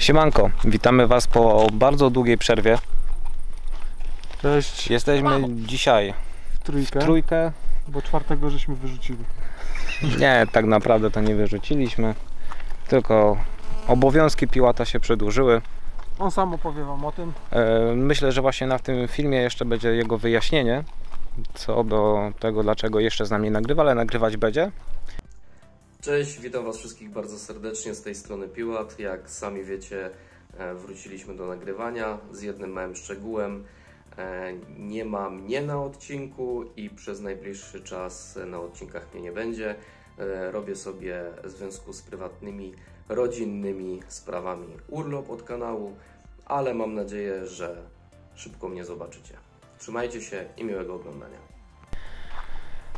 Siemanko, witamy Was po bardzo długiej przerwie. Cześć. Jesteśmy dzisiaj w trójkę. Bo czwartego żeśmy wyrzucili. Nie, tak naprawdę to nie wyrzuciliśmy, tylko obowiązki Piłata się przedłużyły. On sam opowie Wam o tym. Myślę, że właśnie na tym filmie jeszcze będzie jego wyjaśnienie co do tego, dlaczego jeszcze z nami nagrywa, ale nagrywać będzie. Cześć, witam Was wszystkich bardzo serdecznie, z tej strony Piłat. Jak sami wiecie, wróciliśmy do nagrywania z jednym małym szczegółem. Nie ma mnie na odcinku i przez najbliższy czas na odcinkach mnie nie będzie. Robię sobie w związku z prywatnymi, rodzinnymi sprawami urlop od kanału, ale mam nadzieję, że szybko mnie zobaczycie. Trzymajcie się i miłego oglądania.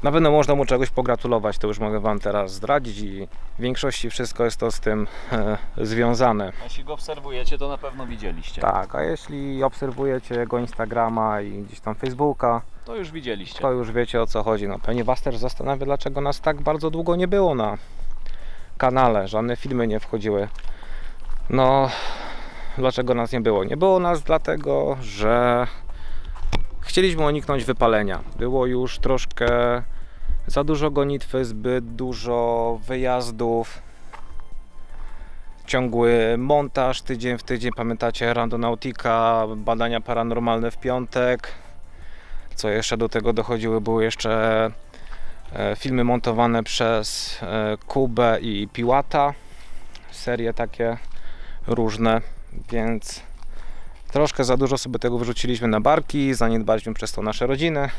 Na pewno można mu czegoś pogratulować, to już mogę Wam teraz zdradzić i w większości wszystko jest to z tym związane. Jeśli go obserwujecie, to na pewno widzieliście. Tak, a jeśli obserwujecie jego Instagrama i gdzieś tam Facebooka, To już widzieliście. to już wiecie, o co chodzi. No, pewnie Was też zastanawia, dlaczego nas tak bardzo długo nie było na kanale, żadne filmy nie wchodziły. No, dlaczego nas nie było? Nie było nas dlatego, że chcieliśmy uniknąć wypalenia. Było już troszkę za dużo gonitwy, zbyt dużo wyjazdów, ciągły montaż tydzień w tydzień. Pamiętacie Randonautica, badania paranormalne w piątek. Co jeszcze do tego dochodziły, były jeszcze filmy montowane przez Kubę i Piłata, serie takie różne, więc troszkę za dużo sobie tego wyrzuciliśmy na barki, zaniedbaliśmy przez to nasze rodziny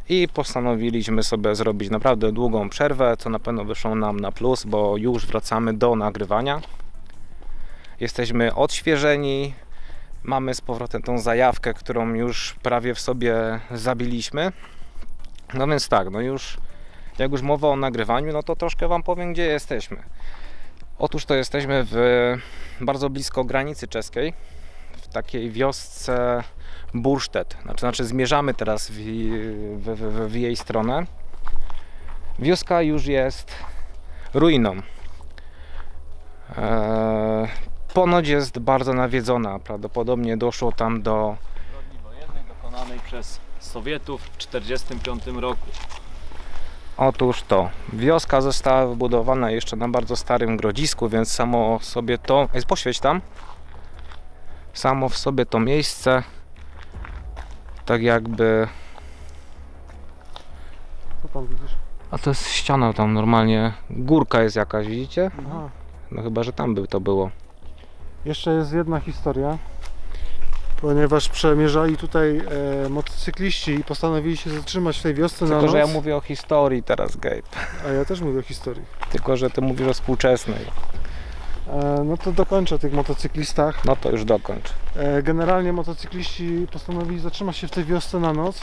i postanowiliśmy sobie zrobić naprawdę długą przerwę, co na pewno wyszło nam na plus, bo już wracamy do nagrywania. Jesteśmy odświeżeni, mamy z powrotem tą zajawkę, którą już prawie w sobie zabiliśmy. No więc tak, no już jak już mowa o nagrywaniu, no to troszkę Wam powiem, gdzie jesteśmy. Otóż to jesteśmy bardzo blisko granicy czeskiej, w takiej wiosce Bursztyn. Znaczy zmierzamy teraz w jej stronę. Wioska już jest ruiną. Ponoć jest bardzo nawiedzona. Prawdopodobnie doszło tam do Zbrodni wojennej dokonanej przez Sowietów w 1945 roku. Otóż to, wioska została wybudowana jeszcze na bardzo starym grodzisku, więc samo sobie to... Poświeć tam. Samo w sobie to miejsce tak jakby... Co tam widzisz? A to jest ściana tam normalnie, górka jest jakaś, widzicie? Aha. No chyba, że tam by to było. Jeszcze jest jedna historia. Ponieważ przemierzali tutaj motocykliści i postanowili się zatrzymać w tej wiosce na Tylko, noc. że ja mówię o historii teraz, Gabe. A ja też mówię o historii. Tylko, że ty mówisz o współczesnej. No to dokończę o tych motocyklistach. No to już dokończ. Generalnie motocykliści postanowili zatrzymać się w tej wiosce na noc.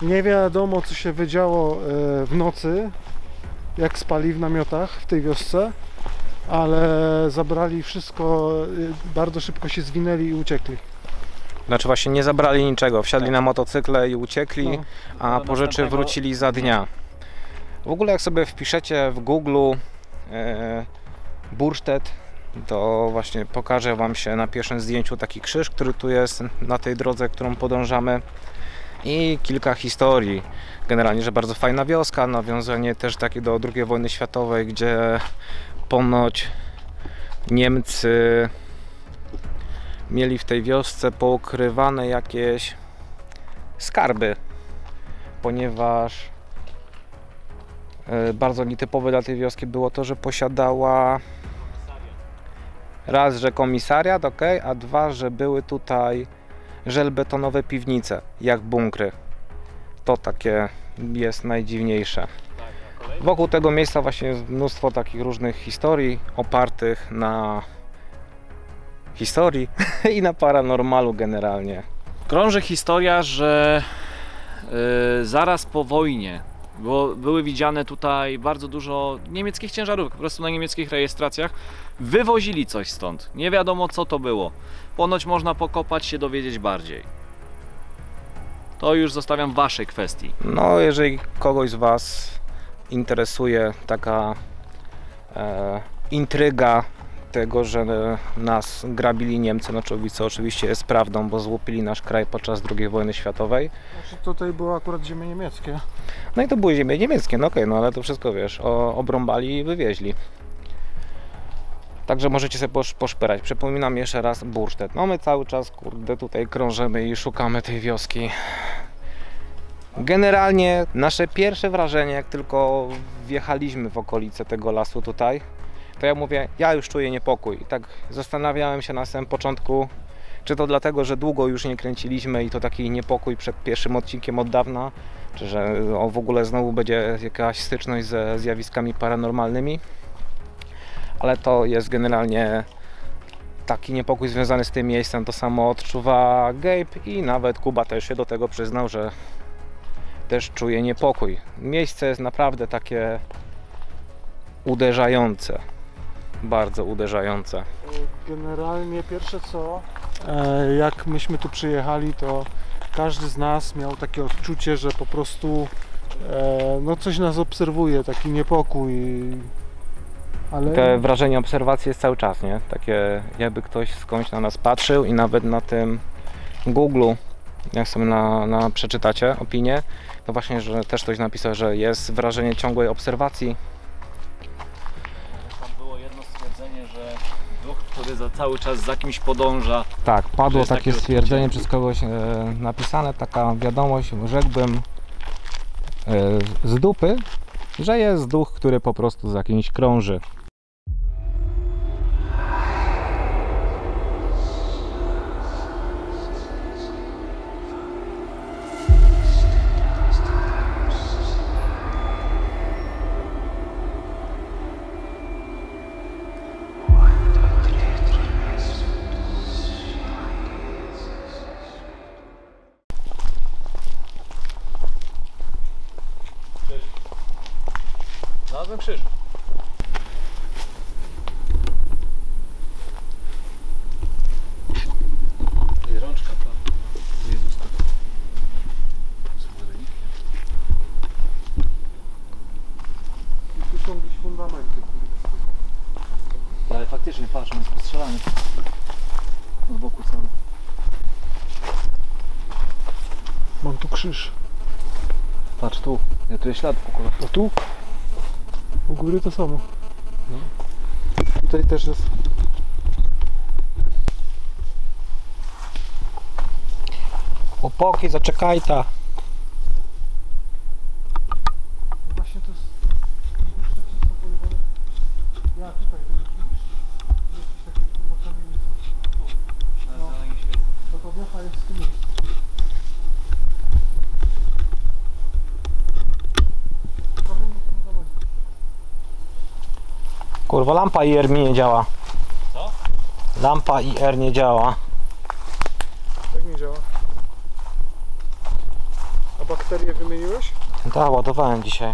Nie wiadomo, co się wydziało w nocy, jak spali w namiotach w tej wiosce, ale zabrali wszystko, bardzo szybko się zwinęli i uciekli. Znaczy właśnie nie zabrali niczego, wsiadli na motocykle i uciekli, No. a po rzeczy wrócili za dnia. W ogóle jak sobie wpiszecie w Google Bursztyn, to właśnie pokażę Wam się na pierwszym zdjęciu taki krzyż, który tu jest na tej drodze, którą podążamy, i kilka historii. Generalnie, że bardzo fajna wioska, nawiązanie też takie do II wojny światowej, gdzie ponoć Niemcy mieli w tej wiosce poukrywane jakieś skarby, ponieważ bardzo nietypowe dla tej wioski było to, że posiadała raz, że komisariat, ok, a dwa, że były tutaj żelbetonowe piwnice, jak bunkry. To takie jest najdziwniejsze. Wokół tego miejsca właśnie jest mnóstwo takich różnych historii opartych na historii i na paranormalu generalnie. Krąży historia, że zaraz po wojnie były widziane tutaj bardzo dużo niemieckich ciężarówek, po prostu na niemieckich rejestracjach wywozili coś stąd. Nie wiadomo, co to było. Ponoć można pokopać, się dowiedzieć bardziej. To już zostawiam Waszej kwestii. No, jeżeli kogoś z Was interesuje taka intryga tego, że nas grabili Niemcy, no co oczywiście jest prawdą, bo złupili nasz kraj podczas II wojny światowej. Znaczy tutaj były akurat ziemie niemieckie. No i to były ziemie niemieckie, no okej, no ale to wszystko wiesz, obrąbali i wywieźli. Także możecie sobie poszperać. Przypominam jeszcze raz bursztyn. No my cały czas, kurde, tutaj krążymy i szukamy tej wioski. Generalnie nasze pierwsze wrażenie, jak tylko wjechaliśmy w okolice tego lasu tutaj, to ja mówię, ja już czuję niepokój. I tak zastanawiałem się na samym początku, czy to dlatego, że długo już nie kręciliśmy i to taki niepokój przed pierwszym odcinkiem od dawna, czy że w ogóle znowu będzie jakaś styczność ze zjawiskami paranormalnymi. Ale to jest generalnie taki niepokój związany z tym miejscem. To samo odczuwa Gabe i nawet Kuba też się do tego przyznał, że też czuje niepokój. Miejsce jest naprawdę takie uderzające, bardzo uderzające. Generalnie pierwsze co, jak myśmy tu przyjechali, to każdy z nas miał takie odczucie, że po prostu no coś nas obserwuje, taki niepokój. Ale Te wrażenie obserwacji jest cały czas, nie? Takie jakby ktoś skądś na nas patrzył i nawet na tym Google'u, jak sobie przeczytacie opinię, to właśnie, że też ktoś napisał, że jest wrażenie ciągłej obserwacji. Tam było jedno stwierdzenie, że duch, który cały czas za kimś podąża. Tak, padło jest takie takie stwierdzenie odczucie. przez kogoś napisane, taka wiadomość, rzekłbym z dupy, że jest duch, który po prostu za kimś krąży. Znalazłem krzyż. I rączka ta Jezuska. tu są gdzieś fundamenty. Ale faktycznie, patrz, on jest postrzelany. Od boku cały. Mam tu krzyż. Patrz tu, ja tu jest ślad po kolach. A tu? U góry to samo. No. Tutaj też jest. Chłopaki, zaczekaj ta. No właśnie to jest. Ja tutaj to jest jakieś takie kurwa kamienie. No to wiocha jest w tym miejscu. Kamienie fundamentu. Kurwa, lampa IR mi nie działa. Co? Lampa IR nie działa. Jak nie działa? A bakterie wymieniłeś? Tak, ładowałem dzisiaj.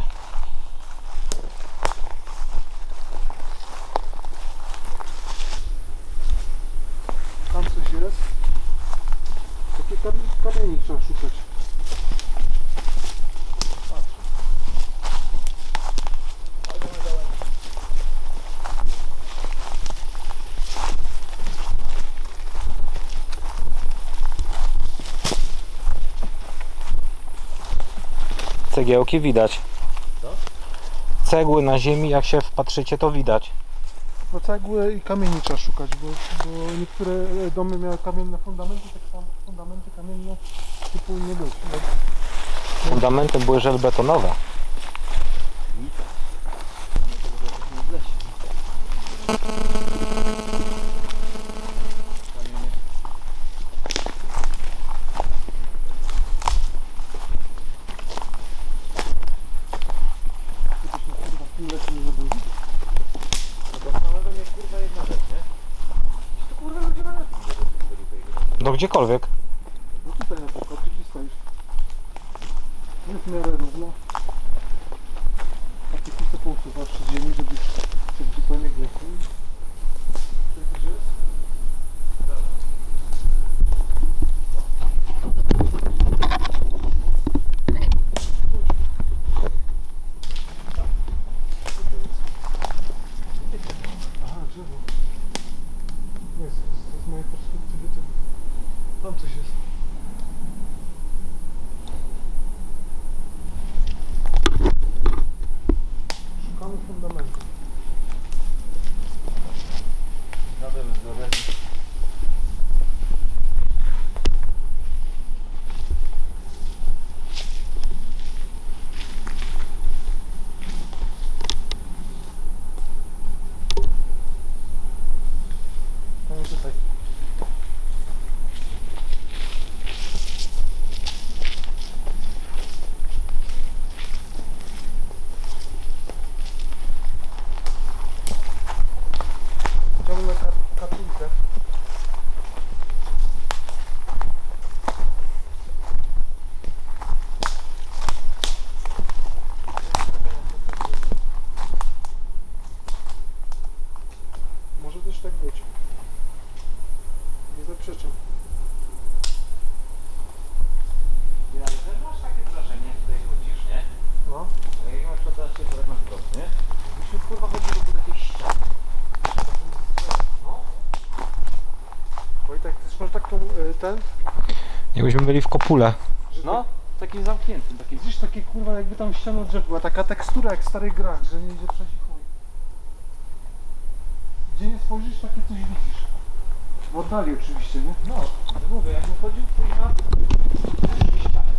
Tam coś jest. Takie kamieni trzeba szukać. Cegiełki widać. Co? Cegły na ziemi, jak się wpatrzycie, to widać. No cegły i kamieni trzeba szukać, bo niektóre domy miały kamienne fundamenty, tak samo fundamenty kamienne typu nie być. Fundamenty były żelbetonowe. No gdziekolwiek. No tutaj na przykład, ty gdzie stoisz? Jest w miarę równo. A ty chcę pousuwasz z ziemi, żeby zupełnie gniechł. Gdzie jest? Aha, drzewo. jest? Z mojej perspektywy to... Tam coś jest. Szukamy fundamentu. Mamy tutaj. Ciągnę katulkę. Może też tak być. Nie zaprzeczam. Ale też masz takie wrażenie, jak tutaj chodzisz, nie? No. Jak na przykład teraz się tak na wprost, nie? Myśmy kurwa chodzi wokół takiej ściany. No. Wojtek, też masz taką ten? Jakbyśmy byli w kopule. Że No, takim zamkniętym, takim. widzisz takie kurwa jakby tam ściana drzew była, taka tekstura jak w starych grach, że nie idzie przeciw chuj. Gdzie nie spojrzysz, takie coś widzisz. W oddali oczywiście, nie? No, ale mówię, jakbym chodził kurwa w ściany.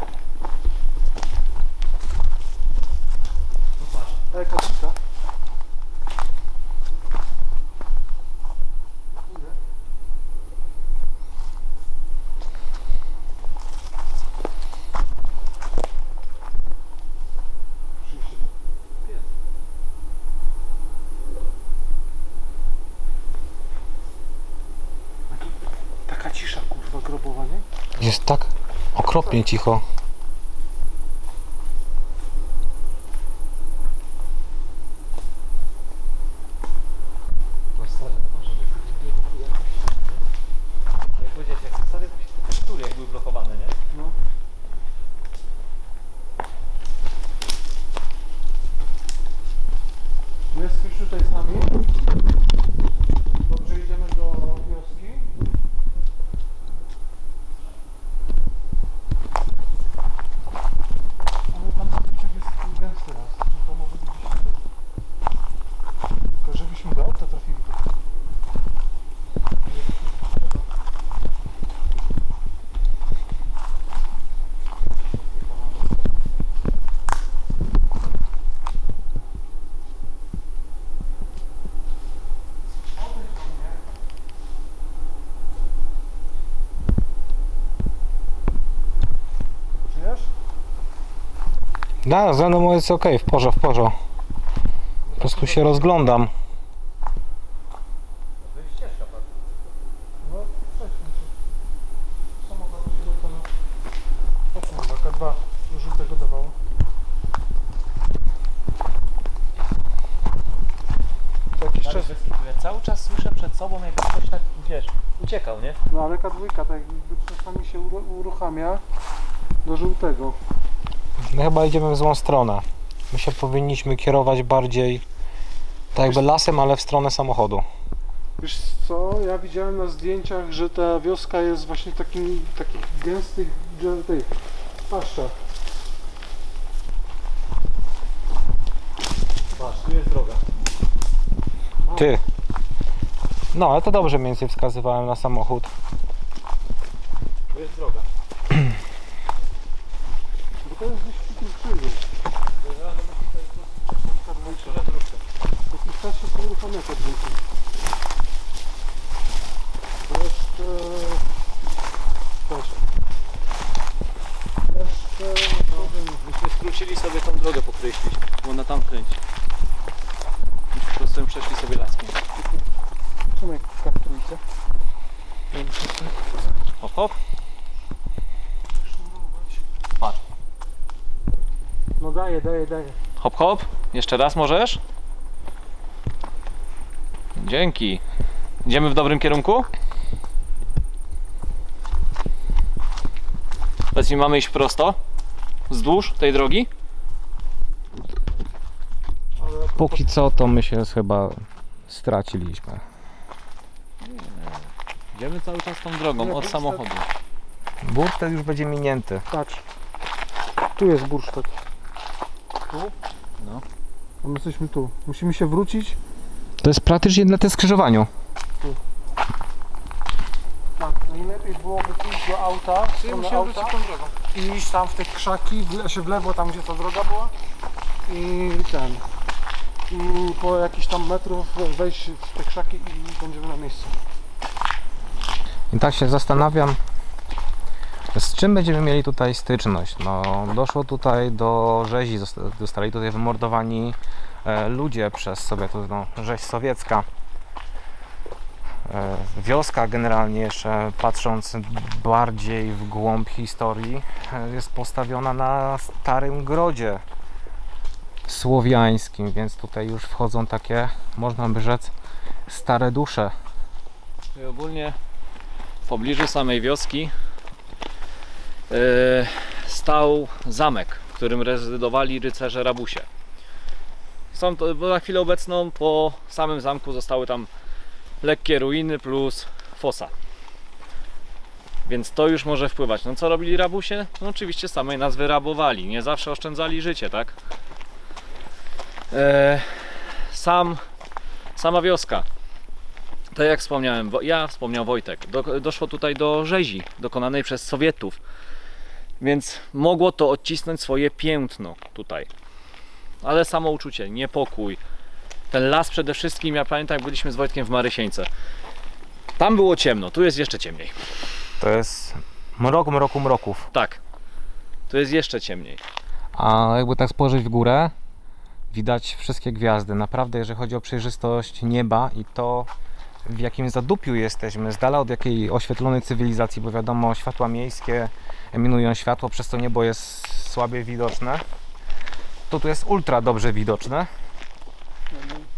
No patrz. Jaka cita? Taka cisza kurwa grobowa, nie? Jest tak okropnie cicho. No stary, no może by tu jak powiedzieć, jak te stare tekstury jak były blokowane, nie? No. Jest ktoś tutaj z nami? Dobrze, idziemy do wioski. Ale tam zabytek jest gęsty raz. Czy to może być gdzieś tutaj? Tylko żebyśmy do auta trafili. Czujesz? Da, ze mną jest okej, w porze, w porze. Po prostu się rozglądam. To jest ścieżka, tak? No, przejdźmy się. Samochód będzie do pana. O kurwa, K2 do żółtego dawało. Co jakiś czas. Ja cały czas słyszę przed sobą, jakby ktoś tak, wiesz, uciekał, nie? No ale K2 tak jakby czasami się uruchamia do żółtego. My chyba idziemy w złą stronę. My się powinniśmy kierować bardziej tak jakby lasem, ale w stronę samochodu. Wiesz co, ja widziałem na zdjęciach, że ta wioska jest właśnie takich gęstych tych paszczach. Patrz, tu jest droga. Ty. No, ale to dobrze mniej więcej wskazywałem na samochód. Tu jest droga. Bo to jest gdzieś przy tym krzyżu. Jakiś czas się to uruchamia ta dwójka. Jeszcze... Patrz. Jeszcze... Myśmy skrócili sobie tą drogę pokreślić, bo ona tam kręci. Myśmy po prostu przeszli sobie laskiem. Czemu jak w K3? Hop, hop. Patrz. No daję. Hop, hop. Jeszcze raz możesz? Dzięki. Idziemy w dobrym kierunku? Powiedz mi, mamy iść prosto? Wzdłuż tej drogi? Ale Póki co to my się chyba straciliśmy. Idziemy cały czas tą drogą, od samochodu. Bursztyn już będzie minięty. Patrz. Tu jest bursztyn. Tu? No. A my jesteśmy tu. Musimy się wrócić. To jest praktycznie na tym skrzyżowaniu. Tak, najlepiej byłoby pójść do auta, i iść tam w te krzaki, w lewo, tam gdzie ta droga była i i po jakichś tam metrów wejść w te krzaki i będziemy na miejscu. I tak się zastanawiam, z czym będziemy mieli tutaj styczność. No, doszło tutaj do rzezi, zostali tutaj wymordowani ludzie przez Sowietów, no, rzeź sowiecka. Wioska generalnie, jeszcze patrząc bardziej w głąb historii, jest postawiona na starym grodzie słowiańskim, więc tutaj już wchodzą takie, można by rzec, stare dusze. I ogólnie w pobliżu samej wioski stał zamek, w którym rezydowali rycerze rabusie. Są to, bo na chwilę obecną po samym zamku zostały tam lekkie ruiny plus fosa. Więc to już może wpływać. No co robili rabusie? No oczywiście samej nazwy rabowali. Nie zawsze oszczędzali życie, tak? Sama wioska. Tak jak wspomniałem, wspomniał Wojtek, doszło tutaj do rzezi dokonanej przez Sowietów. Więc mogło to odcisnąć swoje piętno tutaj. Ale samouczucie, niepokój. Ten las przede wszystkim, ja pamiętam jak byliśmy z Wojtkiem w Marysieńce. Tam było ciemno, tu jest jeszcze ciemniej. To jest mrok mroku mroków. Tak, tu jest jeszcze ciemniej. A jakby tak spojrzeć w górę, widać wszystkie gwiazdy. Naprawdę, jeżeli chodzi o przejrzystość nieba i to, w jakim zadupiu jesteśmy, z dala od jakiej oświetlonej cywilizacji, bo wiadomo, światła miejskie eminują światło, przez to niebo jest słabiej widoczne. To tu jest ultra dobrze widoczne.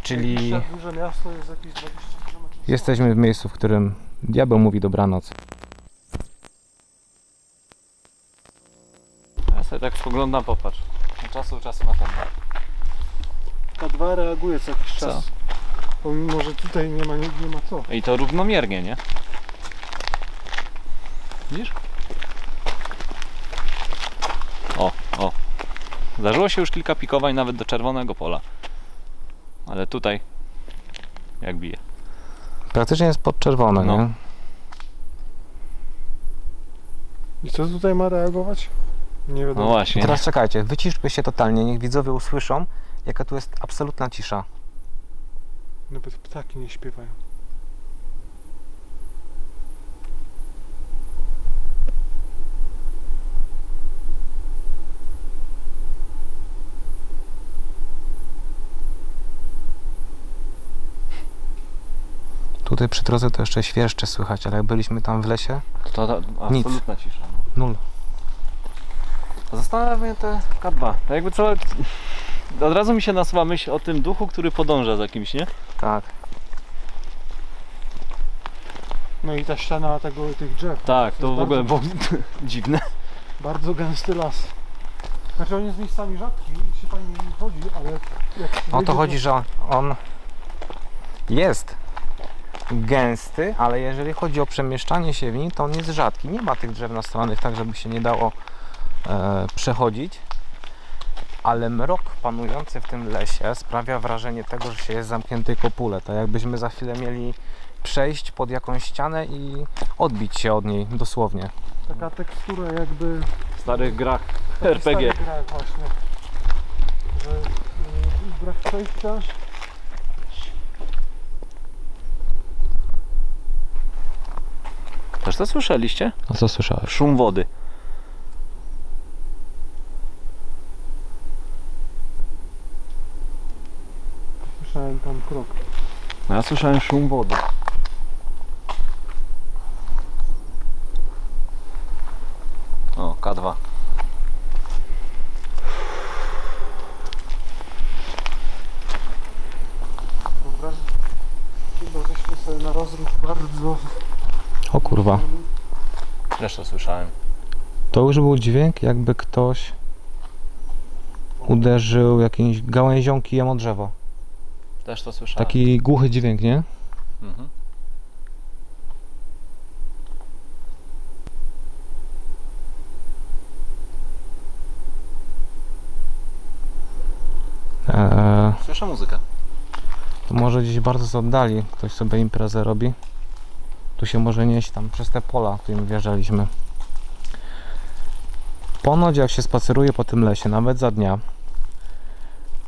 Czyli Duże miasto jest jakieś 20 km. jesteśmy w miejscu, w którym diabeł mówi dobranoc. Ja sobie tak spoglądam, popatrz. Od czasu do czasu na ten. K2 reaguje co jakiś Co? czas. Pomimo, że tutaj nie ma co. I to równomiernie, nie? Widzisz? O. Zdarzyło się już kilka pikowań nawet do czerwonego pola. Ale tutaj jak bije. Praktycznie jest podczerwone, No. nie? I co tutaj ma reagować? Nie No wiadomo. właśnie. Teraz czekajcie, wyciszmy się totalnie, niech widzowie usłyszą, jaka tu jest absolutna cisza. Nawet ptaki nie śpiewają. Tutaj przy drodze to jeszcze świerszcze słychać, ale jak byliśmy tam w lesie, To absolutna cisza. nul. Zastanawia mnie te K2. To jakby co... Od razu mi się nasuwa myśl o tym duchu, który podąża za kimś, nie? Tak. No i ta ściana tych drzew. Tak, to jest w ogóle bardzo, dziwne. bardzo gęsty las. Znaczy on jest miejscami rzadki i się fajnie chodzi, ale jak się O to wejdzie, chodzi, że on jest gęsty, ale jeżeli chodzi o przemieszczanie się w nim, to on jest rzadki. Nie ma tych drzew nastołanych tak, żeby się nie dało przechodzić. Ale mrok panujący w tym lesie sprawia wrażenie tego, że się jest zamkniętej kopule. Tak jakbyśmy za chwilę mieli przejść pod jakąś ścianę i odbić się od niej dosłownie. taka tekstura jakby W starych grach w RPG. starych grach właśnie. Że brak przejścia. Też to słyszeliście? No co słyszałeś? Szum wody. Słyszałem tam krok. No ja słyszałem szum wody. O, K2. Dobra. Chyba żeśmy sobie na rozruch bardzo... O kurwa. Też to słyszałem. To już był dźwięk, jakby ktoś uderzył jakimś gałęzią kijem o drzewo. Też to słyszałem. Taki głuchy dźwięk, nie? Mhm. słyszę muzykę. To może gdzieś bardzo z oddali ktoś sobie imprezę robi. Tu się może nieść tam przez te pola, w którym wjeżdżaliśmy. Ponoć jak się spaceruje po tym lesie, nawet za dnia,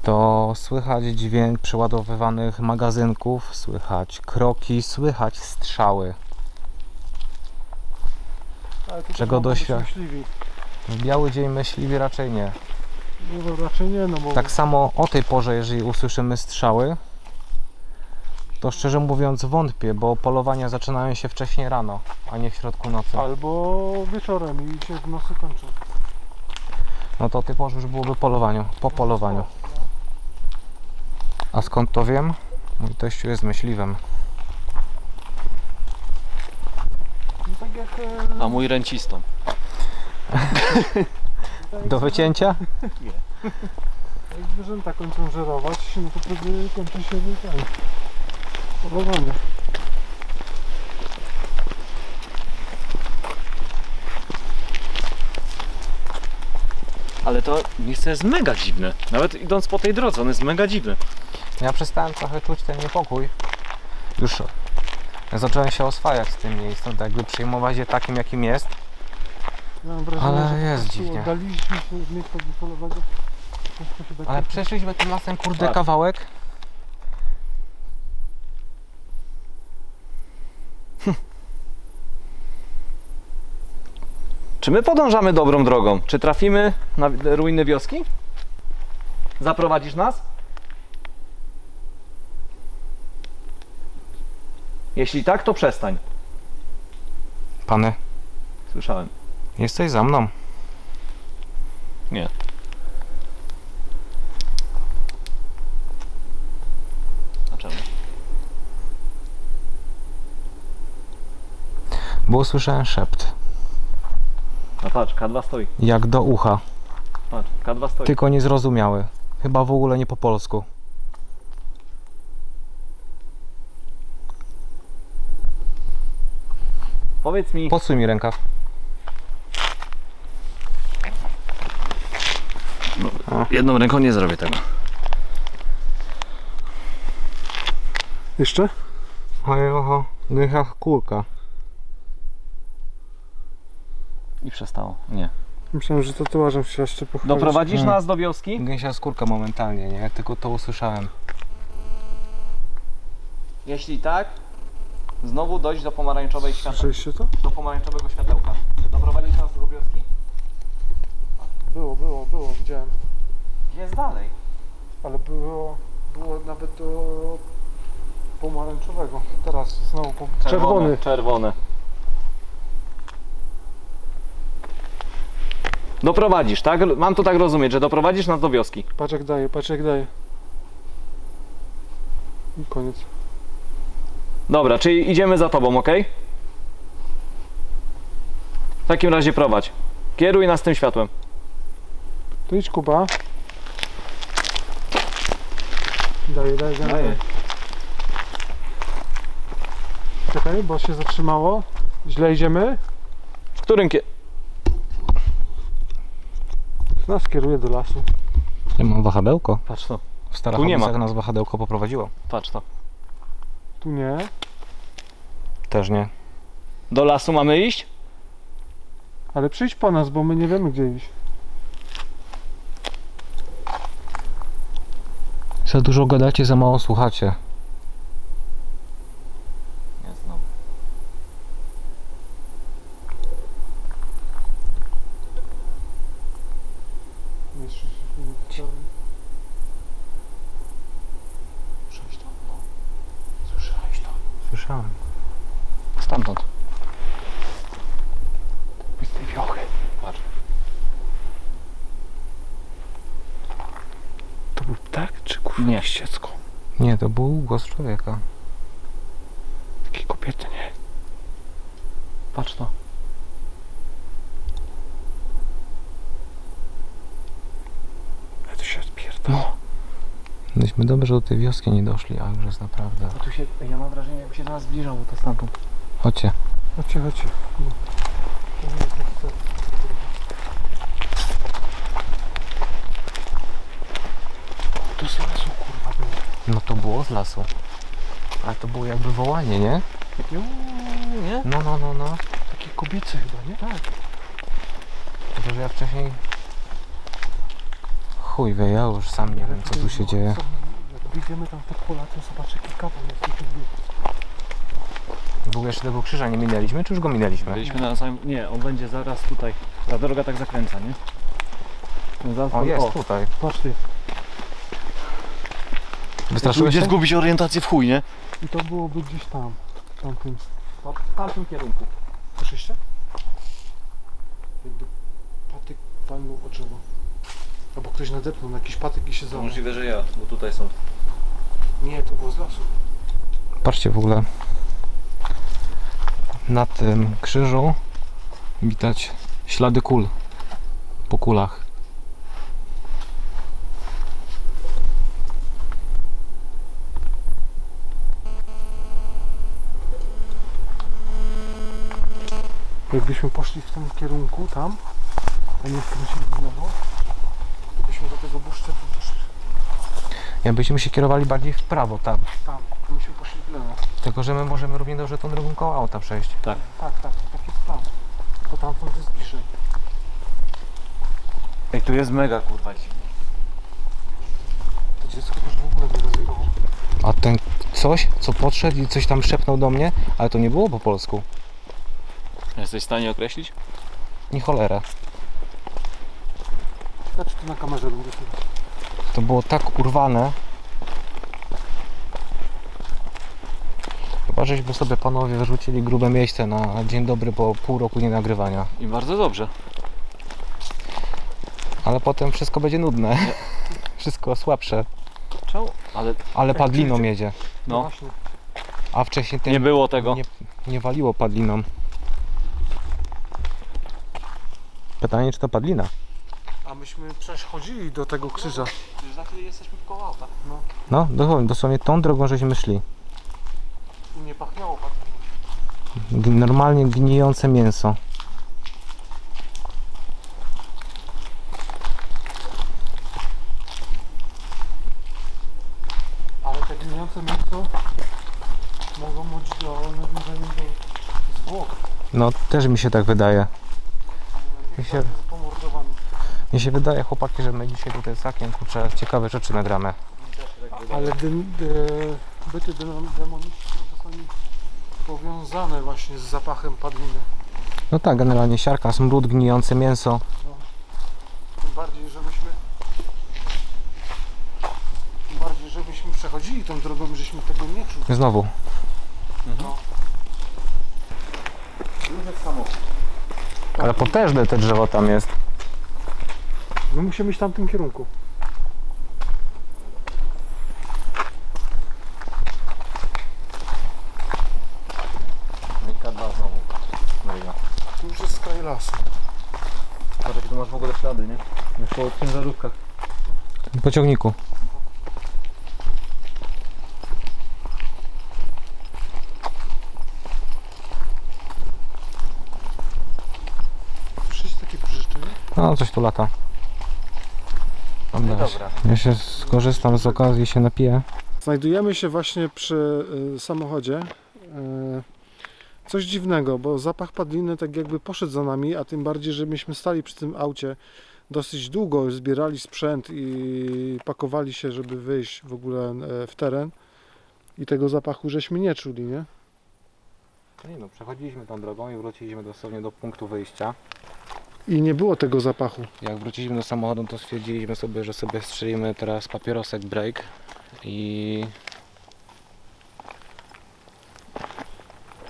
to słychać dźwięk przeładowywanych magazynków, słychać kroki, słychać strzały. Ale to Czego mogą być doświad- myśliwi. W biały dzień myśliwi raczej nie. No raczej nie, no bo Tak samo o tej porze, jeżeli usłyszymy strzały, to szczerze mówiąc wątpię, bo polowania zaczynają się wcześniej rano, a nie w środku nocy. albo wieczorem i się w nocy kończą. No to o tej porze już byłoby polowaniu, po polowaniu. A skąd to wiem? Mój teściu jest myśliwym. No tak jak, A mój rencistą. Do wycięcia? jak zwierzęta kończą żerować, no to wtedy kończy się polowanie. Ale to miejsce jest mega dziwne. Nawet idąc po tej drodze, on jest mega dziwny. Ja przestałem trochę czuć ten niepokój. Już zacząłem się oswajać z tym miejscem, tak jakby przyjmować je takim jakim jest. Ja mam wrażenie, Ale że jest po prostu dziwnie. oddaliliśmy się od miejsca polowego. Ciężko się tak Ale przeszliśmy tym lasem kurde Tak. kawałek. Czy my podążamy dobrą drogą? Czy trafimy na ruiny wioski? Zaprowadzisz nas? Jeśli tak, to przestań. Pany, Słyszałem. jesteś za mną. Nie. A czemu? Bo usłyszałem szept. No patrz, K2 stoi. Jak do ucha. Patrz, K2 stoi. Tylko niezrozumiały. Chyba w ogóle nie po polsku. Powiedz mi, Podsuń mi rękaw. jedną ręką nie zrobię tego. Jeszcze? Oj, oho, gęsia kulka. I przestało. Nie. Myślałem, że tatuażem się jeszcze pochwalić. Doprowadzisz nas do wioski? Gęsia skórka momentalnie, nie? Jak tylko to usłyszałem. Jeśli tak, znowu dojść do pomarańczowej światełka. Słyszeliście to? Do pomarańczowego światełka. Doprowadzisz nas do wioski? Było, widziałem. Jest dalej. Ale było nawet do pomarańczowego. Teraz znowu czerwony. Czerwone. Doprowadzisz, tak? Mam to tak rozumieć, że doprowadzisz nas do wioski. Patrz jak daje. I koniec. Dobra, czyli idziemy za tobą, ok? W takim razie prowadź. Kieruj nas tym światłem. To idź Kuba. Daję. Czekaj, bo się zatrzymało. Źle idziemy. W którym Nas kieruje do lasu. Ja mam wahadełko. Patrz to, W Tu nie ma. Starachowicach nas wahadełko poprowadziło. patrz to. Tu nie. Też nie. Do lasu mamy iść? Ale przyjdź po nas, bo my nie wiemy gdzie iść. Za dużo gadacie, za mało słuchacie. Nie, znowu. Jest 6 minut. Słyszałeś to? Słyszałem. Stamtąd. Z tej wiochy. Patrz. To był ptak czy kurwa Nie. ściecko? Nie, to był głos człowieka. Takiej kobiety nie. Patrz to. Ale to się odpierdala. No. Myśmy dobrze do tej wioski nie doszli, a już jest naprawdę. A tu się, ja mam wrażenie, jakby się do nas zbliżało to stamtąd. Chodźcie. Chodźcie. No. To nie jest tak cel. to z lasu, kurwa, było. No to było z lasu. Ale to było jakby wołanie, nie? Nie? No. Takie kobiece chyba, nie? Tak. Tylko, że ja wcześniej... Chuj wie, ja już sam nie wiem, co tu się dzieje. Jak wyjdziemy tam w te pola, to zobacz, jaki kawał jest. W ogóle jeszcze tego krzyża nie minęliśmy, czy już go minęliśmy? Byliśmy na samym... Nie, on będzie zaraz tutaj. Ta droga tak zakręca, nie? No zaraz, O, jest tutaj. Patrz ty. Wystraszyłeś się? zgubić orientację w chuj, nie? I to byłoby gdzieś tam. W tamtym. W tamtym kierunku. Słyszycie? Jakby patyk palnął o drzewo. Albo ktoś nadepnął na jakiś patyk i się załamał. Możliwe, że ja, bo tutaj są. Nie, to było z lasu. Patrzcie w ogóle. Na tym krzyżu widać ślady kul po kulach. Jakbyśmy poszli w tym kierunku tam, a nie wkręcili w lewo, to byśmy do tego buszczepu poszli. Jakbyśmy się kierowali bardziej w prawo, tam. Tam, to byśmy poszli w lewo. Tylko, że my możemy równie dobrze tą drogą koło auta przejść. Tak, taki jest plan. To tamtąd jest bliżej. Ej, tu jest mega kurwa dziwnie. To dziecko też w ogóle nie rozjechało. A ten coś, co podszedł i coś tam szepnął do mnie, ale to nie było po polsku. Jesteś w stanie określić? Ni cholera. Ciekawe, czy to na kamerze będzie słychać. To było tak urwane. Chyba żeśmy sobie panowie wyrzucili grube miejsce na dzień dobry po pół roku nienagrywania. I bardzo dobrze. Ale potem wszystko będzie nudne. Wszystko słabsze. Czemu? Ale padliną jedzie. No. Właśnie. A wcześniej Nie było tego. nie waliło padliną. Pytanie, czy to padlina? A myśmy przecież chodzili do tego krzyża. Już za chwilę jesteśmy w koło auta. No, dosłownie tą drogą żeśmy szli. I nie pachniało padliną. Normalnie gnijące mięso. Ale te gnijące mięso mogą być do nawiązania do zwłok. No, też mi się tak wydaje. Mi się- pomordowany. Mi się wydaje, chłopaki, że my dzisiaj tutaj z Zakiem, kurczę, ciekawe rzeczy nagramy. Ale byty demoniczne są czasami powiązane właśnie z zapachem padliny. No tak, generalnie siarka, smród, gnijące mięso. Tym bardziej, żebyśmy przechodzili tą drogą, żeśmy tego nie czuli. Znowu. Już jest samochód. Ale potężne te drzewo tam jest. My musimy iść w tamtym kierunku. No i K2 znowu. Mega. Tu już jest skraj lasu. Patrz, jakie tu masz w ogóle ślady, nie? Już po ciężarówkach. Po ciągniku. Słyszycie takie brzeszczenie? No, coś tu lata. Dobra. Ja się skorzystam z okazji i się napiję. Znajdujemy się właśnie przy samochodzie. Coś dziwnego, bo zapach padliny tak jakby poszedł za nami, a tym bardziej, że myśmy stali przy tym aucie dosyć długo, zbierali sprzęt i pakowali się, żeby wyjść w ogóle w teren i tego zapachu żeśmy nie czuli, nie? Nie no, przechodziliśmy tą drogą i wróciliśmy dosłownie do punktu wyjścia. I nie było tego zapachu. Jak wróciliśmy do samochodu, to stwierdziliśmy sobie, że sobie strzelimy teraz papierosek break i...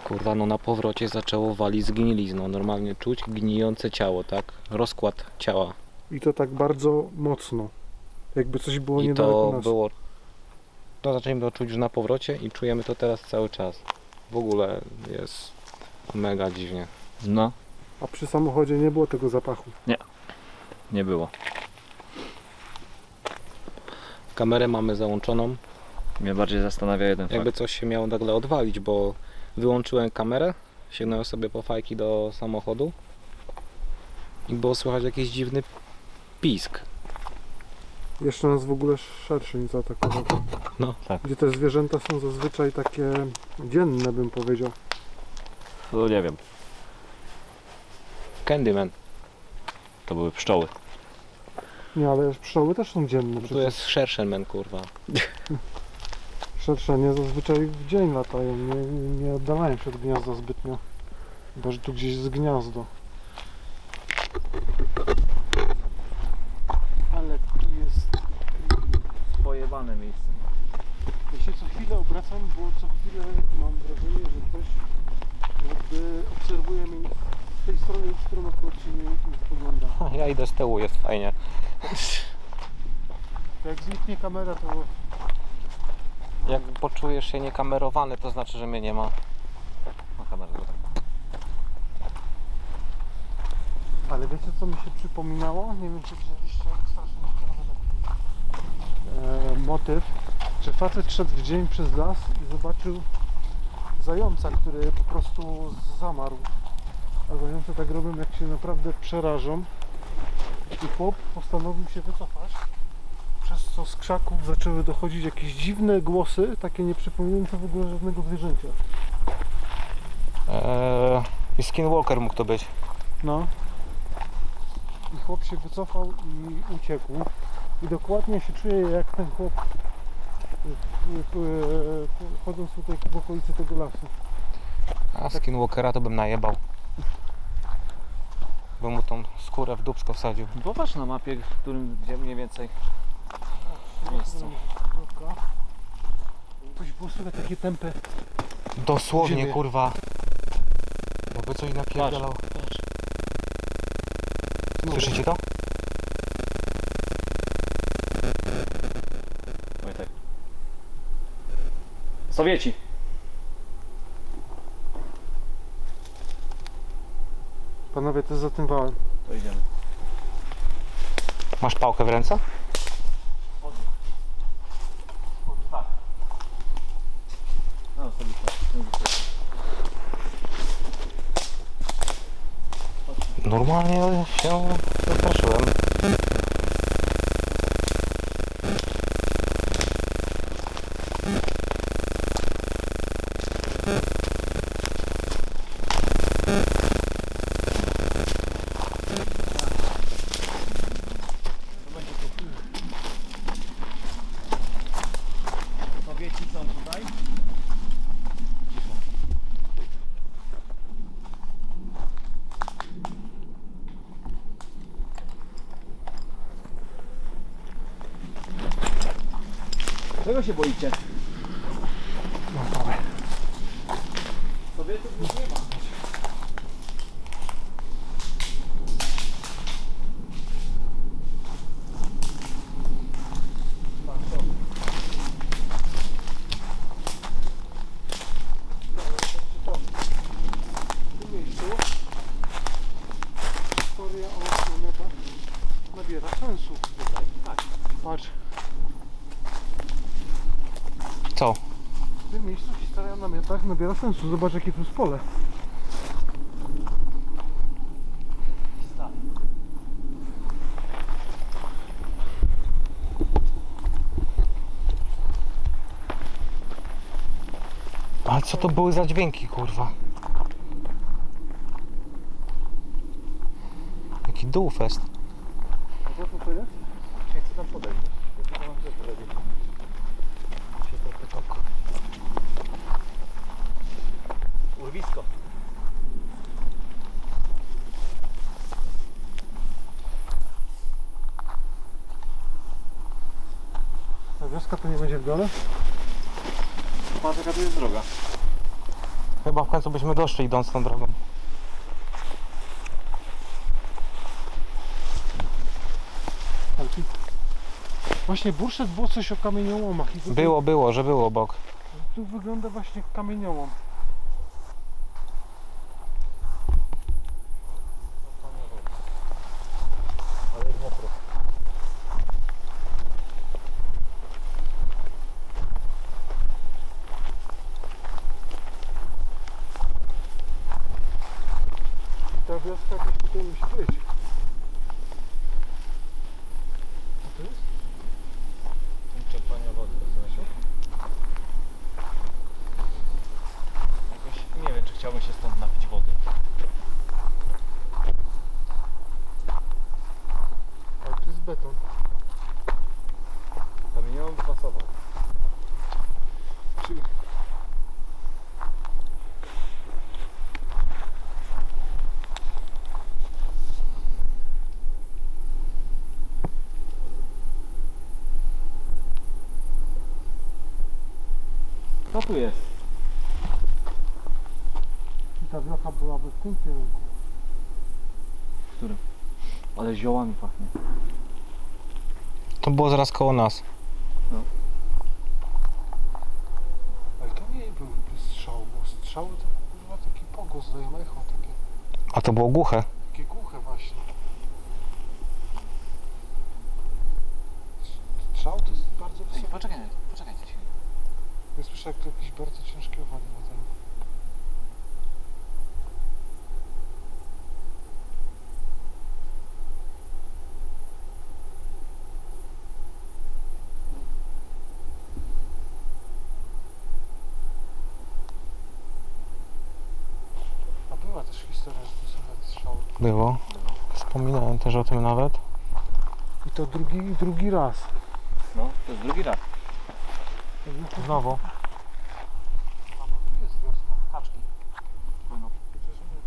Kurwa, no na powrocie zaczęło walić zgnilizną. Normalnie czuć gnijące ciało, tak? Rozkład ciała. I to tak bardzo mocno. Jakby coś było I niedaleko to nas. było... To zaczęliśmy to czuć już na powrocie i czujemy to teraz cały czas. W ogóle jest mega dziwnie. No, A przy samochodzie nie było tego zapachu. nie było. Kamerę mamy załączoną. Mnie bardziej zastanawia jeden Jakby fakt. coś się miało nagle odwalić, bo wyłączyłem kamerę, sięgnąłem sobie po fajki do samochodu i było słychać jakiś dziwny pisk. Jeszcze nas w ogóle szerszeń zaatakował. No tak. Gdzie te zwierzęta są zazwyczaj takie dzienne, bym powiedział. No nie wiem. Candyman. To były pszczoły. Nie, ale pszczoły też są dzienne. To Przecież jest Szerszenman, kurwa. szerszenie zazwyczaj w dzień latają, nie oddalają się od gniazda zbytnio. Chyba że tu gdzieś jest gniazdo. Ale tu jest... Pojebane miejsce. Ja się co chwilę obracam, bo co chwilę mam wrażenie, że ktoś jakby obserwuje mnie z tej strony, w którą akurat się nie spogląda. Ja idę z tyłu, jest fajnie. Jak zniknie kamera, to... Jak poczujesz się niekamerowany, to znaczy, że mnie nie ma. No, kamera tutaj. Ale wiecie co mi się przypominało? Nie wiem czy widzieliście, strasznie ciekawy taki motyw, że facet szedł w dzień przez las i zobaczył zająca, który po prostu zamarł. A zające tak robią, jak się naprawdę przerażą. I chłop postanowił się wycofać, przez co z krzaków zaczęły dochodzić jakieś dziwne głosy, takie nie przypominające w ogóle żadnego zwierzęcia. I Skinwalker mógł to być. No. I chłop się wycofał i uciekł. I dokładnie się czuję jak ten chłop chodząc tutaj w okolicy tego lasu. A Skinwalkera to bym najebał. Bym mu tą skórę w dupsko wsadził. Popatrz na mapie, w którym gdzie mniej więcej miejscu. Coś było słychać takie tępe. Dosłownie, Ziemię. kurwa. Jakby coś napierdalał. Słyszycie to? Wojtek. Sowieci. Panowie, to jest za tym wałem. To idziemy. Masz pałkę w ręce? Tak. No sobie to. Normalnie się zastraszyłem. Sowieci są tutaj. Czego się boicie? No dawaj. Sowietów już nie ma. W tym miejscu historia o monetach nabiera sensu. Tutaj. Tak. Patrz. Co? W tym miejscu historia o namiotach nabiera sensu. Zobacz jakie tu jest pole. Ale co to były za dźwięki, kurwa? Jaki dół fest. A to co jest? Nie chcę tam podejść, nie? Ja mam rzeczy robić. Się trochę tak. Urwisko. Ta wioska to nie będzie w dole? Patrz jaka tu jest droga. Chyba w końcu byśmy doszli idąc tą drogą. Ale tu... Właśnie burszet było coś o kamieniołomach. I tutaj... Było, że było obok. Tu wygląda właśnie jak kamieniołom. I ta wioska gdzieś tutaj musi być. Co to jest? chciałbym się stąd napić wody. Ale tu jest beton. Kamieniołom pasował. Czyli... Co tu jest? I ta wiocha byłaby w tym kierunku. W którym? Ale ziołami pachnie. To było zaraz koło nas. Ale to nie był strzał, bo strzały to kurwa taki pogłos dają, echo takie. A to było głuche. Takie głuche właśnie. Strzał to jest bardzo wysoki. Poczekajcie chwilę. Ja słyszę jak to jakieś bardzo ciężkie owady latają. A była też historia, że to słychać strzały. Było. Wspominałem też o tym nawet. I to drugi raz. No, to jest drugi raz. Znowu. A bo tu jest wioska. Kaczki. Przecież nie.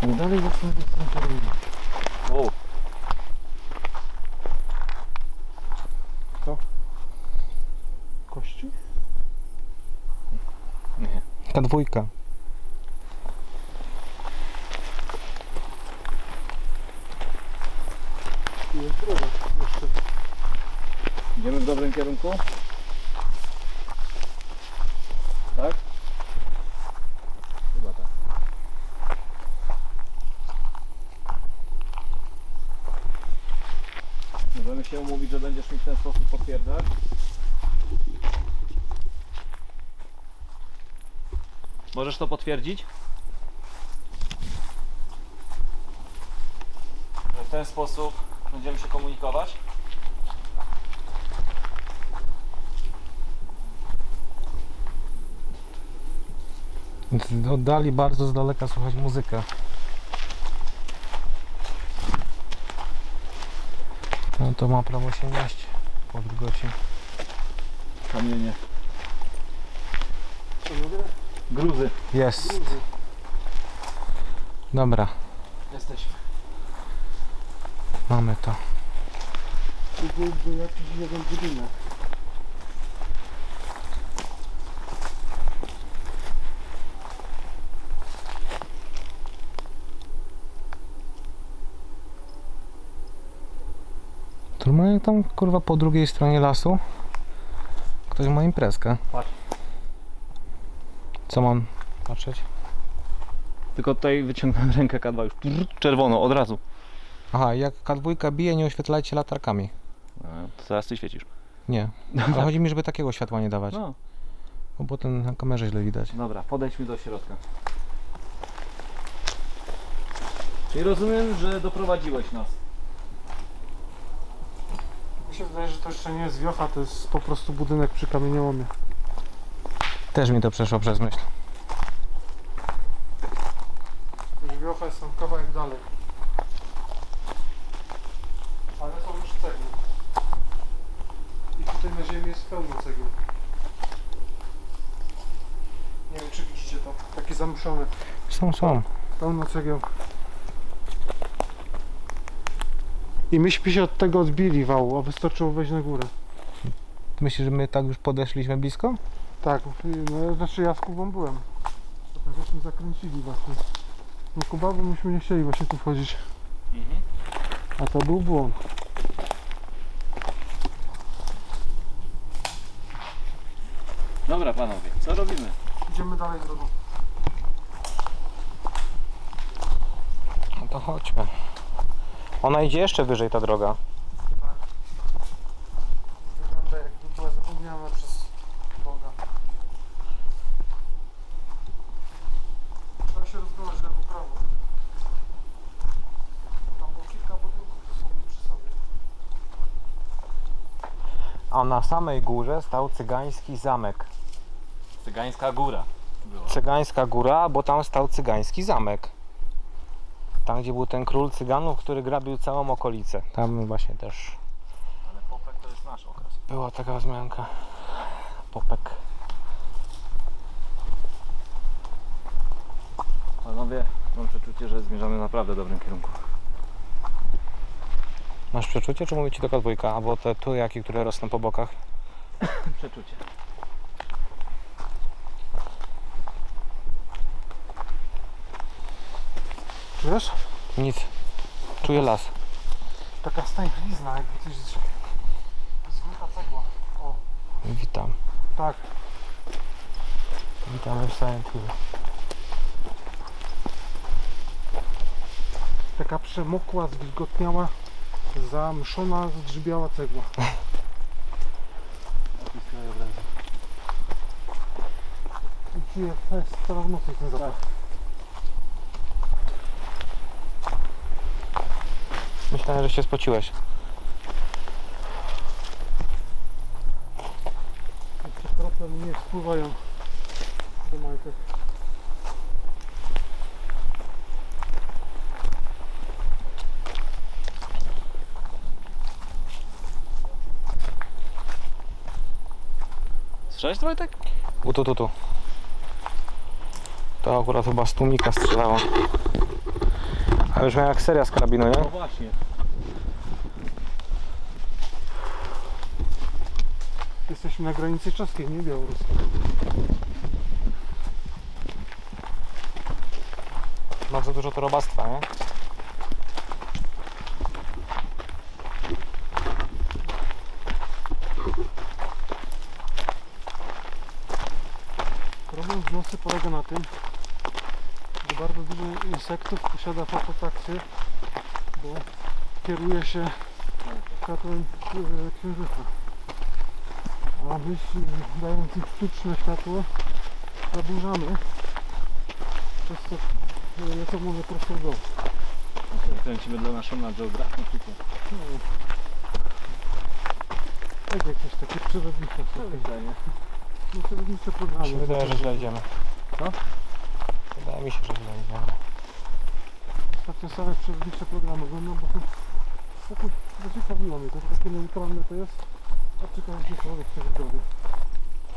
No dalej właśnie na terenie. Wow. Kości? Nie. Ta dwójka. I jest droga jeszcze. Idziemy w dobrym kierunku? Tak? Chyba tak. Możemy się umówić, że będziesz mi w ten sposób potwierdzać? Możesz to potwierdzić? Że w ten sposób będziemy się komunikować? Z oddali bardzo z daleka słychać muzykę. No to ma prawo sięgać po wilgoci. Kamienie. Co mówię? Gruzy. Jest. Gruzy. Dobra, Jesteśmy. mamy to. Tu byłby jakiś jeden budynek. Normalnie tam kurwa po drugiej stronie lasu ktoś ma imprezkę. Patrz. Co mam patrzeć? Tylko tutaj wyciągnąłem rękę K2 już czerwono od razu. Aha, jak K2 bije, nie oświetlajcie latarkami. To teraz ty świecisz. Nie. Ale chodzi mi, żeby takiego światła nie dawać. No, Bo potem na kamerze źle widać. dobra, podejdźmy do środka. Czyli rozumiem, że doprowadziłeś nas. Mi się wydaje, że to jeszcze nie jest wiocha, to jest po prostu budynek przy kamieniołomie. Też mi to przeszło przez myśl. Już wiocha jest tam kawałek dalej. Ale są już cegły. I tutaj na ziemi jest pełno cegieł. Nie wiem, czy widzicie to. Takie zamuszone. Są. Pełno cegieł. I myśmy się od tego odbili wału, a wystarczyło wejść na górę. Myślisz, że my tak już podeszliśmy blisko? Tak, no, znaczy ja z Kubą byłem. Potem żeśmy zakręcili właśnie. No Kuba, bo myśmy nie chcieli właśnie tu wchodzić. A to był błąd. Dobra panowie, co robimy? Idziemy dalej drogą. No to chodźmy. Ona idzie jeszcze wyżej, ta droga. Wygląda jakby była zapomniana przez Boga. A na samej górze stał cygański zamek. Cygańska góra była. Cygańska góra, bo tam stał cygański zamek. Tam, gdzie był ten król cyganów, który grabił całą okolicę. Tam właśnie też Ale Popek to jest nasz okres. była taka wzmianka. Popek. Panowie, mam przeczucie, że zmierzamy w naprawdę dobrym kierunku. Masz przeczucie, czy mówi ci tylko dwójka? Albo te tujaki, które rosną po bokach? Przeczucie. Wiesz? Nic. Czuję las. Taka stęchlizna, jakby coś zgniata cegła. O, Witam. tak. Witamy w Silent Hill. Taka przemokła, zwilgotniała, zamszona, zgrzybiała cegła. I czuję coraz mocniej ten zapach. Myślałem, że się spociłeś. Jeszcze krople mnie spływają do majtek. Słyszałeś to, Wojtek? Tu. To akurat chyba z tłumika strzelało. A już miałem jak seria z karabinu, nie? No właśnie. Jesteśmy na granicy czeskiej, nie białoruskiej. Bardzo dużo to robactwa, nie? Problem w nocy polega na tym, że bardzo dużo insektów posiada fototaksję, bo kieruje się światłem księżyca. A my, dając im sztuczne światło, zaburzamy, przez co lecą one prosto w dół. Kręcimy dla National Geographic. No, tak jakieś takie przyrodnicze spotkanie. No przyrodnicze programy. Mi się wydaje, że źle idziemy. Co? Wydaje mi się, że źle idziemy. Ostatnio same przyrodnicze programy będą, bo to zaciekawiło mnie, to takie neutralne to jest, a ciekawe się człowiek sobie zrobił.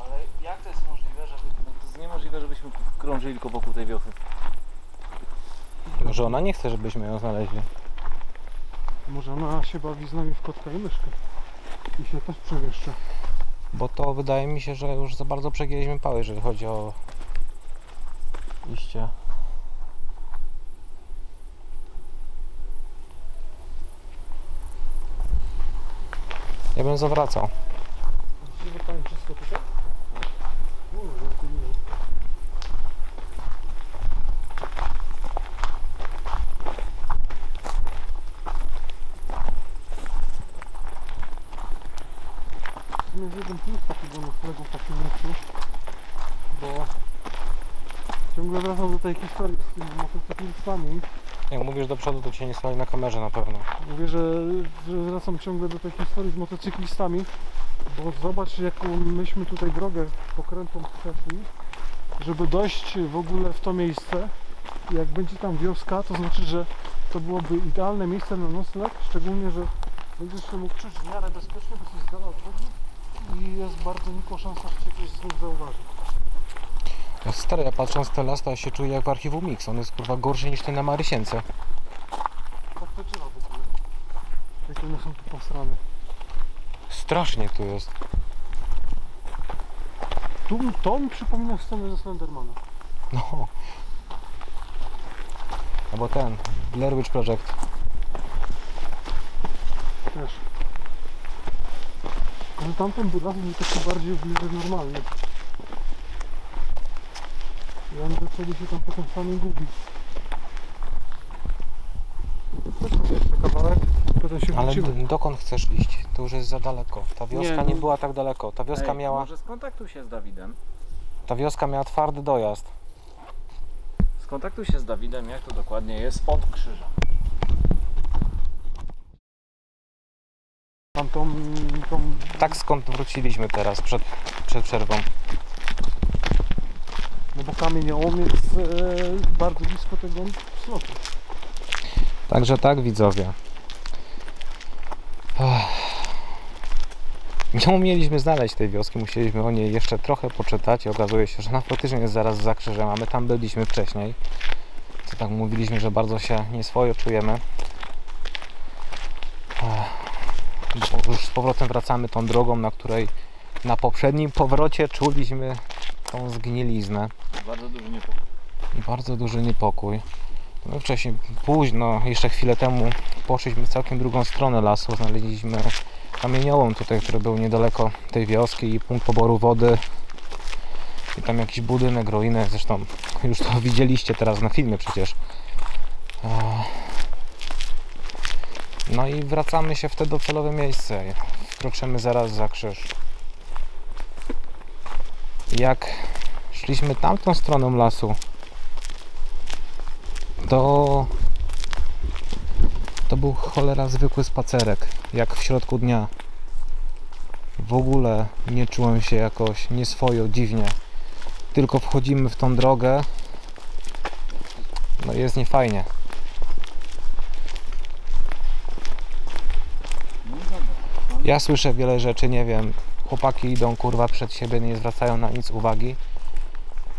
Ale jak to jest możliwe, żeby... No to jest niemożliwe, żebyśmy krążyli tylko wokół tej wiosny. Może ona nie chce, żebyśmy ją znaleźli. Może ona się bawi z nami w kotka i myszkę i się też przemieszcza. Bo to wydaje mi się, że już za bardzo przegięliśmy pały, jeżeli chodzi o iście. Ja bym zawracał. Widzicie, że pani wszystko tutaj? Jak to miło. W sumie jest jeden plus takiego nocnego w takim miejscu, bo ciągle wracam do tej historii z tymi motocyklistami. Jak mówisz do przodu, to cię nie stoi na kamerze na pewno. Mówię, że wracam ciągle do tej historii z motocyklistami, bo zobacz jaką myśmy tutaj drogę pokrętą przeszli, żeby dojść w ogóle w to miejsce. I jak będzie tam wioska, to znaczy, że to byłoby idealne miejsce na nocleg, szczególnie, że będziesz się mógł czuć w miarę bezpiecznie, bo jesteś z dala od drogi i jest bardzo nikła szansa, że cię ktoś znów zauważy. Ja stary, ja patrząc te las, to ja się czuję jak w archiwum Mix. On jest kurwa gorszy niż ten na Marysience. Tak to drzewa w ogóle. Jak one są tu posrane. Strasznie tu jest. To mi przypomina scenę ze Slendermana. No. Albo ten, Blair Witch Project. Też. Ale tamten budynek był taki bardziej w miarę normalny. I oni zaczęli się tam potem sami gubić. Też jeszcze kawałek, potem się Ale wrócimy. dokąd chcesz iść? To już jest za daleko. Ta wioska nie no. była tak daleko. Ta wioska miała... Może skontaktuj się z Dawidem. Ta wioska miała twardy dojazd. Skontaktuj się z Dawidem, jak to dokładnie jest od krzyża. Tam tą tak skąd wróciliśmy teraz przed przerwą. No bo kamieniołom jest bardzo blisko tego slotu. Także tak, widzowie. Nie umieliśmy znaleźć tej wioski, musieliśmy o niej jeszcze trochę poczytać i okazuje się, że ona faktycznie jest zaraz za krzyżem, a my tam byliśmy wcześniej. Co tak mówiliśmy, że bardzo się nieswojo czujemy. Bo już z powrotem wracamy tą drogą, na której na poprzednim powrocie czuliśmy tą zgniliznę. Bardzo duży niepokój. I bardzo duży niepokój. No wcześniej, późno, jeszcze chwilę temu poszliśmy w całkiem drugą stronę lasu, znaleźliśmy kamieniołom tutaj, który był niedaleko tej wioski i punkt poboru wody. I tam jakiś budynek, ruiny, zresztą już to widzieliście teraz na filmie przecież. No i wracamy się w te docelowe miejsce. Wkroczymy zaraz za krzyż. Jak szliśmy tamtą stroną lasu, to był cholera zwykły spacerek, jak w środku dnia. W ogóle nie czułem się jakoś nieswojo, dziwnie. Tylko wchodzimy w tą drogę, no jest niefajnie. Ja słyszę wiele rzeczy, nie wiem, chłopaki idą kurwa przed siebie, nie zwracają na nic uwagi.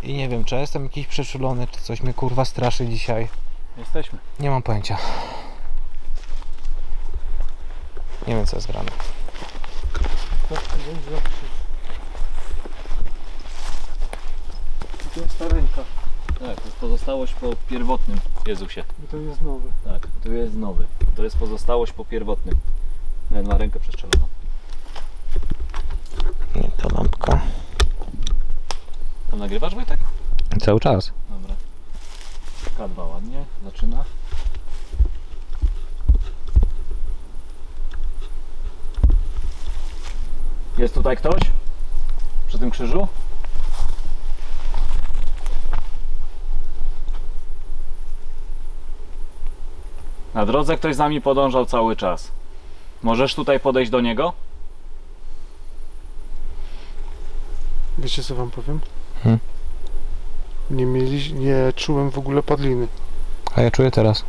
I nie wiem, czy ja jestem jakiś przeczulony, czy coś mnie kurwa straszy dzisiaj. Jesteśmy. Nie mam pojęcia. Nie wiem, co jest grane. To jest ta ręka. Tak, to jest pozostałość po pierwotnym Jezusie. I to jest nowy. Tak, to jest nowy. To jest pozostałość po pierwotnym. Nawet ma rękę przestrzeloną. Nie, ta lampka. Tam nagrywasz, Wojtek? Cały czas. Dobra. K2 ładnie, zaczyna. Jest tutaj ktoś? Przy tym krzyżu? Na drodze ktoś z nami podążał cały czas. Możesz tutaj podejść do niego? Wiecie, co wam powiem? Hmm. Nie czułem w ogóle padliny. A ja czuję teraz.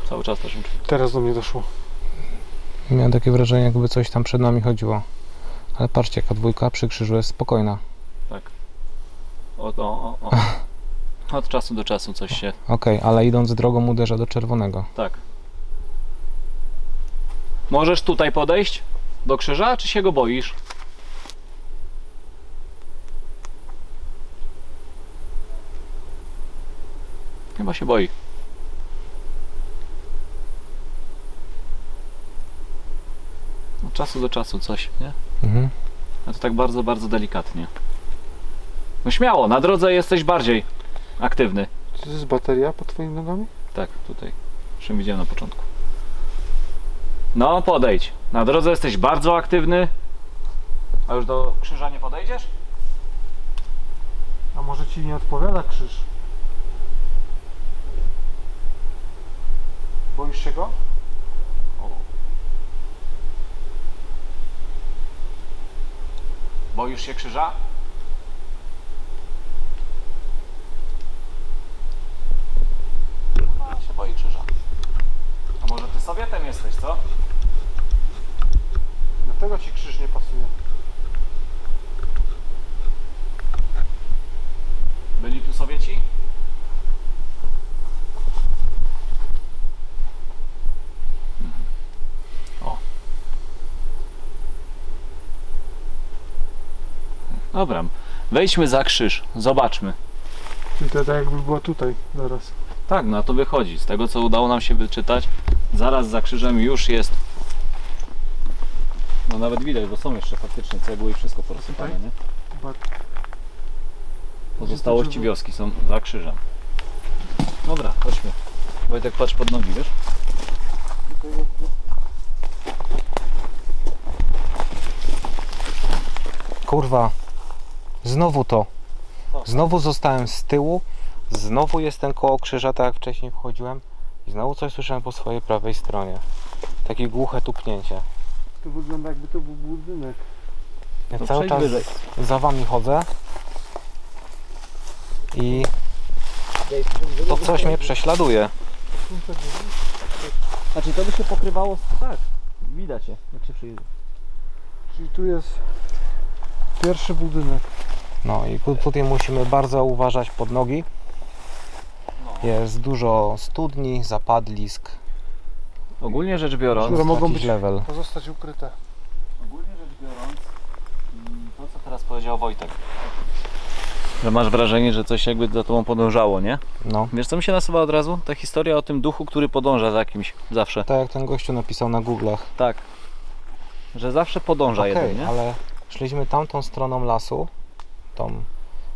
Cały czas też czuję. Teraz do mnie doszło. Miałem takie wrażenie, jakby coś tam przed nami chodziło. Ale patrzcie, jaka dwójka przy krzyżu jest spokojna. Tak. Od czasu do czasu coś się... Okej, ale idąc drogą uderza do czerwonego. Tak. Możesz tutaj podejść do krzyża, czy się go boisz? Chyba się boi. Od czasu do czasu coś, nie? Mhm. A to tak bardzo, bardzo delikatnie. No śmiało, na drodze jesteś bardziej aktywny. Czy to jest bateria pod twoimi nogami? Tak, tutaj. Czym widziałem na początku. No, podejdź. Na drodze jesteś bardzo aktywny. A już do krzyża nie podejdziesz? A może ci nie odpowiada krzyż? Boisz się go? Boisz się krzyża? No, się boi krzyża. A może ty Sowietem jesteś, co? Dlatego ci krzyż nie pasuje. Byli tu Sowieci? O. Dobra, wejdźmy za krzyż, zobaczmy. I to tak jakby była tutaj zaraz. Tak, no to wychodzi. Z tego, co udało nam się wyczytać, zaraz za krzyżem już jest. No nawet widać, bo są jeszcze faktycznie cegły i wszystko porozsypane, nie? Chyba Pozostałości wioski są za krzyżem. Dobra, chodźmy. Wojtek, patrz pod nogi, wiesz? Kurwa, znowu to. Znowu zostałem z tyłu, znowu jestem koło krzyża, tak jak wcześniej wchodziłem i znowu coś słyszałem po swojej prawej stronie. Takie głuche tupnięcie. To wygląda jakby to był budynek. Ja To cały przejdź czas wyżej. za wami chodzę i to coś mnie prześladuje. Znaczy to by się pokrywało z... Tak, widać je, jak się przyjdzie. Czyli tu jest pierwszy budynek. No i tutaj musimy bardzo uważać pod nogi. Jest dużo studni, zapadlisk. Ogólnie rzecz biorąc... Które mogą jakiś być level. pozostać ukryte. Ogólnie rzecz biorąc, to co teraz powiedział Wojtek, że masz wrażenie, że coś jakby za tobą podążało, nie? No, Wiesz co mi się nasuwa od razu? Ta historia o tym duchu, który podąża za kimś, zawsze. tak jak ten gościu napisał na Google'ach. Tak. Że zawsze podąża Okej, jeden, nie? ale szliśmy tamtą stroną lasu,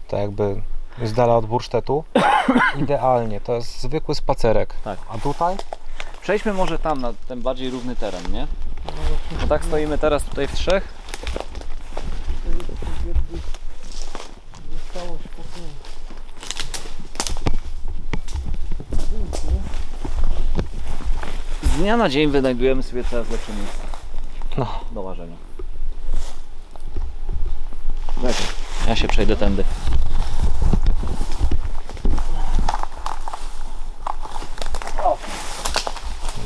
to jakby z dala od bursztetu. Idealnie, to jest zwykły spacerek. Tak. A tutaj? Przejdźmy może tam, na ten bardziej równy teren, nie? Bo tak stoimy teraz tutaj w trzech. Zostało się po tym. Z dnia na dzień wynajdujemy sobie coraz lepsze miejsce No. do łażenia. Czekaj, ja się przejdę tędy.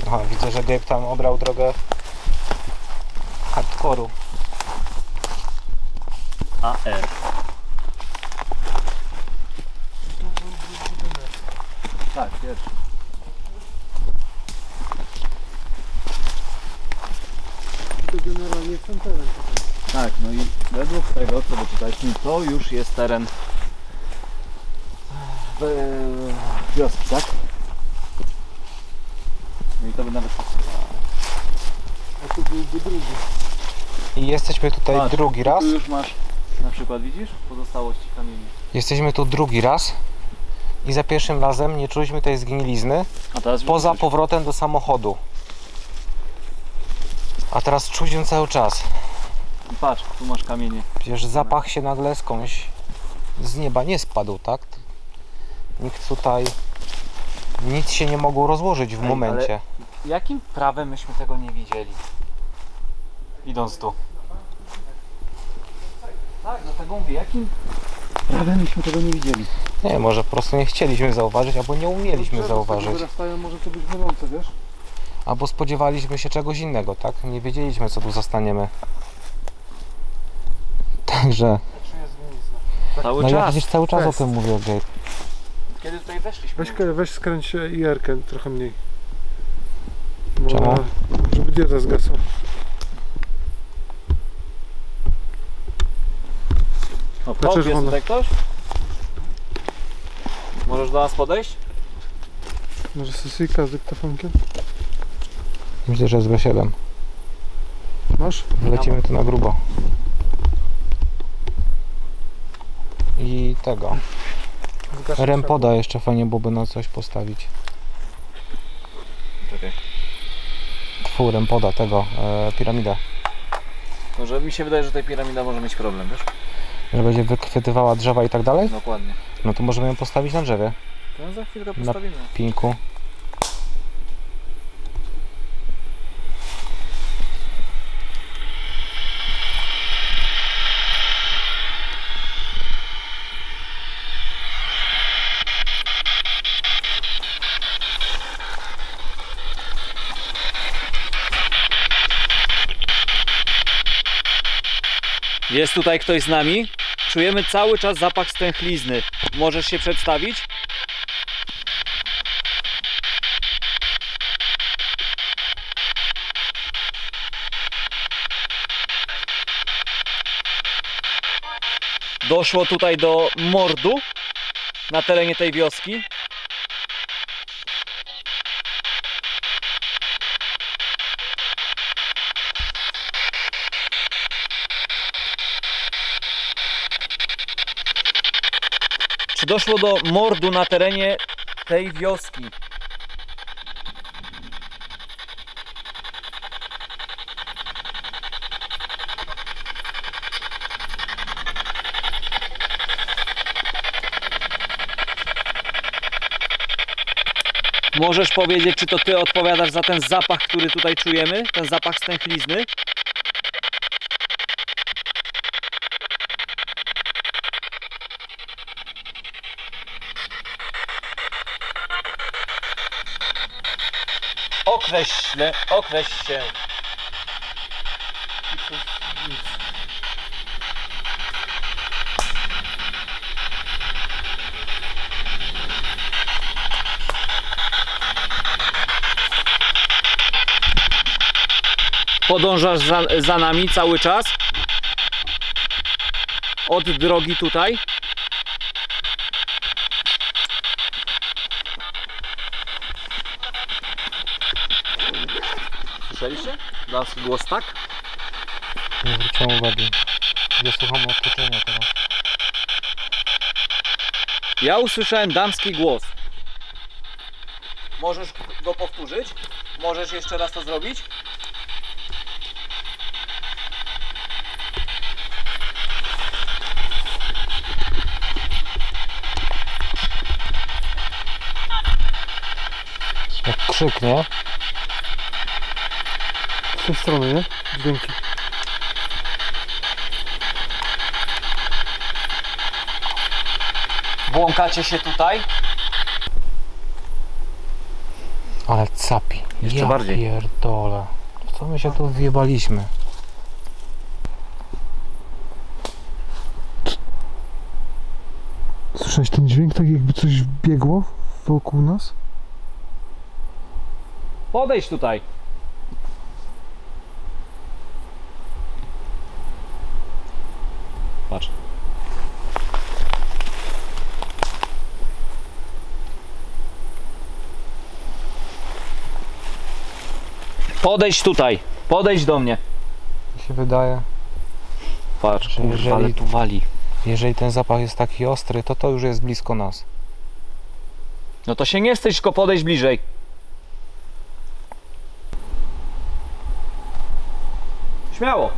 Aha, widzę, że Gabe tam obrał drogę hardkoru. AR. Tak, pierwszy. To generalnie jest ten teren. Tak, no i według tego, co wyczytaliśmy, to już jest teren wioski, tak? No i to by nawet... A tu byłby drugi. I jesteśmy tutaj Patrz, drugi raz. Tu już masz, na przykład widzisz, pozostałości kamieni. Jesteśmy tu drugi raz. I za pierwszym razem nie czuliśmy tej zgnilizny, A teraz poza widzisz. powrotem do samochodu. A teraz czuć ją cały czas. Patrz, tu masz kamienie. Przecież zapach się nagle skądś z nieba nie spadł, tak? Nikt tutaj... Nic się nie mogło rozłożyć w Ej, momencie. Jakim prawem myśmy tego nie widzieli? Idąc tu. Tak, dlatego mówię, jakim prawem myśmy tego nie widzieli? Nie, może po prostu nie chcieliśmy zauważyć, albo nie umieliśmy Drzewa z zauważyć. tego wyrastają, może to być mylące, wiesz? Albo spodziewaliśmy się czegoś innego, tak? Nie wiedzieliśmy, co tu zastaniemy. Także... Czy jest zgnilizna? Cały No ja czas. przecież cały czas o Jest. tym mówię, Gabe. Kiedy tutaj weszliśmy? Weź skręć IR-kę trochę mniej. Bo Czemu? żeby dioda zgasła. O, Na jest czerwono. tutaj ktoś? Możesz do nas podejść? Może sesyjka z dyktafonkiem? Myślę, że jest B7. Masz? Lecimy tu na grubo. I tego. Zgaszę Rempoda jeszcze fajnie byłoby na coś postawić. Czekaj. Tfu, rempoda tego, piramida. Może mi się wydaje, że tutaj piramida może mieć problem, wiesz? Że będzie wychwytywała drzewa i tak dalej? Dokładnie. No to możemy ją postawić na drzewie. To za chwilkę Na- postawimy. Pinku. Jest tutaj ktoś z nami? Czujemy cały czas zapach stęchlizny. Możesz się przedstawić? Doszło tutaj do mordu na terenie tej wioski. Czy doszło do mordu na terenie tej wioski? Możesz powiedzieć, czy to ty odpowiadasz za ten zapach, który tutaj czujemy? Ten zapach stęchlizny? Określ się. Podążasz za nami cały czas? Od drogi tutaj? Słyszeliście? Dalszy głos, tak? Nie zwróciłem uwagi. Ja słucham otoczenia teraz. Ja usłyszałem damski głos. Możesz go powtórzyć? Możesz jeszcze raz to zrobić? Jak krzyk, nie? Z tej strony, nie? Dźwięki. Błąkacie się tutaj? Ale capi. Jeszcze ja bardziej. Pierdolę. W co my się tu wjebaliśmy? Słyszałeś ten dźwięk, tak jakby coś biegło wokół nas? Podejdź tutaj. Patrz. Podejdź tutaj. Podejdź do mnie. Mi się wydaje, Patrz, że kurwa, ale tu wali. jeżeli ten zapach jest taki ostry, to już jest blisko nas. No to się nie wstydź, tylko podejść bliżej. Śmiało.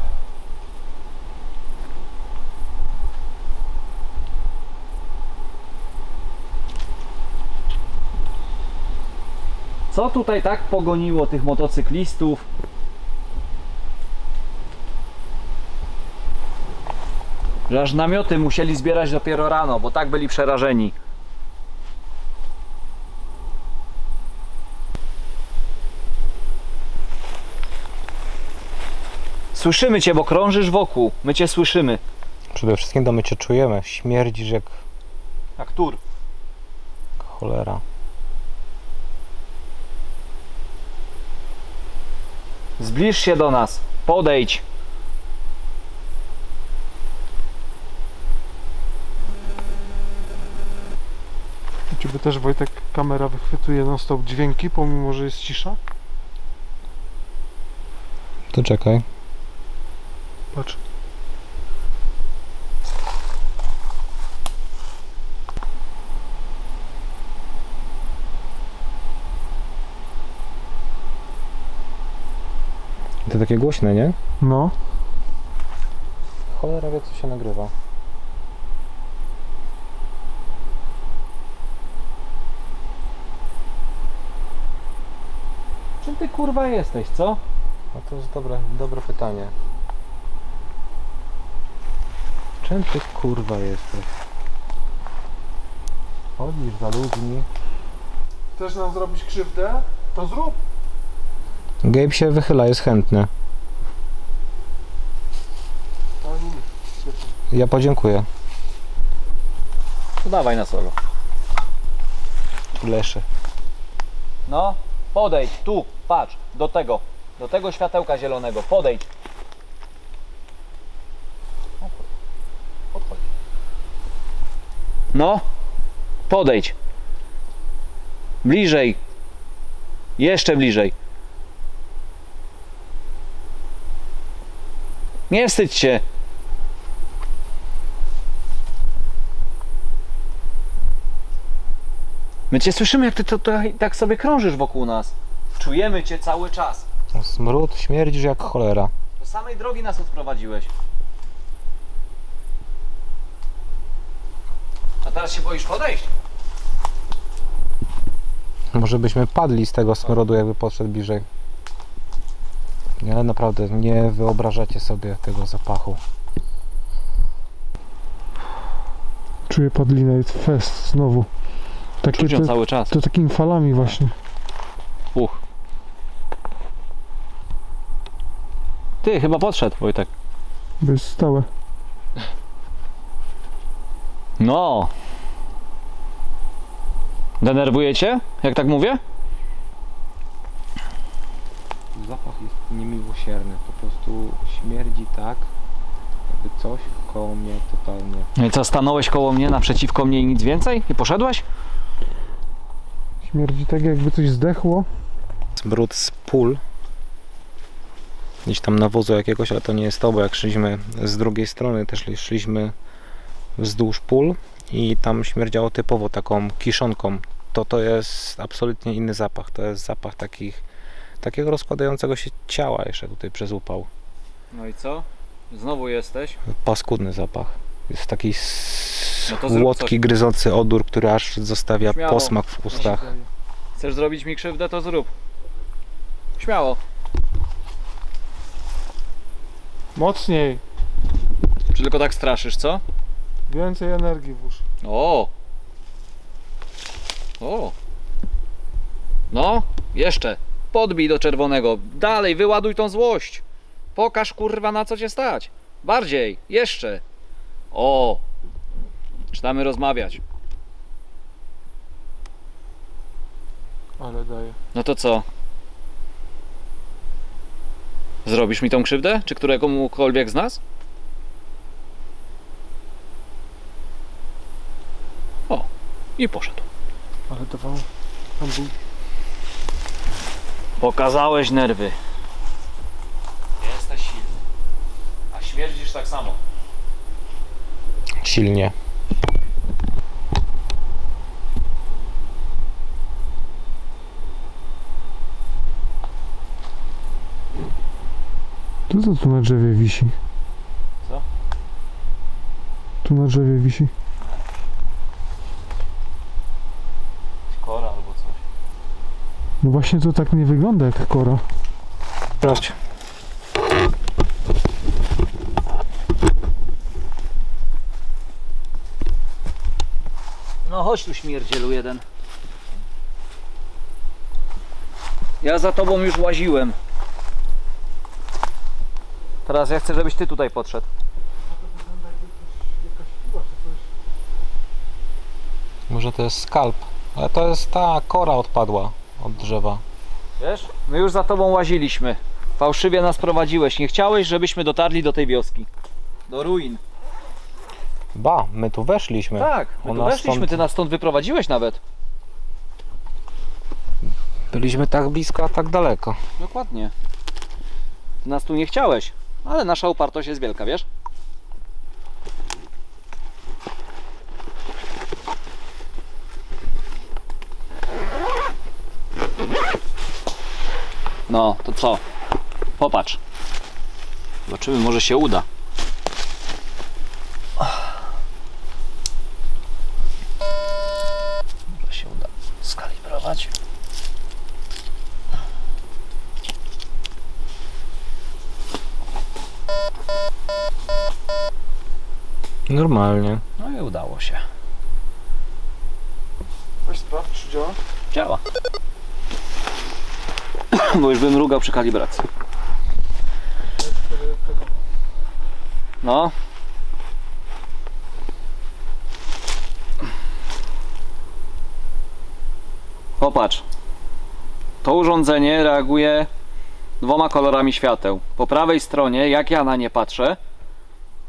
Co tutaj tak pogoniło tych motocyklistów? Że aż namioty musieli zbierać dopiero rano, bo tak byli przerażeni. Słyszymy cię, bo krążysz wokół. My cię słyszymy. Przede wszystkim to my cię czujemy. Śmierdzisz jak Jak tur. cholera. Zbliż się do nas. Podejdź. U Ciebie też, Wojtek, kamera wychwytuje non stop dźwięki, pomimo że jest cisza? To czekaj. Patrz. To takie głośne, nie? No. Cholera wie, co się nagrywa. Czym ty kurwa jesteś, co? No to jest dobre pytanie. Czym ty kurwa jesteś? Chodzisz za ludźmi. Chcesz nam zrobić krzywdę? To zrób. Gabe się wychyla, jest chętny. Ja podziękuję. To dawaj na solo. Leszy. No, podejdź, tu, patrz, do tego światełka zielonego, podejdź. Podchodź. No, podejdź. Bliżej. Jeszcze bliżej. Nie wstydź się. My cię słyszymy, jak ty tutaj tak sobie krążysz wokół nas. Czujemy cię cały czas. Smród, śmierdzisz jak cholera. Do samej drogi nas odprowadziłeś. A teraz się boisz podejść? Może byśmy padli z tego smrodu, jakby podszedł bliżej. Ale naprawdę nie wyobrażacie sobie tego zapachu. Czuję padlinę, jest fest znowu. Takie Czuć ją cały czas. to takimi falami właśnie. Ty, chyba podszedł, Wojtek. Bo jest stałe. No. Denerwuje cię, jak tak mówię? Zapach jest niemiłosierny, po prostu śmierdzi tak, jakby coś koło mnie totalnie. No i co, stanąłeś koło mnie, naprzeciwko mnie i nic więcej? I poszedłeś? Śmierdzi tak, jakby coś zdechło. Brud z pól, gdzieś tam nawozu jakiegoś, ale to nie jest to, bo jak szliśmy z drugiej strony, też szliśmy wzdłuż pól i tam śmierdziało typowo taką kiszonką. To jest absolutnie inny zapach, to jest zapach takiego rozkładającego się ciała jeszcze tutaj przez upał. No i co? Znowu jesteś? Paskudny zapach. Jest taki No to zrób słodki, coś. gryzący odór, który aż zostawia Śmiało. posmak w ustach. Chcesz zrobić mi krzywdę, to zrób. Śmiało. Mocniej. Czy tylko tak straszysz, co? Więcej energii włóż. O! O! No, jeszcze. Podbij do czerwonego. Dalej, wyładuj tą złość. Pokaż, kurwa, na co cię stać. Bardziej, jeszcze. O! Zaczynamy rozmawiać. Ale daje. No to co? Zrobisz mi tą krzywdę? Czy któregokolwiek z nas? O! I poszedł. Ale dawał. Tam był. Pokazałeś nerwy. Jesteś silny. A śmierdzisz tak samo. Silnie. Co tu na drzewie wisi? Co? Tu na drzewie wisi. Kora albo coś. No właśnie to tak nie wygląda jak kora. Sprawdź. No chodź tu, śmierdzielu jeden. Ja za tobą już łaziłem. Teraz ja chcę, żebyś ty tutaj podszedł. Może to jest skalp, ale to jest ta kora odpadła od drzewa. Wiesz? My już za tobą łaziliśmy. Fałszywie nas prowadziłeś. Nie chciałeś, żebyśmy dotarli do tej wioski. Do ruin. Ba, my tu weszliśmy. Tak, my tu Ona weszliśmy, stąd- ty nas stąd wyprowadziłeś nawet. Byliśmy tak blisko, a tak daleko. Dokładnie. Ty nas tu nie chciałeś, ale nasza upartość jest wielka, wiesz? No, to co? Popatrz. Zobaczymy, może się uda. Może się uda skalibrować. Normalnie. No i udało się. Weź sprawdź, czy działa. Działa. Bo już bym mrugał przy kalibracji. No. Popatrz. To urządzenie reaguje 2 kolorami świateł. Po prawej stronie, jak ja na nie patrzę,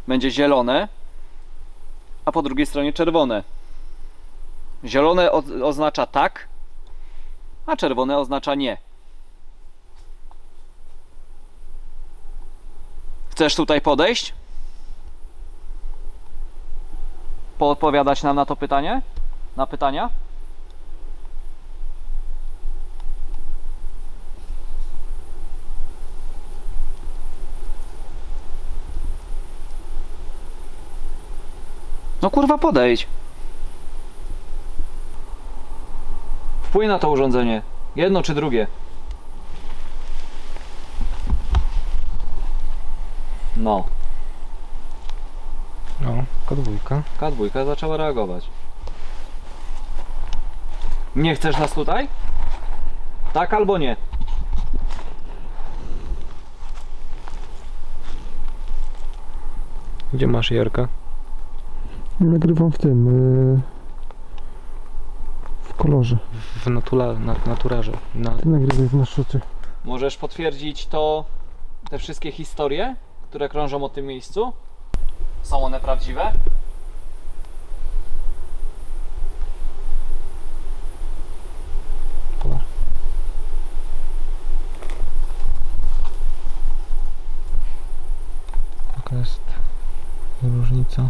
będzie zielone, a po drugiej stronie czerwone. Zielone oznacza tak, a czerwone oznacza nie. Chcesz tutaj podejść? Poodpowiadać nam na to pytanie? Na pytania? No kurwa, podejdź. Wpłyń na to urządzenie. Jedno czy drugie. No. No, K2. K2 zaczęła reagować. Nie chcesz nas tutaj? Tak albo nie? Gdzie masz Jerkę? Nagrywam w tym, w kolorze. W naturarze. Ty nagrywaj w naszocie. Możesz potwierdzić te wszystkie historie, które krążą o tym miejscu? Są one prawdziwe? Jaka jest różnica?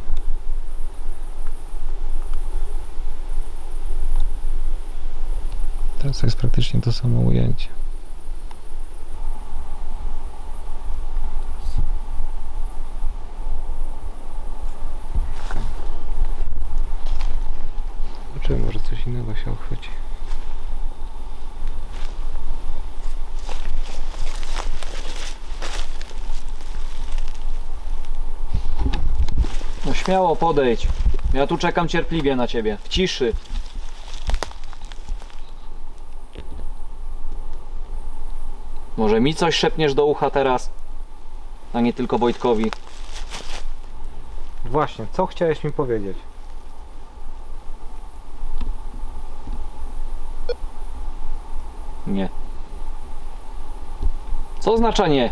Teraz jest praktycznie to samo ujęcie. Zobaczymy, może coś innego się uchwyci. No śmiało podejdź. Ja tu czekam cierpliwie na ciebie, w ciszy. Może mi coś szepniesz do ucha teraz, a nie tylko Wojtkowi. Właśnie, co chciałeś mi powiedzieć? Nie. Co oznacza nie?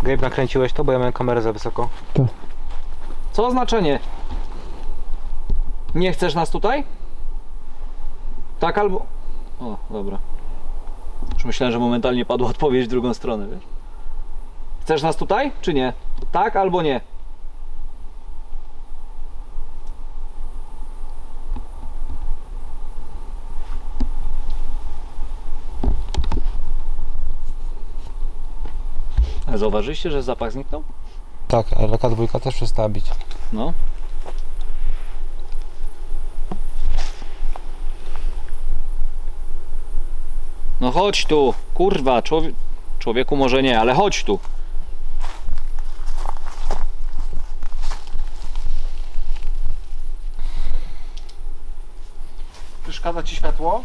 Gabe, nakręciłeś to, bo ja miałem kamerę za wysoko. Co oznacza nie? Nie chcesz nas tutaj? Tak albo... O, dobra. Już myślałem, że momentalnie padła odpowiedź w drugą stronę, wiesz? Chcesz nas tutaj, czy nie? Tak albo nie? A zauważyliście, że zapach zniknął? Tak, ale K2 też przestała bić. No. No chodź tu, kurwa, człowieku może nie, ale chodź tu. Przeszkadza ci światło?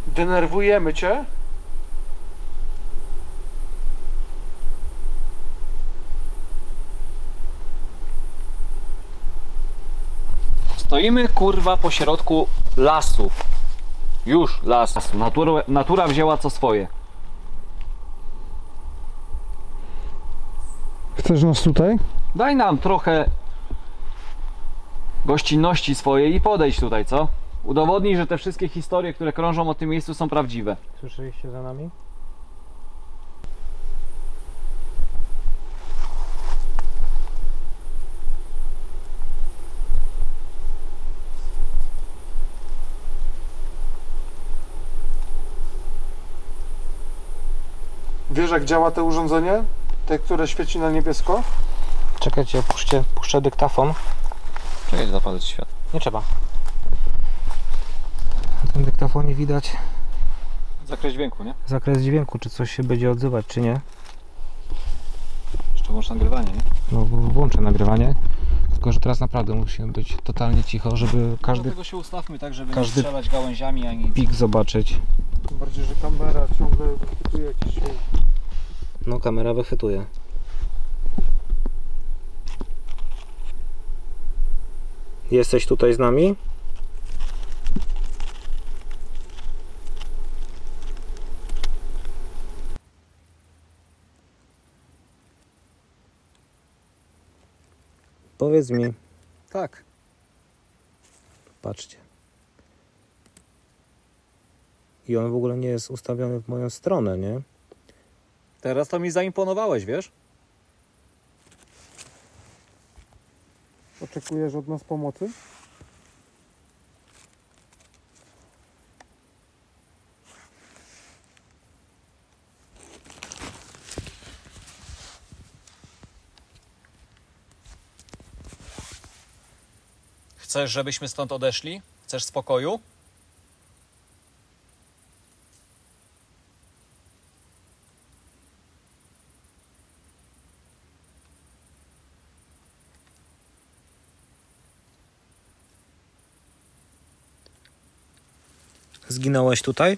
Denerwujemy cię? Stoimy kurwa po środku lasu. Już las. Natura wzięła co swoje. Chcesz nas tutaj? Daj nam trochę gościnności swojej i podejdź tutaj, co? Udowodnij, że te wszystkie historie, które krążą o tym miejscu, są prawdziwe. Słyszeliście za nami? Wiesz, jak działa to urządzenie? Te, które świeci na niebiesko? Czekajcie, puszczę dyktafon. Czekaj, zapalić świat. Nie trzeba. Na tym dyktafonie widać Zakres dźwięku, nie? zakres dźwięku, czy coś się będzie odzywać, czy nie. Jeszcze włącz nagrywanie, nie? No włączę nagrywanie. Tylko, że teraz naprawdę musimy być totalnie cicho, żeby każdy Dlatego się ustawmy tak, żeby każdy- nie strzelać gałęziami, ani... pik zobaczyć. Tym bardziej, że kamera ciągle wychwytuje jakiś dźwięk. No, kamera wychwytuje. Jesteś tutaj z nami? Powiedz mi, Tak. patrzcie. I on w ogóle nie jest ustawiony w moją stronę, nie? Teraz to mi zaimponowałeś, wiesz? Oczekujesz od nas pomocy? Chcesz, żebyśmy stąd odeszli? Chcesz spokoju? Zginąłeś tutaj?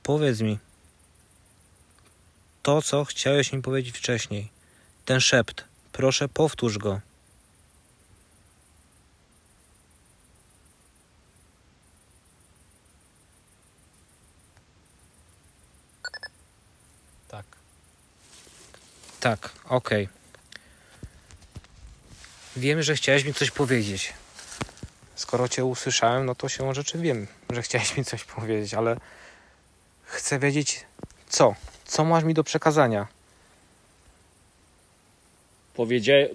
Powiedz mi. To, co chciałeś mi powiedzieć wcześniej. Ten szept. Proszę, powtórz go. Tak. Tak, okej. Wiem, że chciałeś mi coś powiedzieć. Skoro cię usłyszałem, no to siłą rzeczy wiem, że chciałeś mi coś powiedzieć, ale chcę wiedzieć co? Co masz mi do przekazania?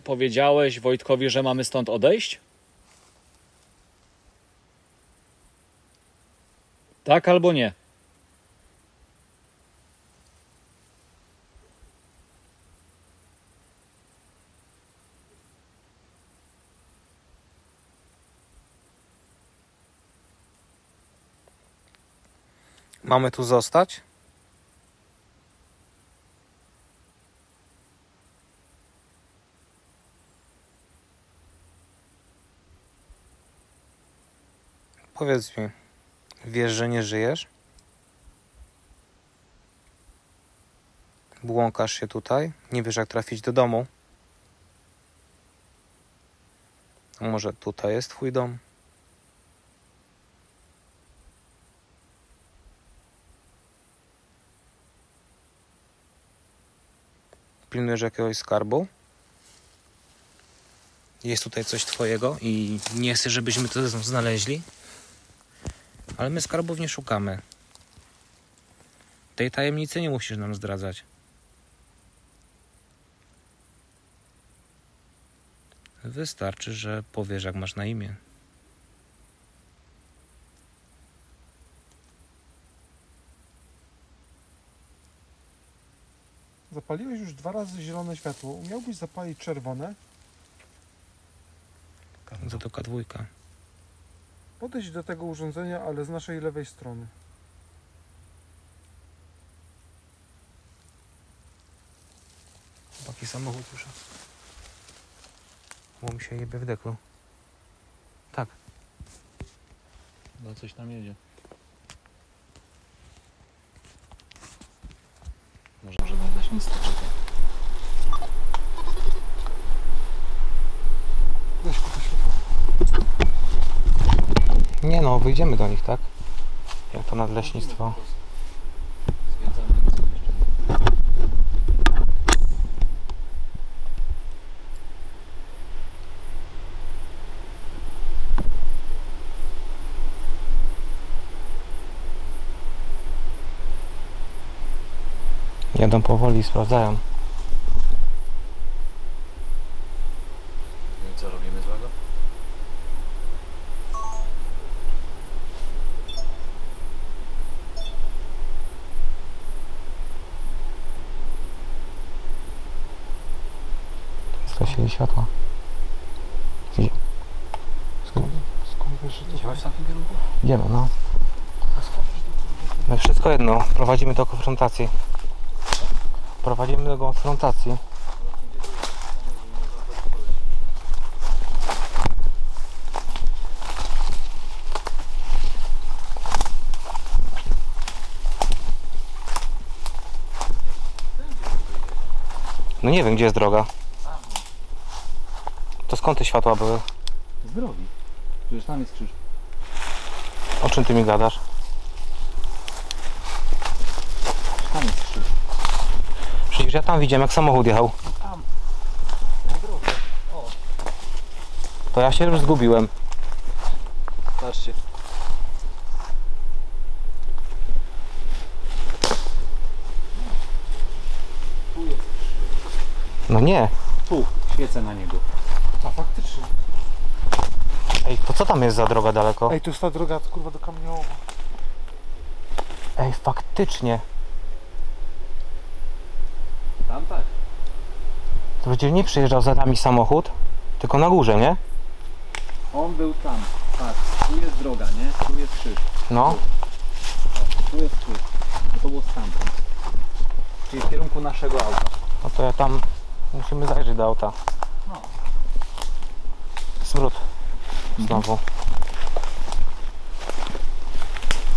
Powiedziałeś Wojtkowi, że mamy stąd odejść? Tak albo nie? Mamy tu zostać? Powiedz mi, wiesz, że nie żyjesz? Błąkasz się tutaj? Nie wiesz, jak trafić do domu? A może tutaj jest twój dom? Pilnujesz jakiegoś skarbu? Jest tutaj coś twojego i nie chcesz, żebyśmy to znaleźli? Ale my skarbów nie szukamy. Tej tajemnicy nie musisz nam zdradzać. Wystarczy, że powiesz, jak masz na imię. Zapaliłeś już 2 razy zielone światło. Umiałbyś zapalić czerwone? Za to K2. Podejdź do tego urządzenia, ale z naszej lewej strony. Taki samochód już. Bo mi się jebie w deklu. Tak. No coś tam jedzie. Może będę się czeka. Weź to światło. Nie no, wyjdziemy do nich, tak? Jak to nadleśnictwo. Jadą powoli i sprawdzają. I co robimy złego? Zgasili światła. Skąd wiesz, że to... Działaś w takim kierunku? Idziemy, no. No wszystko jedno, prowadzimy do konfrontacji. Prowadzimy do konfrontacji. No nie wiem, gdzie jest droga. To skąd te światła były? Z drogi. Przecież tam jest krzyż. O czym ty mi gadasz? Tam jest krzyż. Przecież ja tam widziałem, jak samochód jechał. Tam. Na drodze. O. To ja się już zgubiłem. Patrzcie. Tu jest krzyż. No nie. Tu. Świecę na niego. A faktycznie. Ej, to co tam jest za droga daleko? Ej, tu jest ta droga, kurwa, do Kamieniołowa. Ej, faktycznie. Tam tak. To przecież nie przyjeżdżał za nami samochód, tylko na górze, nie? On był tam. Patrz, tu jest droga, nie? Tu jest krzyż. No. Tu jest krzyż. To było stamtąd. Czyli w kierunku naszego auta. No to ja tam musimy zajrzeć do auta. No. zwrót. Znowu.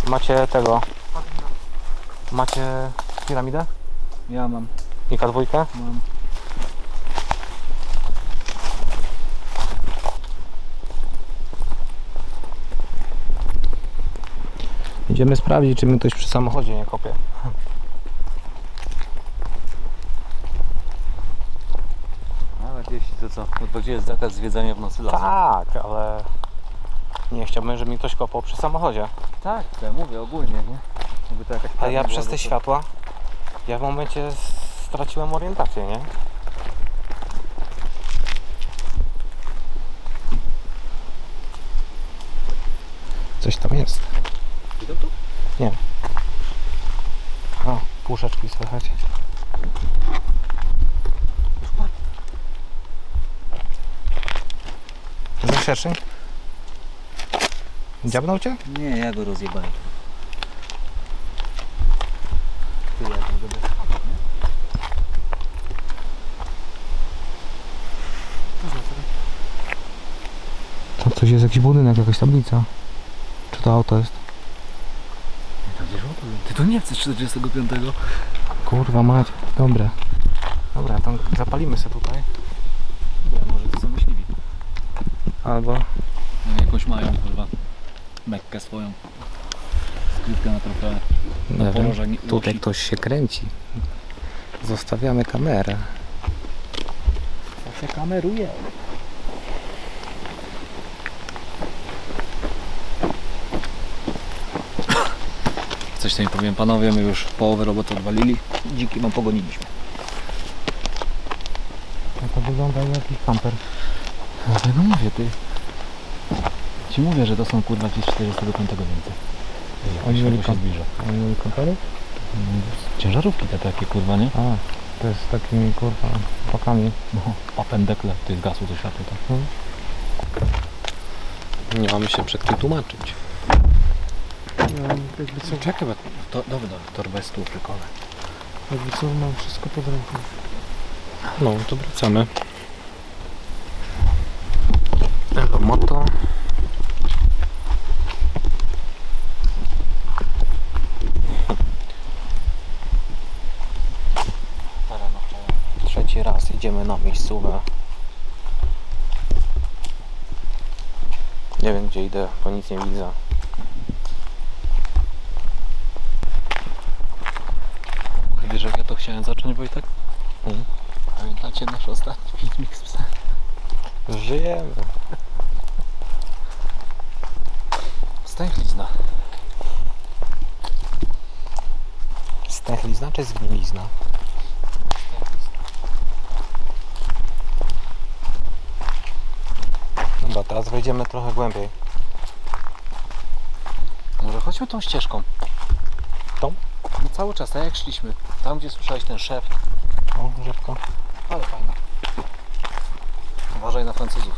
Macie tego. Macie piramidę? Ja mam. I K2? Mam. Idziemy sprawdzić, czy mi ktoś przy samochodzie nie kopie. Nawet jeśli to co? No to gdzie jest zakaz zwiedzania w nocy lasu? Tak, ale nie chciałbym, żeby mi ktoś kopał przy samochodzie. Tak, ja mówię ogólnie, nie? Jakby to jakaś A ja prawda przez była, te to- światła, ja w momencie straciłem orientację, nie? Coś tam jest. Idą tu? Nie. O, puszeczki słychać. Za szerszy? Dziabnął cię? Nie, ja go rozjebałem. Ty, ja tam go bez spadł, nie? To coś jest, jakiś budynek, jakaś tablica. Czy to auto jest? Tam gdzieś ty to nie chcesz 45? Kurwa mać, dobre. Dobra, to zapalimy sobie tutaj. Ja, może to są myśliwi. Albo... No, jakąś mają, kurwa, Mekkę swoją. Skrytkę na trofeę. Nie wiem, poroża tutaj nosi. ktoś się kręci. Zostawiamy kamerę. To się kameruje. Coś tam powiem, panowie, my już połowę roboty odwalili. Dziki wam pogoniliśmy. No to wygląda jak jakiś kamper. Dlatego mówię, ty. Ci mówię, że to są kurwa jakieś 45 więcej. Oni mieli się zbliża. Oni mieli kampery? Ciężarówki te takie kurwa, nie? A, to jest z takimi kurwa pakami. No, apendekle, to jest gasu do światła, tak? Nie mamy się przed kim tłumaczyć. Jakby co, Czekaj, to, dobra, torba jest tu ukrykowe. jakby co, mam wszystko pod ręką. No, to wracamy. Moto. Trzeci raz idziemy na miejscówę. Nie wiem gdzie idę, bo nic nie widzę. Wiesz, jak ja to chciałem zacząć, Wojtek? Pamiętacie nasz ostatni filmik z psem? Żyjemy. Stęchlizna. Stęchlizna czy zgnilizna? Dobra, teraz wejdziemy trochę głębiej. Może chodźmy tą ścieżką. Tą? No cały czas, tak jak szliśmy. Tam, gdzie słyszałeś ten szept. O, drzewko. Ale fajnie. Uważaj na Francuzów.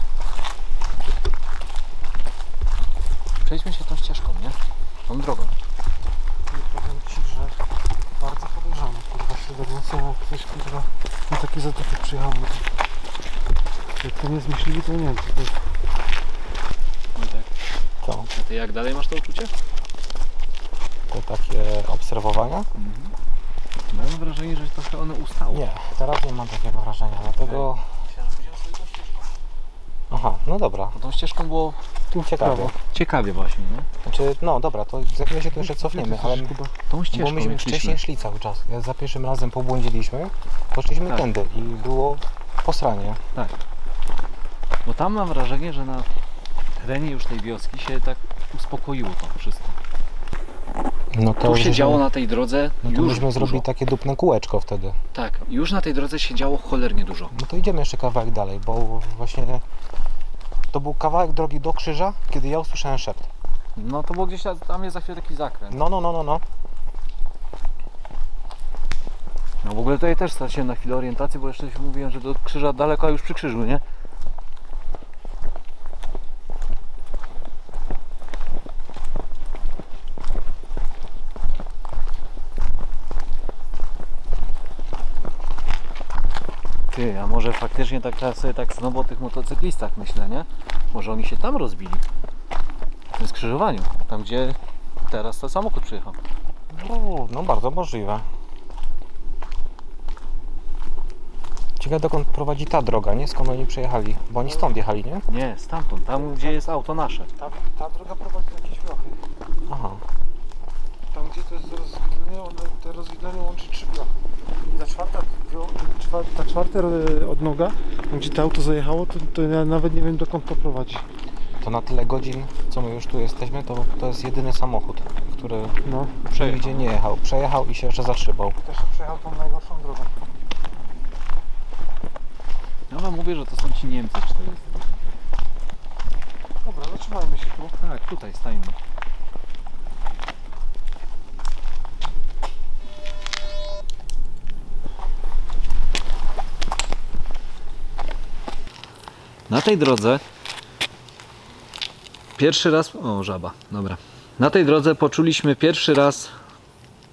Przejdźmy się tą ścieżką, nie? Tą drogą. I powiem ci, że bardzo podejrzane, kurwa, śledzenie, co jak ktoś, kurwa, na taki zatoczek przyjechał. Jak to nie jest myśliwy, to nie wiem, co to jest. No tak. Co? A ty jak dalej masz to uczucie? To takie obserwowania? Mam wrażenie, że trochę one ustało. Nie, teraz nie mam takiego wrażenia, dlatego... Myślałem, że pójdziemy sobie tą ścieżką. Aha, no dobra. Bo tą ścieżką było Tu w Ciekawie. prawo. ciekawie właśnie, nie? Znaczy, no dobra, to za chwilę się tu jeszcze cofniemy, ale... Tą ścieżką Bo myśmy jak szliśmy. wcześniej szli cały czas. Ja za pierwszym razem pobłądziliśmy, poszliśmy Tak. tędy i było posranie. Bo tam mam wrażenie, że na terenie już tej wioski się tak uspokoiło to wszystko. No to Tu się żeśmy- działo na tej drodze No to już myśmy zrobili dużo. takie dupne kółeczko wtedy. Tak, już na tej drodze się działo cholernie dużo. No to idziemy jeszcze kawałek dalej, bo właśnie to był kawałek drogi do krzyża, kiedy ja usłyszałem szept. No to było gdzieś tam jest za chwilę taki zakręt. No. No w ogóle tutaj też straciłem na chwilę orientację, bo jeszcze się mówiłem, że do krzyża daleko, a już przy krzyżu, nie? Ty, a może faktycznie tak teraz sobie tak znowu o tych motocyklistach myślę, nie? Może oni się tam rozbili. W tym skrzyżowaniu. Tam gdzie teraz ten samochód przyjechał. No bardzo możliwe. Ciekawe dokąd prowadzi ta droga, nie? Skąd oni przejechali? Bo oni stąd jechali, nie? Nie, stamtąd. Tam gdzie jest auto nasze. Ta droga prowadzi do jakiejś wiochy. Aha. Tam gdzie to jest rozwidlenie, te rozwidlenie łączy 3 blochy. I ta czwarta odnoga, tam gdzie to auto zajechało, to ja nawet nie wiem dokąd to prowadzi. To na tyle godzin, co my już tu jesteśmy, to jest jedyny samochód, który No. nigdzie nie jechał. Przejechał i się jeszcze zatrzymał. Też przejechał tą najgorszą drogą. Ja wam mówię, że to są ci Niemcy 40. Dobra, zatrzymajmy się tu. Tak, tutaj stajemy. Na tej drodze pierwszy raz... O, żaba, dobra. Na tej drodze poczuliśmy pierwszy raz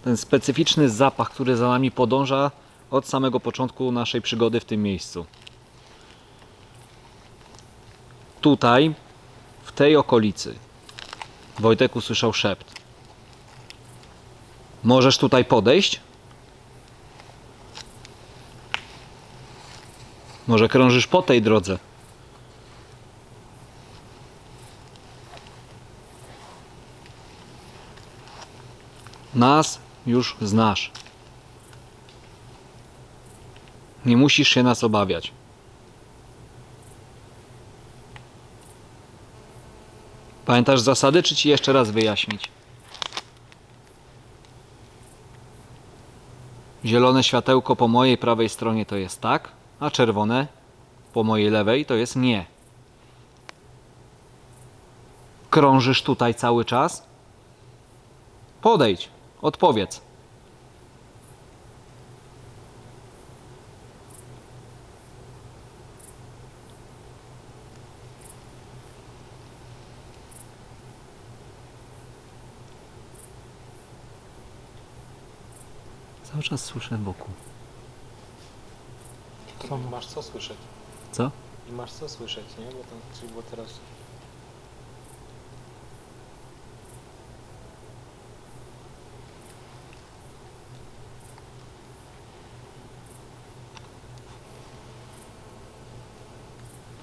ten specyficzny zapach, który za nami podąża od samego początku naszej przygody w tym miejscu. Tutaj, w tej okolicy, Wojtek usłyszał szept. Możesz tutaj podejść? Może krążysz po tej drodze? Nas już znasz. Nie musisz się nas obawiać. Pamiętasz zasady, czy ci jeszcze raz wyjaśnić? Zielone światełko po mojej prawej stronie to jest tak, a czerwone po mojej lewej to jest nie. Krążysz tutaj cały czas? Podejdź, odpowiedz. Cały czas słyszę wokół. Masz co słyszeć. Co? I masz co słyszeć, nie? Bo tam trzeba było teraz...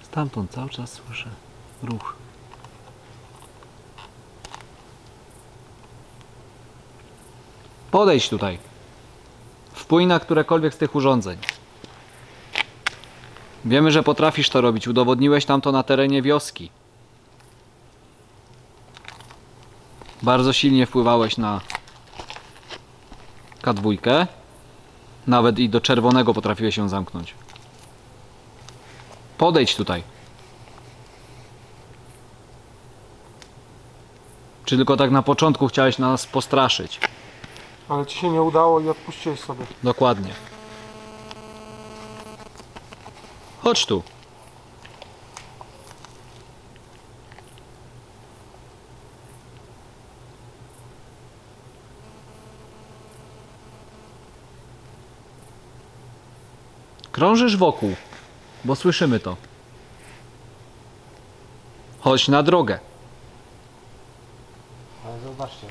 Stamtąd cały czas słyszę ruch. Podejdź tutaj. Wpój na którekolwiek z tych urządzeń. Wiemy, że potrafisz to robić. Udowodniłeś tam to na terenie wioski. Bardzo silnie wpływałeś na K2. Nawet i do czerwonego potrafiłeś się zamknąć. Podejdź tutaj. Czy tylko tak na początku chciałeś nas postraszyć? Ale ci się nie udało i odpuściłeś sobie. Dokładnie. Chodź tu. Krążysz wokół, bo słyszymy to. Chodź na drogę. Ale zobaczcie.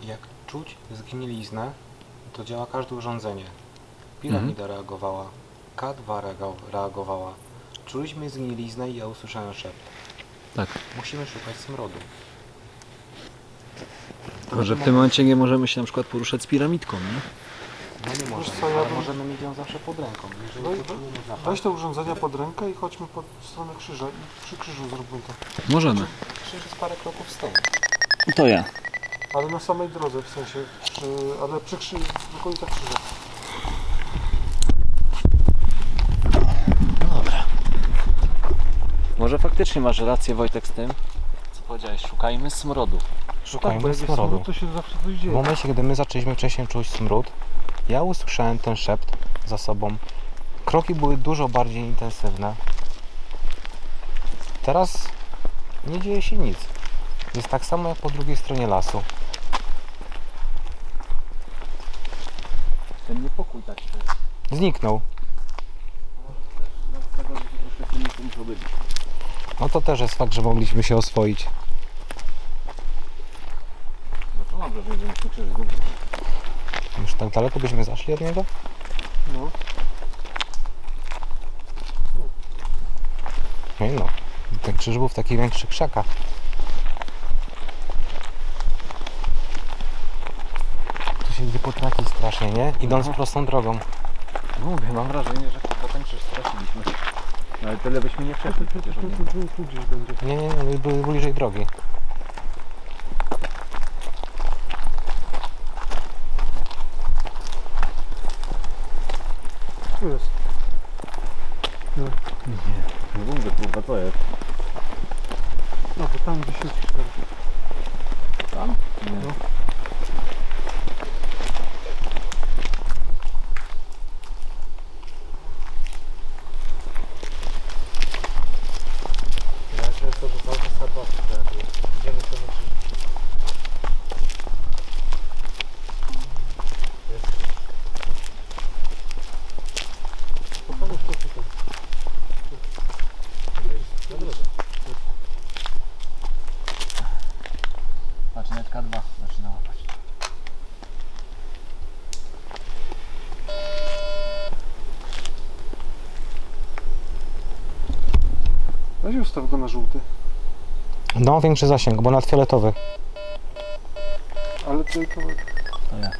Jak czuć zgniliznę, to działa każde urządzenie. Piramida reagowała, K2 reagowała. Czuliśmy zgniliznę i ja usłyszałem szept. Tak. Musimy szukać smrodu. Może w tym momencie nie możemy się na przykład poruszać z piramidką, nie? No nie możemy, co, ja ale bym- możemy mieć ją zawsze pod ręką. Jeżeli No i poczujemy zapach, weź te urządzenia pod rękę i chodźmy pod stronę krzyża i przy krzyżu zróbmy to. Możemy. krzyż jest parę kroków z tyłu. To ja. Ale na samej drodze, w sensie, ale przy w okolicach krzyża. Dobra. Może faktycznie masz rację, Wojtek, z tym, co powiedziałeś. Szukajmy smrodu. Szukajmy bo jak jest smrodu. smród, to się zawsze coś W dzieje. momencie, gdy my zaczęliśmy wcześniej czuć smród, ja usłyszałem ten szept za sobą. Kroki były dużo bardziej intensywne. Teraz nie dzieje się nic. Jest tak samo jak po drugiej stronie lasu. Ten niepokój tak się... Zniknął. Z tego, że troszkę filmiku musiał byli. No to też jest fakt, że mogliśmy się oswoić. No to mam wrażenie, że myśmy krzyż zgubić. Już tak daleko byśmy zaszli od niego? No. No i no. Ten krzyż był w takich większych krzakach. Tu się idzie po traki strasznie, nie? Idąc prostą drogą. Mówię, mam wrażenie, że potem krzyż straciliśmy. No ale tyle byśmy nie przeszli przecież od niego. Tu gdzieś będzie. Nie, były bliżej drogi. Tu jest. Nie mówię, kurwa, co jest? No bo tam gdzieś jest teraz. Tam? Nie. No. To, że cały czas sadowcy idziemy sobie na krzyż. Pomóż to tutaj. Na drodze. Patrz, netka 2 zaczyna łapać. Weź ustaw go na żółty. No, większy zasięg, bo nadfioletowy. Ale tylko... To ja.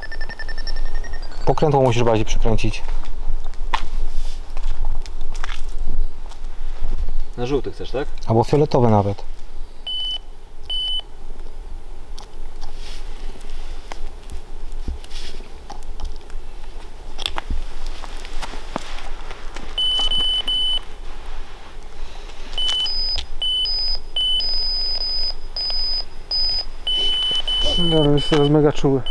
Pokrętło musisz bardziej przykręcić. Na żółty chcesz, tak? Albo fioletowy nawet. No, jest teraz mega czuły.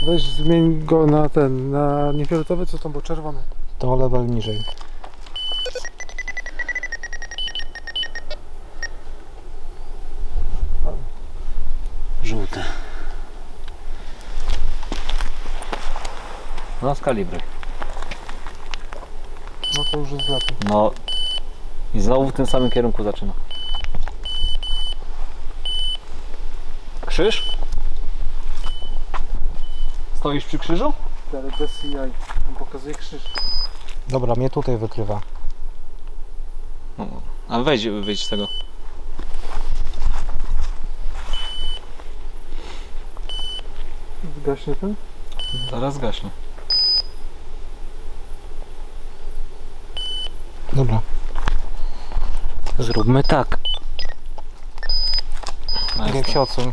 Weź zmień go na ten, na niefioletowy, co tam było czerwony. To level niżej. Żółty. No skalibruj. No to już jest lepiej. No i znowu w tym samym kierunku zaczyna. Krzyż? Stoisz przy krzyżu? Ale bez CI. On pokazuje krzyż. Dobra, mnie tutaj wykrywa. No, a wyjdź z tego. Zgaśnie ten? Zaraz gaśnie. Dobra. Zróbmy tak. No Jak się odsuń.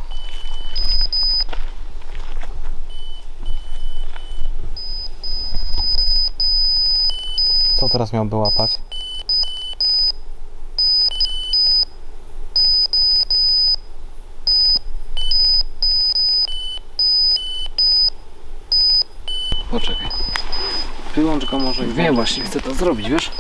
Co teraz miałby łapać? Poczekaj. Wyłącz go może. Wiem, właśnie chcę to zrobić, wiesz?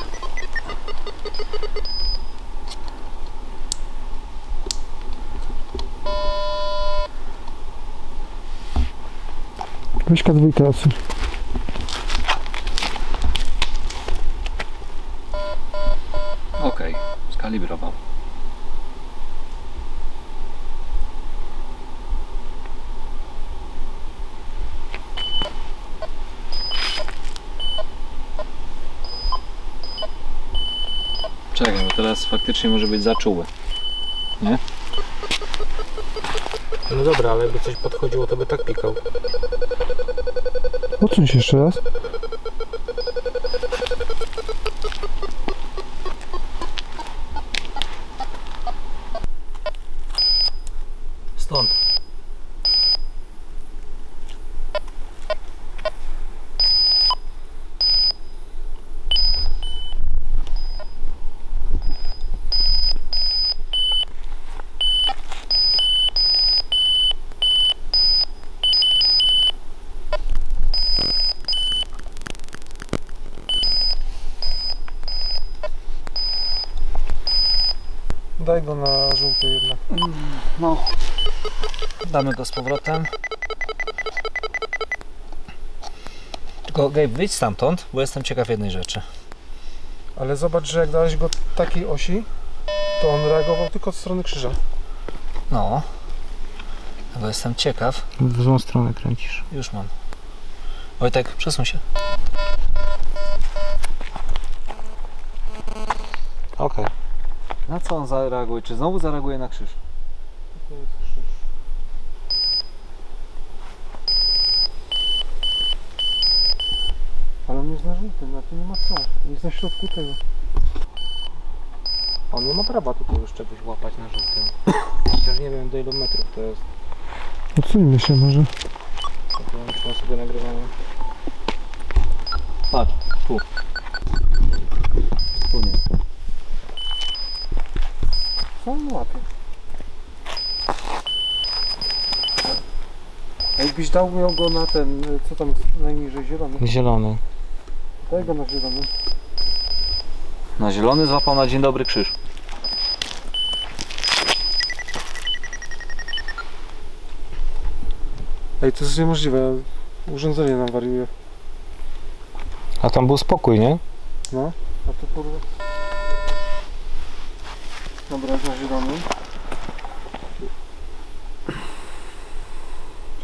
Weź K2 odsuń. Okej, skalibrował. Czekaj, bo teraz faktycznie może być za czuły. Nie? No dobra, ale jakby coś podchodziło, to by tak pikał. Odsuń się jeszcze raz. Stąd. Daj go na żółty jednak. No. Damy go z powrotem. Tylko Gabe, wyjdź stamtąd, bo jestem ciekaw jednej rzeczy. Ale zobacz, że jak dałeś go takiej osi, to on reagował tylko od strony krzyża. No. Bo jestem ciekaw. W złą stronę kręcisz. Już mam. Wojtek, przesuń się. Okej. Na co on zareaguje? Czy znowu zareaguje na krzyż? To jest krzyż. Ale on jest na żółtym, na tym nie ma co. Jest na środku tego. On nie ma prawa tutaj już czegoś łapać na żółtym. Chociaż nie wiem do ilu metrów to jest. Odsuńmy się może. To wyłączmy sobie nagrywanie. Patrz, tu. Tu nie. Co on łapie? A jakbyś dał go na ten, co tam jest najniżej, zielony? Zielony. Daj go na zielony. Na zielony złapał na dzień dobry krzyż. Ej, to jest niemożliwe. Urządzenie nam wariuje. A tam był spokój, nie? No, a to kurwa. Dobra, na zielony.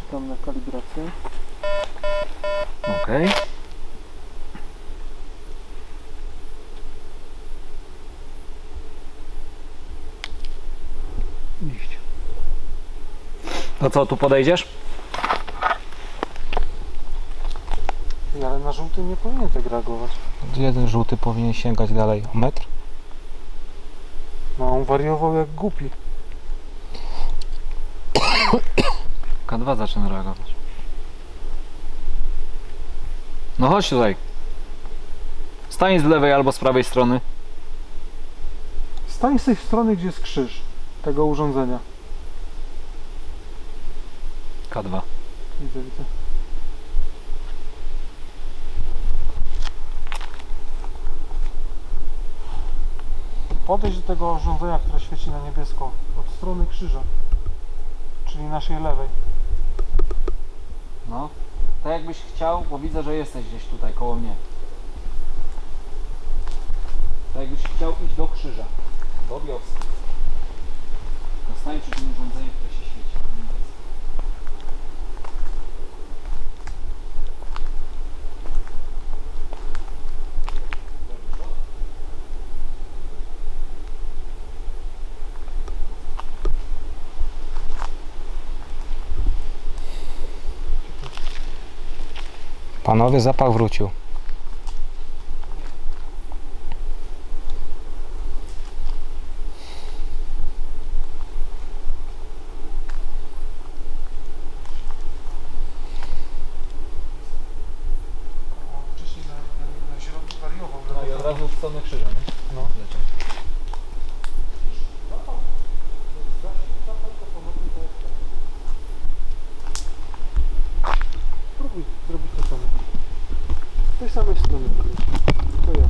Czekam na kalibrację. Okej. Iść. To co, tu podejdziesz? Ale na żółty nie powinien tak reagować. Jeden żółty powinien sięgać dalej o metr. No, on wariował jak głupi. K2 zaczyna reagować. No chodź tutaj. Stań z lewej albo z prawej strony. Stań z tej strony, gdzie jest krzyż tego urządzenia. K2. Widzę, widzę. Podejdź do tego urządzenia, które świeci na niebiesko, od strony krzyża, czyli naszej lewej. No. Tak jakbyś chciał, bo widzę, że jesteś gdzieś tutaj koło mnie. Tak jakbyś chciał iść do krzyża. Do wioski. To stań przy tym urządzeniu, które się świeci. Panowie, zapach wrócił. Wcześniej na zielony wariował. No i od razu w stronę krzyża, nie? No. Leciał. Spróbuj zrobić to samo. Z tej samej strony. To ja.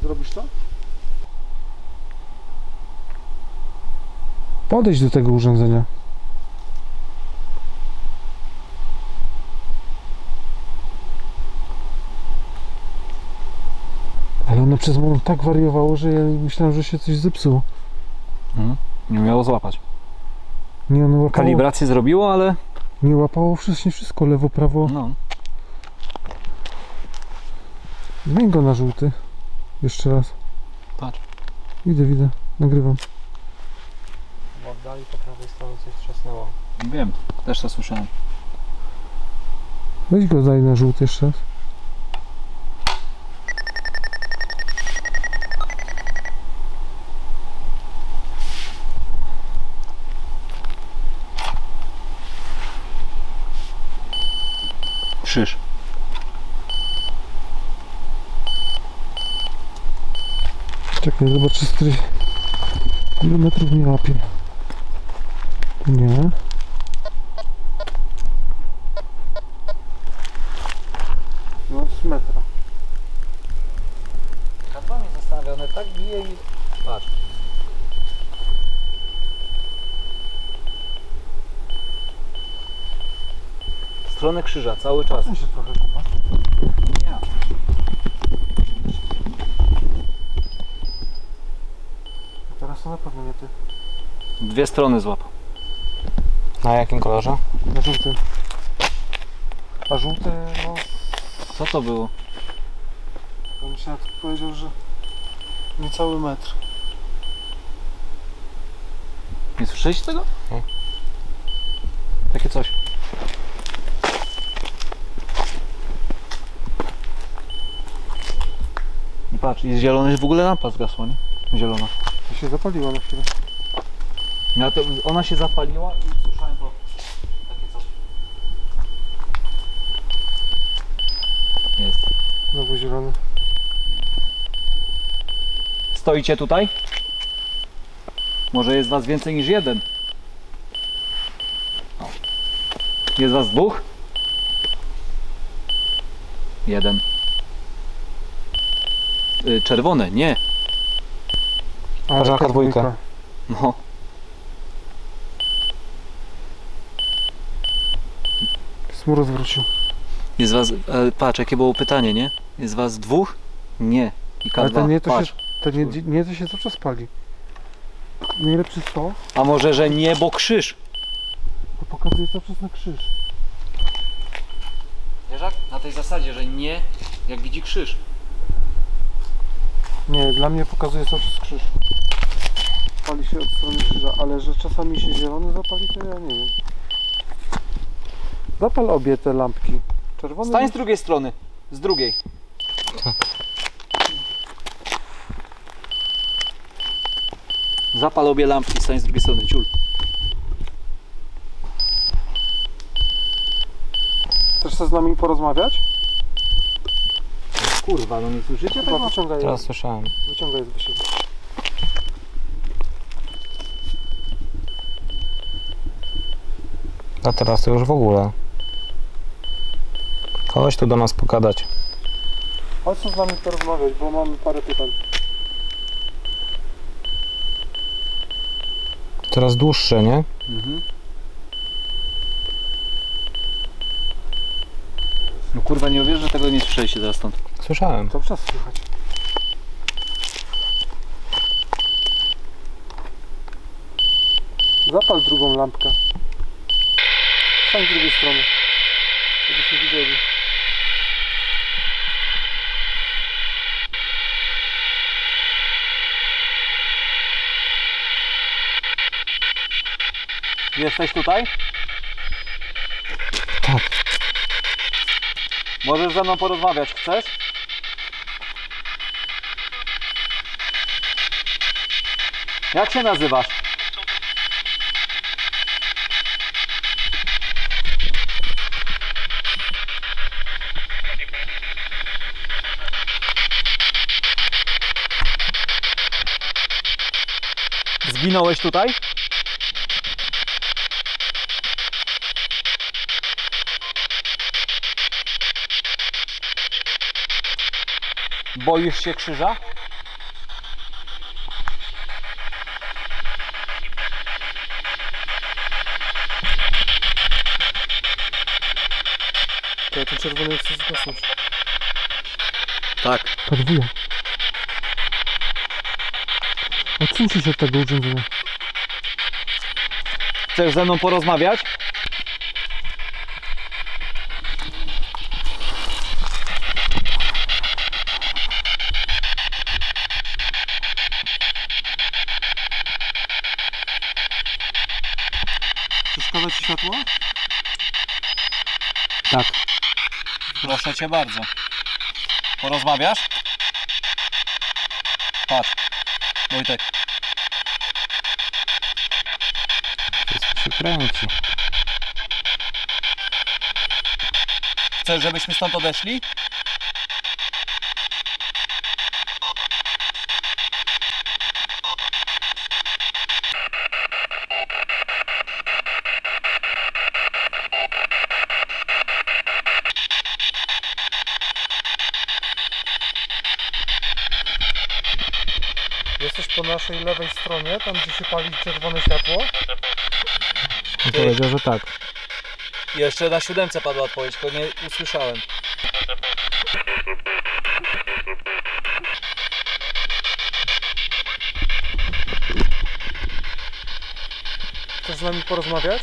Zrobisz to? Podejdź do tego urządzenia. Ale ono przez moment tak wariowało, że ja myślałem, że się coś zepsuło. Nie miało złapać. Nie, ono łapało, Kalibrację zrobiło, ale nie łapało wszystko, lewo, prawo. no. Zmień go na żółty. Jeszcze raz. Patrz. Widzę, nagrywam. Bo oddali po prawej stronie coś trzasnęło. Wiem, też to słyszałem. Weź go daj na żółty jeszcze raz. Krzyż. Czekaj, zobaczę ile metrów nie łapie. Nie. No z metra. K2 mnie zastanawia, one tak bije i... Patrz. W stronę krzyża cały czas. Patrzę się trochę, Kuba. Nie. to na pewno nie ty. Dwie strony złapał. Na jakim kolorze? Na żółtym. A żółty, no... Co to było? Ja myślałem, jak powiedział, że niecały metr. Nie słyszeliście tego? Nie. Takie coś. I patrz, jest zielony, w ogóle lampa zgasła, nie? Zielona. To się zapaliło na chwilę. Ja to, ona się zapaliła i usłyszałem to. Takie coś. Jest. Znowu zielony. Stoicie tutaj? Może jest was więcej niż jeden? O. Jest was dwóch? Jeden. Czerwone, nie. Koleżanka dwójka. No. Smurus wrócił. Jest was, patrz jakie było pytanie, nie? Jest was dwóch? Nie. I Ale K2, to nie, to patrz. się, to nie to się cały czas pali. Najlepszy jest to, A może, że nie, bo krzyż? to pokazuje cały czas na krzyż. Wiesz jak? Na tej zasadzie, że nie, jak widzi krzyż. Nie, dla mnie pokazuje cały czas krzyż. Pali się od strony krzyża, ale że czasami się zielony zapali, to ja nie wiem. Zapal obie te lampki. Czerwony Stań z drugiej strony. Z drugiej. Zapal obie lampki, stań z drugiej strony, ciul. Chcesz się z nami porozmawiać? Kurwa, no nie słyszycie Chyba wyciągaj, Teraz słyszałem. wyciągaj z siebie. A teraz to już w ogóle. Chodź tu do nas pogadać. Chodź z nami porozmawiać, bo mam parę pytań. Coraz dłuższe, nie? Mhm. No kurwa, nie uwierzę, że tego nie słyszeliście teraz stąd. Słyszałem. To czas słychać. Zapal drugą lampkę. Stań z drugiej strony. Żebyśmy widzieli. Jesteś tutaj? Tak. Możesz ze mną porozmawiać, chcesz? Jak się nazywasz? Zginąłeś tutaj? Boisz się krzyża? To ten czerwony chce zgasnąć. Tak. Podwója. Odsuńcie się od tego urządzenia. Chcesz ze mną porozmawiać? Przeszkadza ci światło? Tak. Proszę cię bardzo. Porozmawiasz? Patrz. Wojtek. Przykręci. Chcesz, żebyśmy stąd odeszli? Jesteś po naszej lewej stronie, tam gdzie się pali czerwone światło. Powiedział, że tak. Jeszcze na 7 padła odpowiedź, tylko nie usłyszałem. z nami porozmawiać?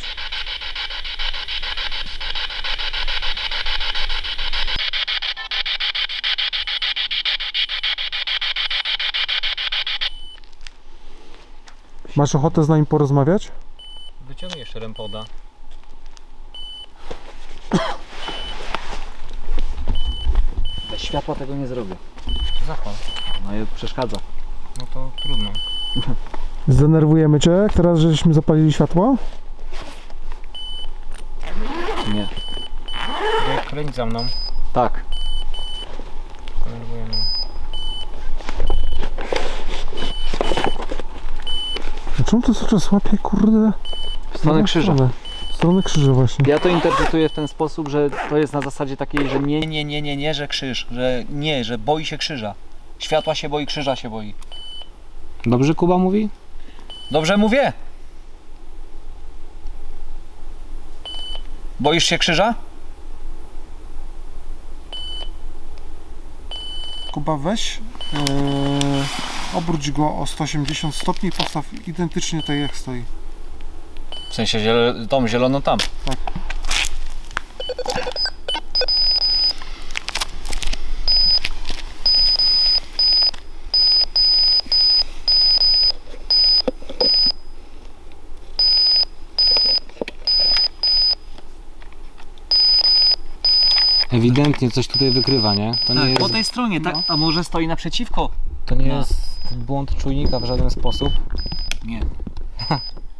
Masz ochotę z nami porozmawiać? Wyciągnij jeszcze rempoda. Bez światła tego nie zrobię. Zapal. No i przeszkadza. No to trudno. Zdenerwujemy cię, jak teraz żeśmy zapalili światło? Nie. Kręć za mną. Tak. Denerwujemy. Czemu to cały czas łapie, kurde? W stronę krzyża. W stronę krzyża właśnie. Ja to interpretuję w ten sposób, że to jest na zasadzie takiej, że nie, że krzyż, że boi się krzyża. Światła się boi, krzyża się boi. Dobrze Kuba mówi? Dobrze mówię? Boisz się krzyża? Kuba, weź, obróć go o 180 stopni i postaw identycznie tak jak stoi. W sensie tą zieloną tam. Tak. Ewidentnie coś tutaj wykrywa, nie? To nie jest, Po tej stronie, tak? A może stoi naprzeciwko? to nie jest błąd czujnika w żaden sposób. Nie.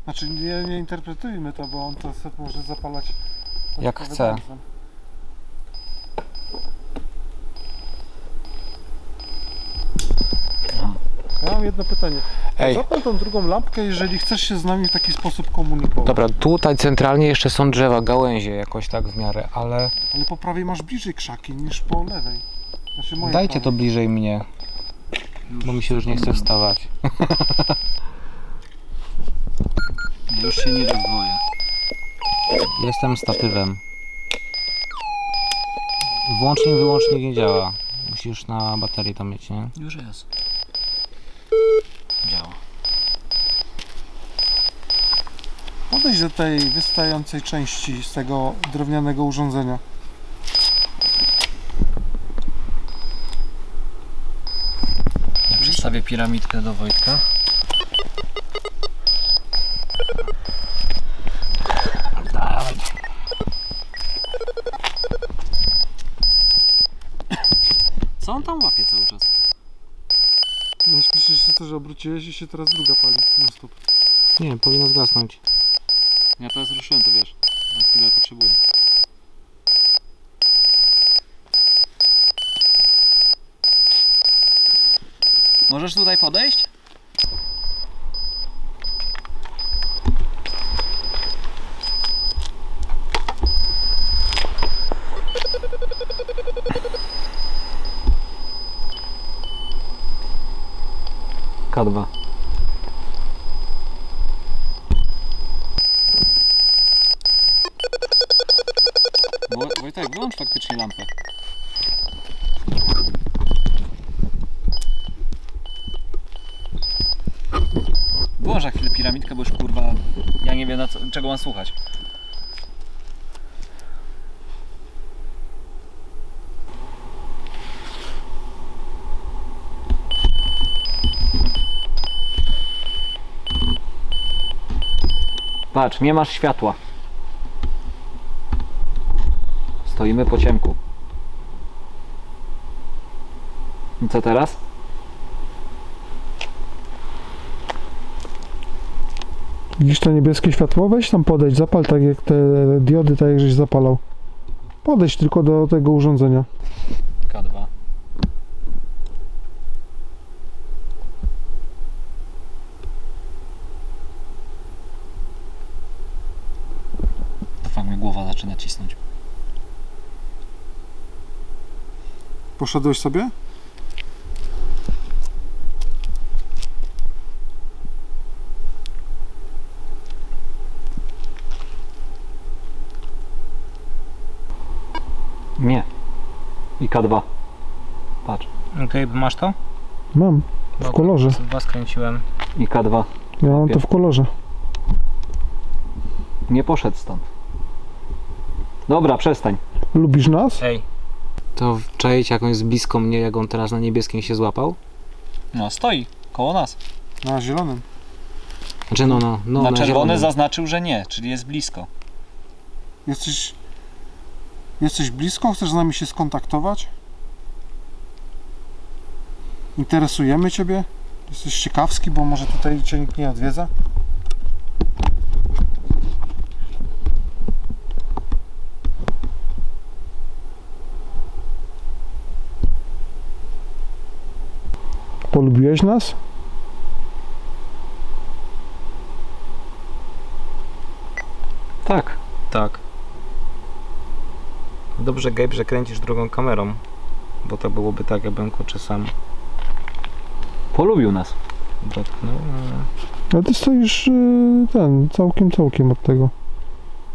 Znaczy nie interpretujmy to, bo on to sobie może zapalać Jak chce. Ja mam jedno pytanie. Ej. Zapal tą drugą lampkę, jeżeli chcesz się z nami w taki sposób komunikować. Dobra, tutaj centralnie jeszcze są drzewa, gałęzie jakoś tak w miarę, ale Ale po prawej masz bliżej krzaki niż po lewej. Znaczy moje dajcie to prawej. bliżej mnie, bo mi się już nie chce wstawać. Już się nie rozdwoję. Jestem statywem. Włącznik, wyłącznik nie działa. Musisz na baterii to mieć, nie? Już jest. Działa. Podejdź do tej wystającej części z tego drewnianego urządzenia. Ja przedstawię piramidkę do Wojtka. Co on tam łapie cały czas? No śpieszysz się to, że obróciłeś i się teraz druga pali. No stop. Nie, powinno zgasnąć. Ja teraz ruszyłem, to wiesz. Na chwilę potrzebuję. Możesz tutaj podejść? K2. Wojtek, wyłącz faktycznie lampę. Wyłącz na chwilę piramidkę, bo już kurwa ja nie wiem czego mam słuchać. Patrz, nie masz światła. Stoimy po ciemku. I co teraz? Widzisz to niebieskie światło? Weź tam podejdź, zapal tak jak te diody, tak jak żeś zapalał. Podejdź tylko do tego urządzenia. K2. To fakt, mnie głowa zaczyna cisnąć. Poszedłeś sobie? Nie. I K2. Patrz. Okej, masz to? Mam. W kolorze. Dwa skręciłem. I K2. Ja mam to w kolorze. Nie poszedł stąd. Dobra, przestań. Lubisz nas? Ej. To czaić jak on jest blisko mnie, jak on teraz na niebieskim się złapał? No stoi, koło nas. Na zielonym. Znaczy no na czerwony zielonym. zaznaczył, że nie, czyli jest blisko. Jesteś blisko? Chcesz z nami się skontaktować? Interesujemy Ciebie? Jesteś ciekawski, bo może tutaj Cię nikt nie odwiedza? Polubiłeś nas? Tak. Tak. Dobrze, Gabe, że kręcisz drugą kamerą, bo to byłoby tak, jakbym kurczę sam Polubił nas. dotknął. Ale Ty stoisz całkiem od tego.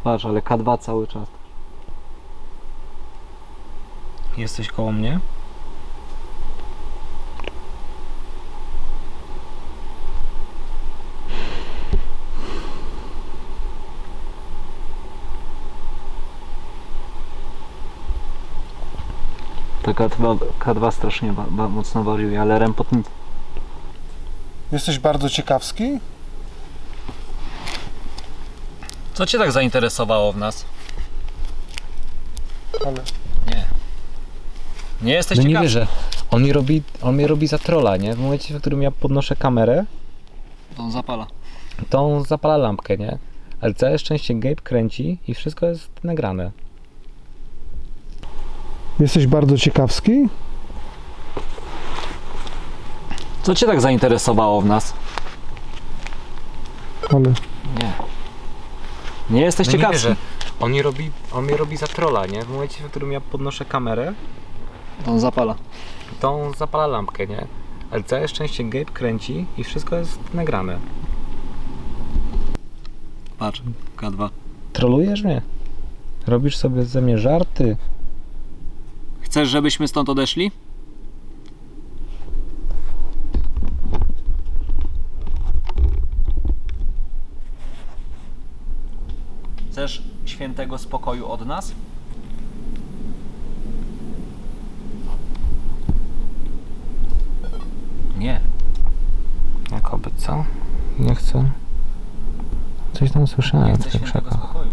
Patrz, ale K2 cały czas. Jesteś koło mnie? Ta K2 strasznie mocno wariuje, ale Rempot nic. Jesteś bardzo ciekawski? Co Cię tak zainteresowało w nas? Ale... Nie jesteś No nie ciekawy? wierzę. On mnie robi za trolla, nie? W momencie, w którym ja podnoszę kamerę, To on zapala. to on zapala lampkę, nie? Ale całe szczęście Gabe kręci i wszystko jest nagrane. Jesteś bardzo ciekawski? Co Cię tak zainteresowało w nas? Ale... Nie jesteś No nie ciekawy? wierzę. On mnie robi za trolla, nie? W momencie, w którym ja podnoszę kamerę, To on zapala. to on zapala lampkę, nie? Ale całe szczęście Gabe kręci i wszystko jest nagrane. Patrz, K2. Trolujesz mnie? Robisz sobie ze mnie żarty? Chcesz, żebyśmy stąd odeszli? Chcesz świętego spokoju od nas? Nie. Jakoby co? Nie chcę. Coś tam słyszałem w tych krzakach. spokoju.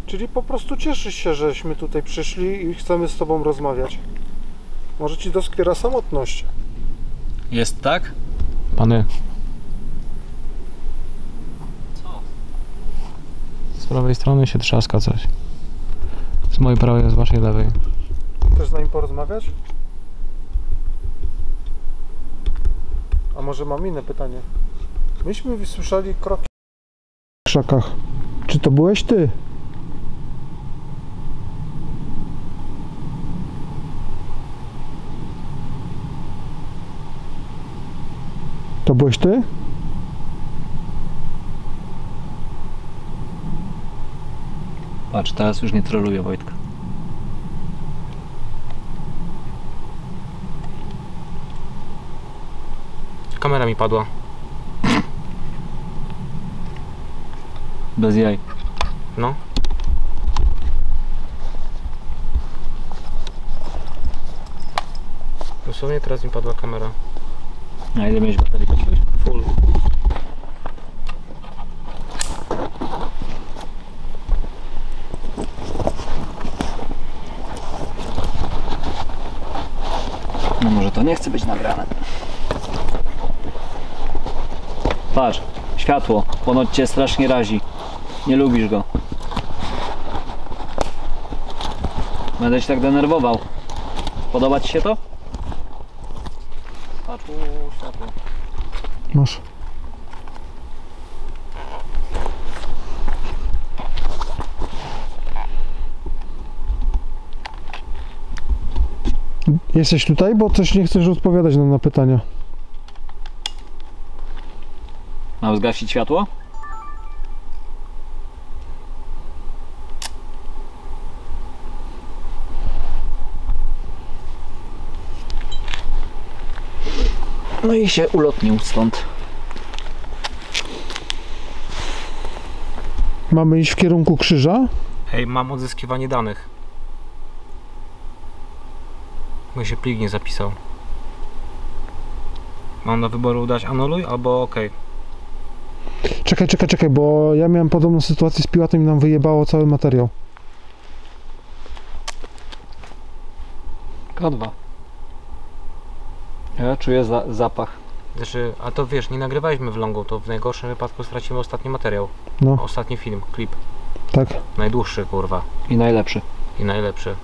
Czyli po prostu cieszysz się, żeśmy tutaj przyszli i chcemy z Tobą rozmawiać. Może Ci doskwiera samotność. Jest tak? Pany, Co? z prawej strony się trzaska coś. Z mojej prawej, z waszej lewej. Chcesz z nami porozmawiać? A może mam inne pytanie? Myśmy słyszeli kroki w krzakach. Czy to byłeś Ty? To byłeś Ty? Patrz, teraz już nie troluję Wojtka. Kamera mi padła. Bez jaj. No. Dosłownie teraz mi padła kamera. A ile miałeś baterii pociąłeś? Full. No może to nie chce być nagrane. Patrz, światło. Ponoć Cię strasznie razi. Nie lubisz go. Będę Cię tak denerwował. Podoba Ci się to? Patrz, światło. Masz. Jesteś tutaj, bo coś nie chcesz odpowiadać nam na pytania. Mam zgasić światło? No i się ulotnił stąd. Mamy iść w kierunku krzyża? Hej, mam odzyskiwanie danych. Bo się plik nie zapisał. Mam do wyboru dać anuluj albo OK. Czekaj, bo ja miałem podobną sytuację z Piłatem i nam wyjebało cały materiał. K2. Ja czuję zapach. Znaczy, a to wiesz, nie nagrywaliśmy w longu, to w najgorszym wypadku stracimy ostatni materiał. No. Ostatni film, klip. Tak. Najdłuższy, kurwa. I najlepszy. I najlepszy.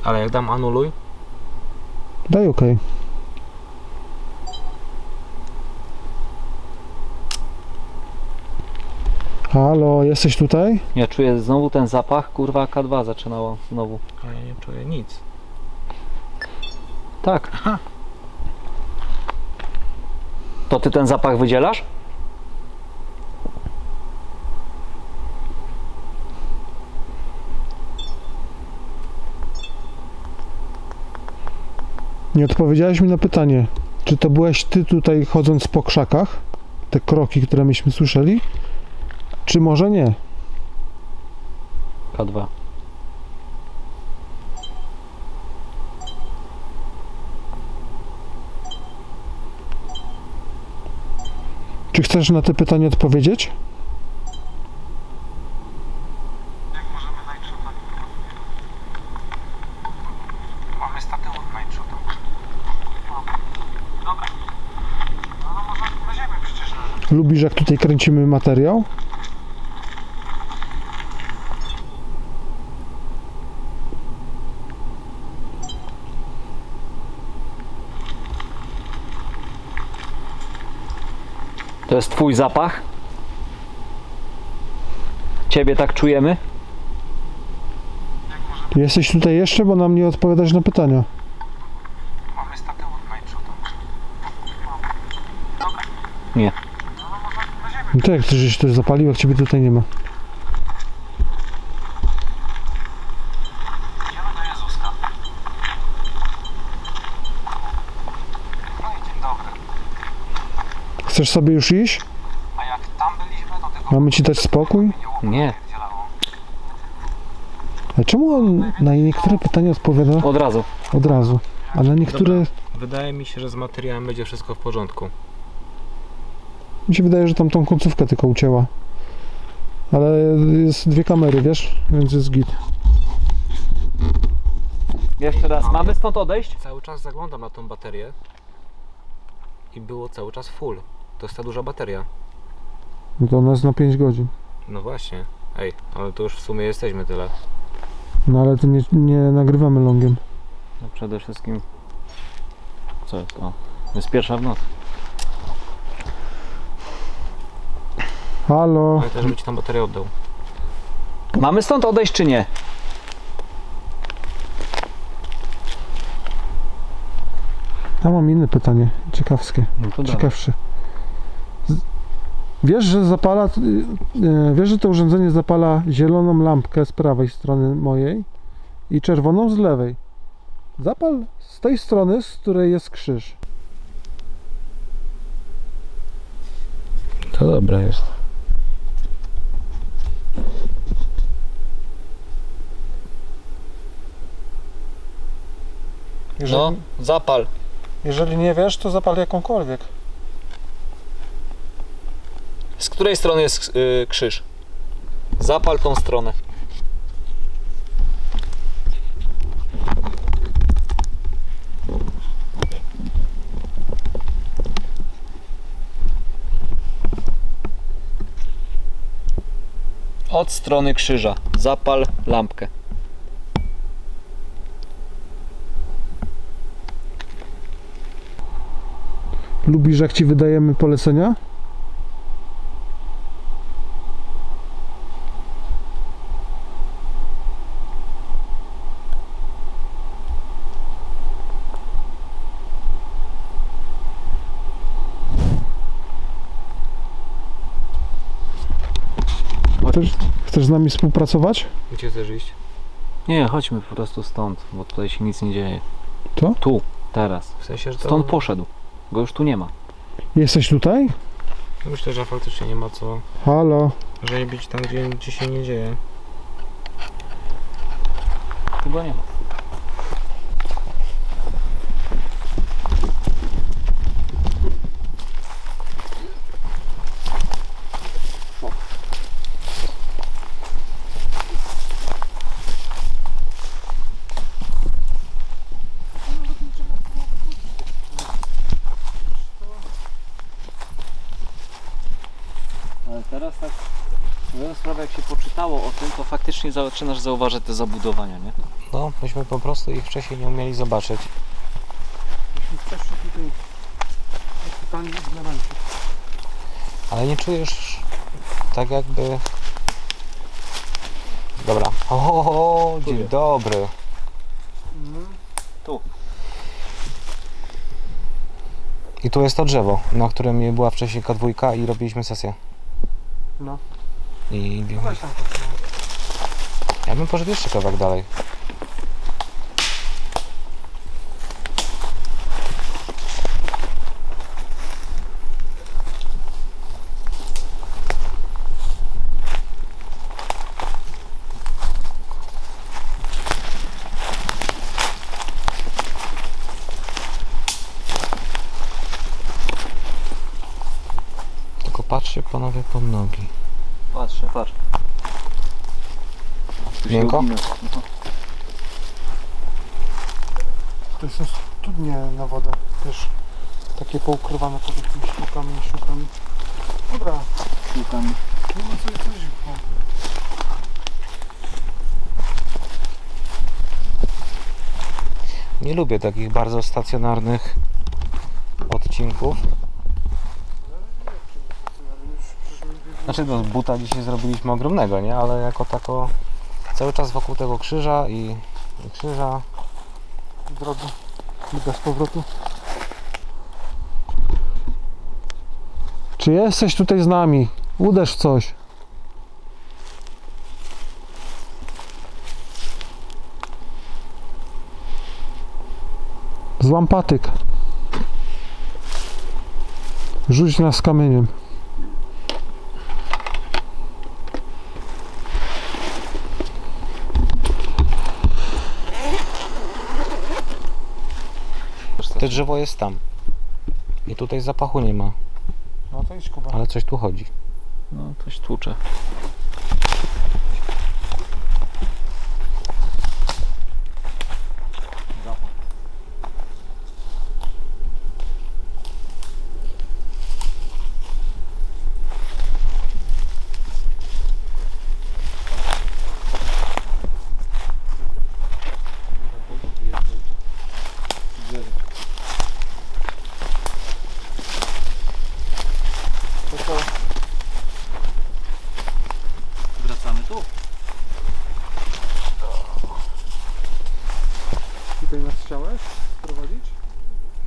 Ale jak dam anuluj, Daj OK. Halo, jesteś tutaj? Ja czuję znowu ten zapach, kurwa K2 zaczynało znowu. a ja nie czuję nic. Tak. To ty ten zapach wydzielasz? Nie odpowiedziałeś mi na pytanie, czy to byłeś ty tutaj chodząc po krzakach? Te kroki, które myśmy słyszeli? Czy może nie? K2. Czy chcesz na te pytanie odpowiedzieć? Mamy statut najprzód. Dobra. No może na ziemię przecież. Lubisz, jak tutaj kręcimy materiał? To jest twój zapach? Ciebie tak czujemy? Jesteś tutaj jeszcze, bo nam nie odpowiadasz na pytania. Mamy statut najprzód. Nie. No to jak ty żeś to zapalił, jak ciebie tutaj nie ma? Idziemy do Jezuska. No i dzień dobry. Chcesz sobie już iść? A jak tam byliśmy, to tylko Mamy ci dać spokój? Nie. A czemu on na niektóre pytania odpowiada Od razu. od razu, a na niektóre... Wydaje mi się, że z materiałem będzie wszystko w porządku. Mi się wydaje, że tam tą końcówkę tylko ucięła. Ale jest dwie kamery, wiesz? Więc jest git. Jeszcze raz, mamy stąd odejść? Cały czas zaglądam na tą baterię i było cały czas full. To jest ta duża bateria. No to ona jest na 5 godzin. No właśnie. Ej, ale to już w sumie jesteśmy tyle. No ale to nie nagrywamy longiem. No przede wszystkim... Co jest to? To jest pierwsza w nocy. Halo? Pamiętaj, żeby ci tam baterię oddał. Mamy stąd odejść czy nie? Ja mam inne pytanie, ciekawskie. No to Ciekawsze. Wiesz, że zapala... Wiesz, że to urządzenie zapala zieloną lampkę z prawej strony mojej i czerwoną z lewej. Zapal z tej strony, z której jest krzyż. To dobre jest. No, zapal. Jeżeli nie wiesz, to zapal jakąkolwiek. Z której strony jest krzyż? Zapal tą stronę. Od strony krzyża. Zapal lampkę. Lubisz, jak ci wydajemy polecenia? Chcesz z nami współpracować? Gdzie chcesz iść? Nie, chodźmy po prostu stąd, bo tutaj się nic nie dzieje. To? Tu, teraz. W sensie, że to... Stąd poszedł. Go już tu nie ma. Jesteś tutaj? Myślę, że faktycznie nie ma co Halo? rzeźbić tam, gdzie się nie dzieje. Chyba nie ma. Ale teraz tak, moją sprawę jak się poczytało o tym, to faktycznie zaczynasz zauważyć te zabudowania, nie? No, myśmy po prostu ich wcześniej nie umieli zobaczyć. Myśmy przeszli tutaj totalnie ignoranci. Ale nie czujesz tak jakby... Dobra. O, dzień Czuję. dobry. Tu. I tu jest to drzewo, na którym była wcześniej K2 i robiliśmy sesję. No. I Weź tam to. ja bym poszedł jeszcze kawałek dalej. Tylko patrzcie panowie pod nogi. Patrzę, patrz. Tu się Miękko? ugina. No. To są studnie na wodę też. Takie poukrywane pod jakimiś śrubkami, śrubkami. Dobra, Szukam. nie ma sobie coś. O. Nie lubię takich bardzo stacjonarnych odcinków. Znaczy no, z buta dzisiaj zrobiliśmy ogromnego, nie? Ale jako tako cały czas wokół tego krzyża i krzyża. Drodzy, i bez powrotu. Czy jesteś tutaj z nami? Uderz w coś. Złam patyk. Rzuć nas kamieniem. To drzewo jest tam. I tutaj zapachu nie ma, No to idź, Kuba. ale coś tu chodzi. No, coś tłucze. To co? Wracamy tu. Tutaj nas chciałeś prowadzić?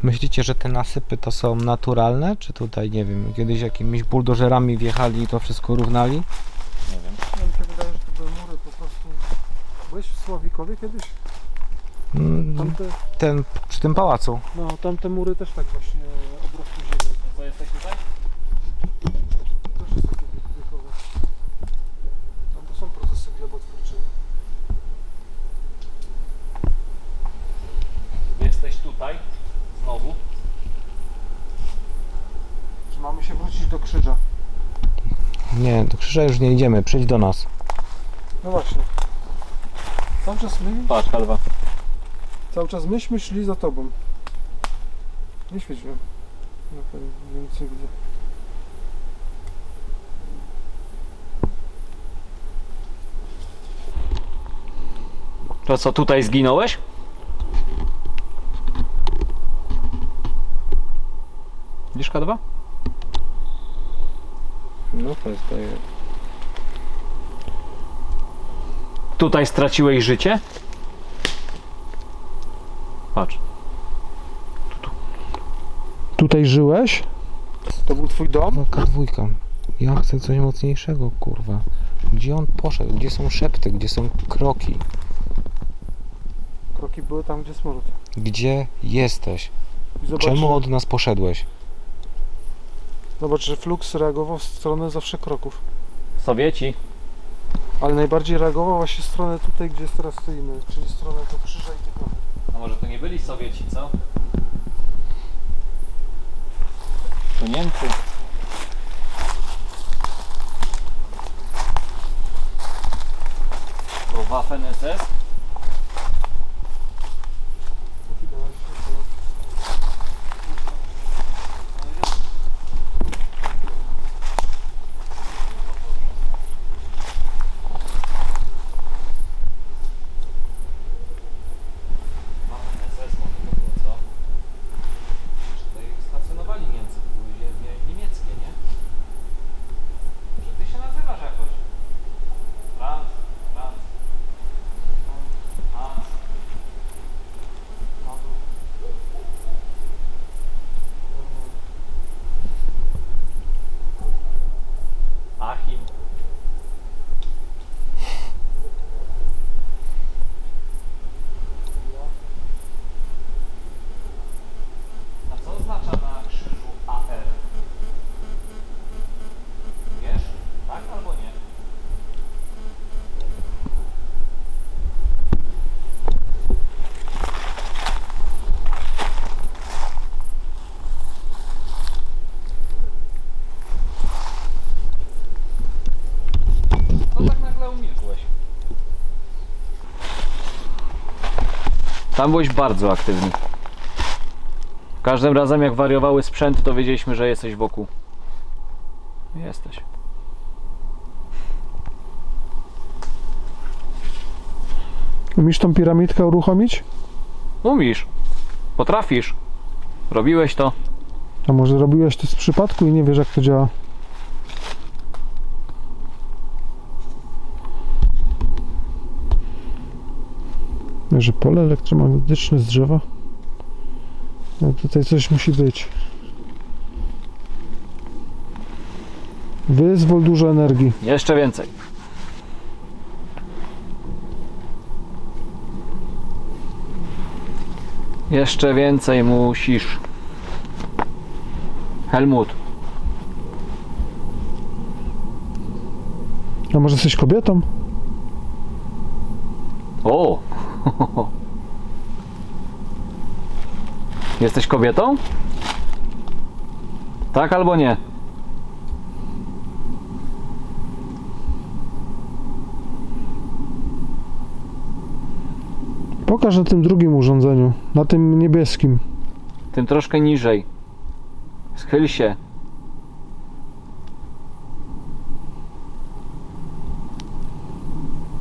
Myślicie, że te nasypy to są naturalne? Czy tutaj, nie wiem, kiedyś jakimiś buldożerami wjechali i to wszystko równali? Nie wiem. Ja mi się wydaje, że to były mury po prostu. Byłeś w Sławikowie kiedyś? Tamte, Przy tym pałacu. no, tamte mury też tak właśnie obrosły ziemią. Co, jesteś tutaj? To też jest takie wiekowe. Tam to są procesy glebotwórcze. Jesteś tutaj. Znowu. Czy mamy się wrócić do krzyża? Nie, do krzyża już nie idziemy, przyjdź do nas. No właśnie. Patrz, Kalwa. Cały czas myśmy szli za tobą. Nie świeć mnie. No to więcej widzę. To co, tutaj zginąłeś? Widzisz, Kalwa? No to jest. Tutaj straciłeś życie? Patrz. Tutaj żyłeś? To był twój dom? No, K2. Ja chcę coś mocniejszego, kurwa. Gdzie on poszedł? Gdzie są szepty? Gdzie są kroki? Kroki były tam, gdzie smród. Gdzie jesteś? I zobacz, Czemu od nas poszedłeś? Zobacz, że Flux reagował w stronę zawsze kroków. Sowieci. Ale najbardziej reagował właśnie w stronę tutaj, gdzie teraz stoimy, czyli w stronę do krzyża i tego. A może to nie byli Sowieci, co? To Niemcy. To Waffen SS? Stacjonowali Niemcy, to były niemieckie, nie? Że ty się nazywasz jakoś? Franz. Hans. Achim. A co oznacza na krzyżu AR? Wiesz? Tak albo nie? To tak nagle umilkłeś. Tam byłeś bardzo aktywny. Każdym razem jak wariowały sprzęty, to wiedzieliśmy, że jesteś wokół. Jesteś. Umiesz tą piramidkę uruchomić? Umiesz. Potrafisz. Robiłeś to. A może robiłeś to z przypadku i nie wiesz, jak to działa? Że pole elektromagnetyczne z drzewa? No tutaj coś musi być. Wyzwól dużo energii. Jeszcze więcej. Jeszcze więcej musisz. Helmut. A może jesteś kobietą? O! Jesteś kobietą? Tak albo nie? Pokaż na tym drugim urządzeniu, na tym niebieskim. Tym troszkę niżej. Schyl się.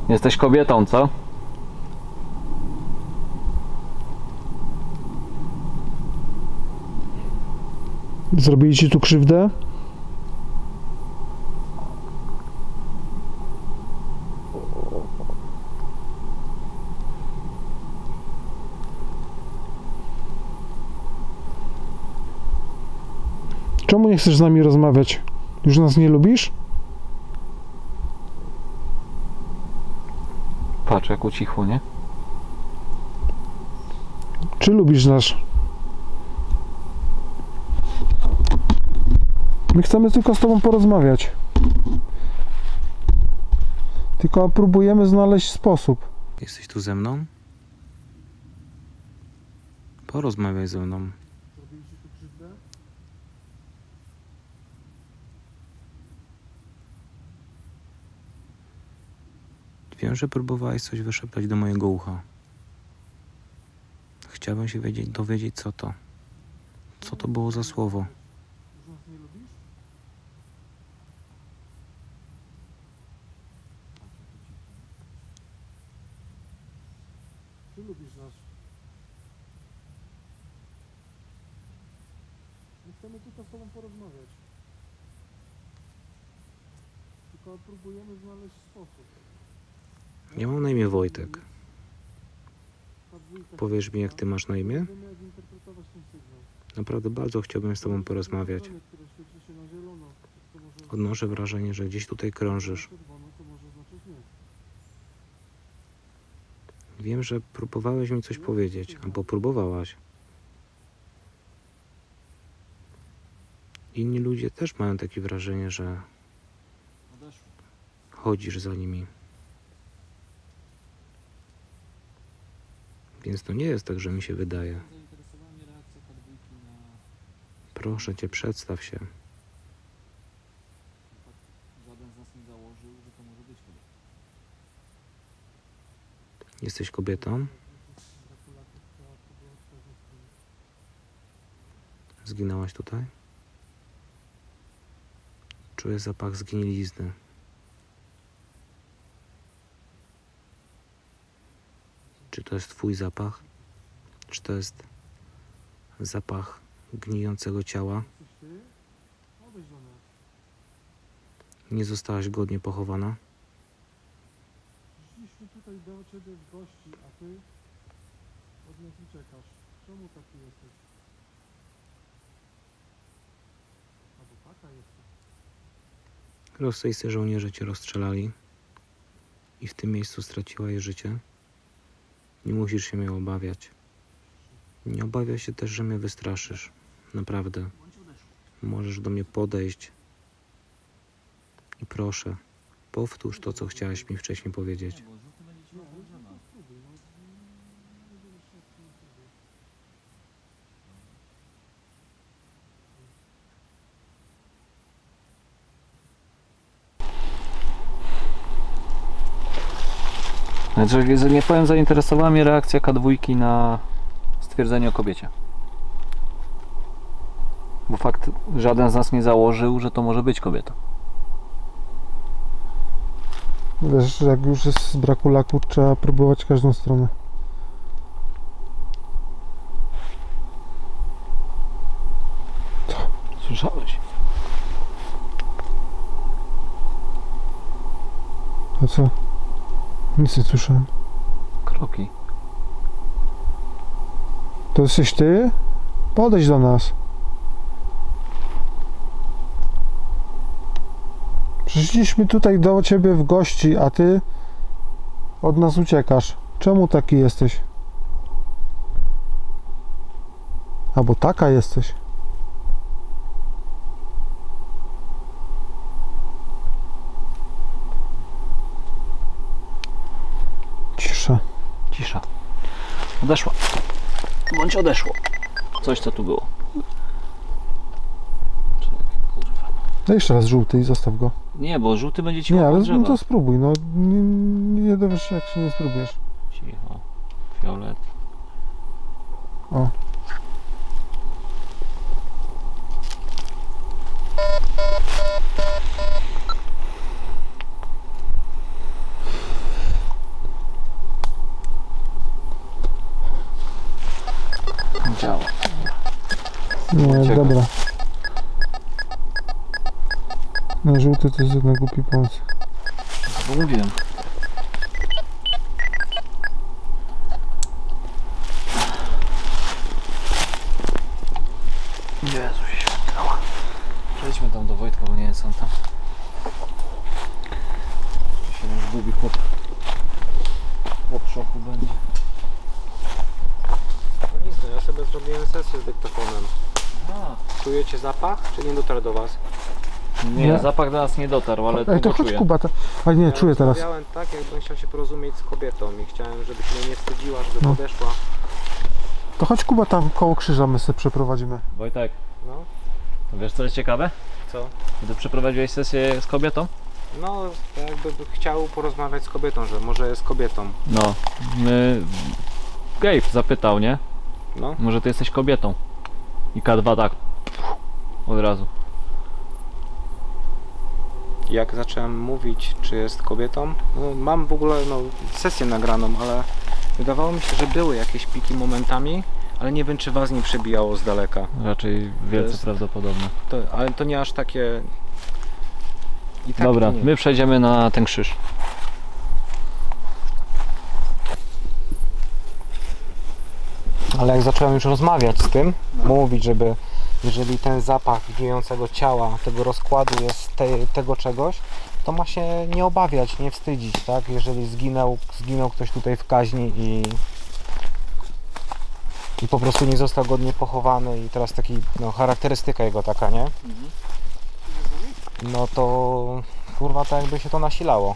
Jesteś kobietą, co? Zrobili ci tu krzywdę? Czemu nie chcesz z nami rozmawiać? Już nas nie lubisz? Patrz, jak ucichło, nie? Czy lubisz nas? My chcemy tylko z tobą porozmawiać. Tylko próbujemy znaleźć sposób. Jesteś tu ze mną? Porozmawiaj ze mną. Wiem, że próbowałeś coś wyszeptać do mojego ucha. Chciałbym się dowiedzieć, co to. Co to było za słowo? Czy lubisz nas? My chcemy tylko z tobą porozmawiać. Tylko próbujemy znaleźć sposób. Ja mam na imię Wojtek. Powiesz mi, jak ty masz na imię? Naprawdę bardzo chciałbym z tobą porozmawiać. Odnoszę wrażenie, że gdzieś tutaj krążysz. Wiem, że próbowałeś mi coś powiedzieć, albo próbowałaś. Inni ludzie też mają takie wrażenie, że chodzisz za nimi. Więc to nie jest tak, że mi się wydaje. Proszę cię, przedstaw się. Jesteś kobietą? Zginęłaś tutaj? Czuję zapach zgnilizny. Czy to jest twój zapach? Czy to jest zapach gnijącego ciała? Nie zostałaś godnie pochowana? Przyszliśmy tutaj do ciebie w gości, a ty od nas uciekasz. Czemu taki jesteś? Albo taka jesteś. Rosyjscy żołnierze cię rozstrzelali i w tym miejscu straciła jej życie. Nie musisz się mnie obawiać. Nie obawiaj się też, że mnie wystraszysz. Naprawdę. Możesz do mnie podejść i proszę, powtórz to, co chciałaś mi wcześniej powiedzieć. Znaczy, nie powiem, zainteresowała mnie reakcja K2 na stwierdzenie o kobiecie. Bo fakt, żaden z nas nie założył, że to może być kobieta. Wiesz, jak już jest z braku laku, trzeba próbować każdą stronę. Słyszałeś? A co? Nic nie słyszałem. Kroki. To jesteś ty? Podejdź do nas. Przyszliśmy tutaj do ciebie w gości, a ty od nas uciekasz. Czemu taki jesteś? Albo taka jesteś. Cisza. Cisza. Odeszła. Bądź odeszło. Coś, co tu było. Czekaj, kurwa. Daj jeszcze raz żółty i zostaw go. Nie, bo żółty będzie ci Nie, łapał ale drzewa. no to spróbuj. No nie dowiesz się, jak się nie spróbujesz. Cicho. Fiolet. O. Działa. Nie, Ucieka. dobra. No żółty to jest jednak głupi pomysł. Bo mówiłem. Jezu się świętała. Przejdźmy tam do Wojtka, bo nie wiem co on tam. Czy się tam zgubi chłop. Chłop w szoku będzie. No nic, no ja sobie zrobiłem sesję z dyktafonem. A. Czujecie zapach, czy nie dotarł do was? Nie, Nie. zapach do nas nie dotarł, ale Ej, to go chodź czuję. Kuba. A nie, Ja czuję teraz. rozmawiałem tak, jakbym chciał się porozumieć z kobietą i chciałem, żebyś mnie nie wstydziła, żeby No. podeszła. To chodź Kuba tam koło krzyża, my sobie przeprowadzimy. Wojtek, No, wiesz co jest ciekawe? co? Ty przeprowadziłeś sesję z kobietą? No, jakby chciał porozmawiać z kobietą, że może jest kobietą. No. Gabe zapytał, nie? No, Może ty jesteś kobietą? I K2 tak. Od razu. jak zacząłem mówić, czy jest kobietą, no, mam w ogóle sesję nagraną, ale wydawało mi się, że były jakieś piki momentami, ale nie wiem, czy was nie przebijało z daleka. Raczej wielce jest- prawdopodobne. Ale to nie aż takie... I tak Dobra, to nie. my przejdziemy na ten krzyż. Ale jak zacząłem już rozmawiać z tym, mówić, żeby jeżeli ten zapach gnijącego ciała, tego rozkładu jest tego czegoś, to ma się nie obawiać, nie wstydzić, tak? Jeżeli zginął ktoś tutaj w kaźni i po prostu nie został godnie pochowany i teraz taki, no, charakterystyka jego taka, nie? No to kurwa, tak jakby się to nasilało.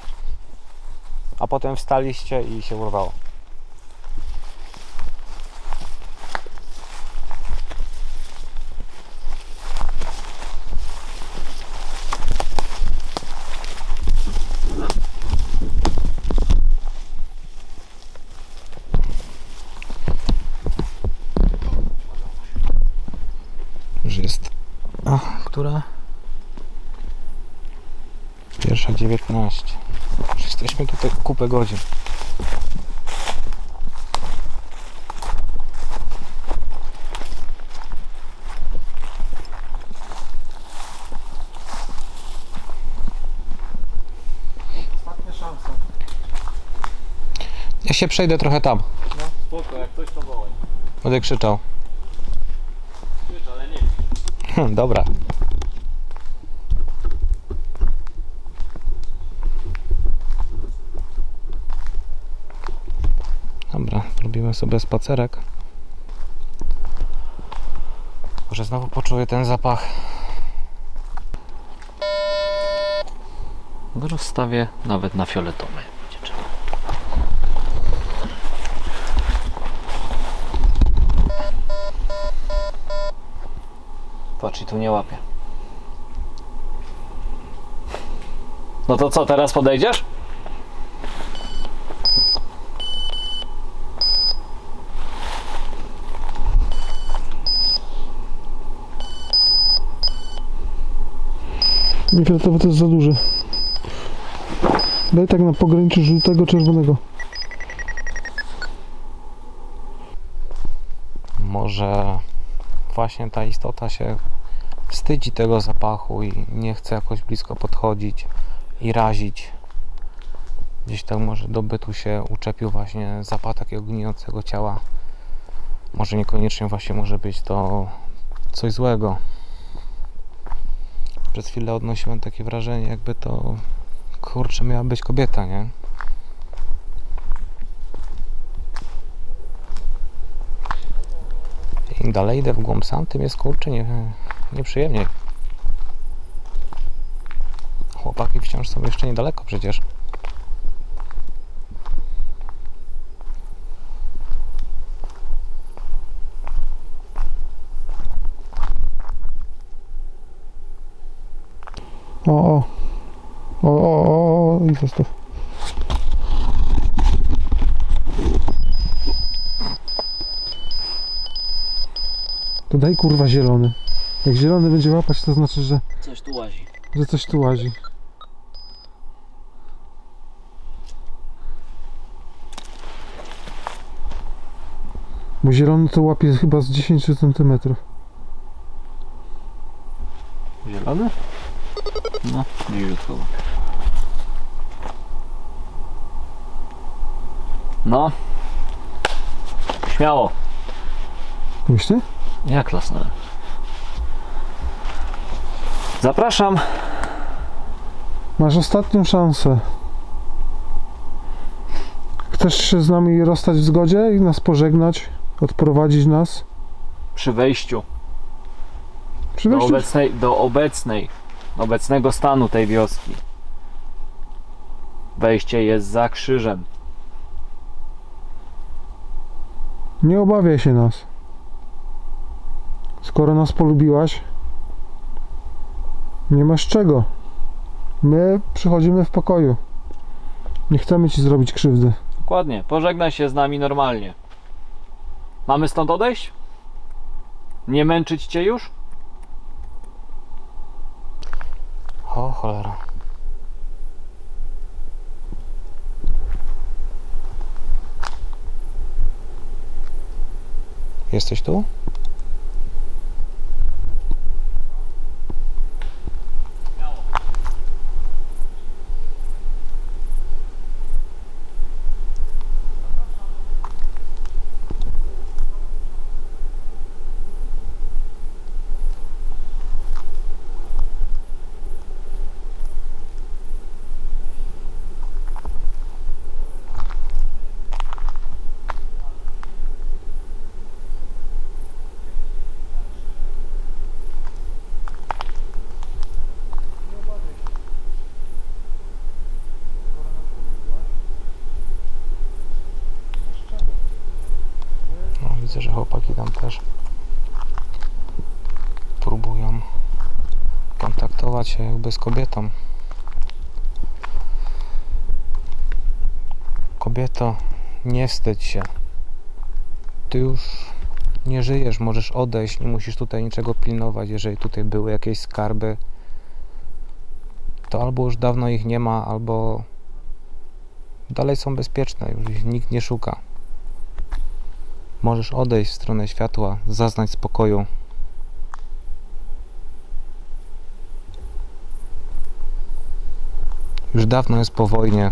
A potem wstaliście i się urwało. Już jest... A, która? 1:19. Już jesteśmy tutaj kupę godzin. Ostatnia szansa. Ja się przejdę trochę tam. No spoko, jak ktoś to woła. Będę krzyczał. Krzycz, ale nie. Dobra. Dobra, robimy sobie spacerek. Może znowu poczuję ten zapach. Rozstawię nawet na fioletowy. Będzie trzeba. Patrz, i tu nie łapie. No to co, teraz podejdziesz? Niefioletowy to jest za duży. Daj tak na pograniczu żółtego, czerwonego. Może właśnie ta istota się wstydzi tego zapachu i nie chce jakoś blisko podchodzić i razić. Gdzieś tam może do bytu się uczepił właśnie zapach takiego gnijącego ciała. Może niekoniecznie właśnie może być to coś złego. Przez chwilę odnosiłem takie wrażenie, jakby to, kurczę, miała być kobieta, nie? Im dalej idę w głąb sam, tym jest, kurczę, nieprzyjemniej. Chłopaki wciąż są jeszcze niedaleko przecież. O, i zostaw. To daj kurwa zielony. Jak zielony będzie łapać, to znaczy, że Coś tu łazi. coś tu łazi. Bo zielony to łapie chyba z 10 cm. Zielony? No, niziutko. No. Śmiało. Myślisz? Jak lasnąłem. Zapraszam. Masz ostatnią szansę. Chcesz się z nami rozstać w zgodzie i nas pożegnać? Odprowadzić nas? Przy wejściu. Przy Do wejściu? obecnego stanu tej wioski. Wejście jest za krzyżem. Nie obawiaj się nas. Skoro nas polubiłaś, nie masz czego. My przychodzimy w pokoju. Nie chcemy ci zrobić krzywdy. Dokładnie. Pożegnaj się z nami normalnie. Mamy stąd odejść? Nie męczyć cię już? O cholera. Jesteś tu? zachować się jakby z kobietą. Kobieto, nie wstydź się. Ty już nie żyjesz, możesz odejść, nie musisz tutaj niczego pilnować. Jeżeli tutaj były jakieś skarby, to albo już dawno ich nie ma, albo dalej są bezpieczne, już ich nikt nie szuka. Możesz odejść w stronę światła, zaznać spokoju. Już dawno jest po wojnie.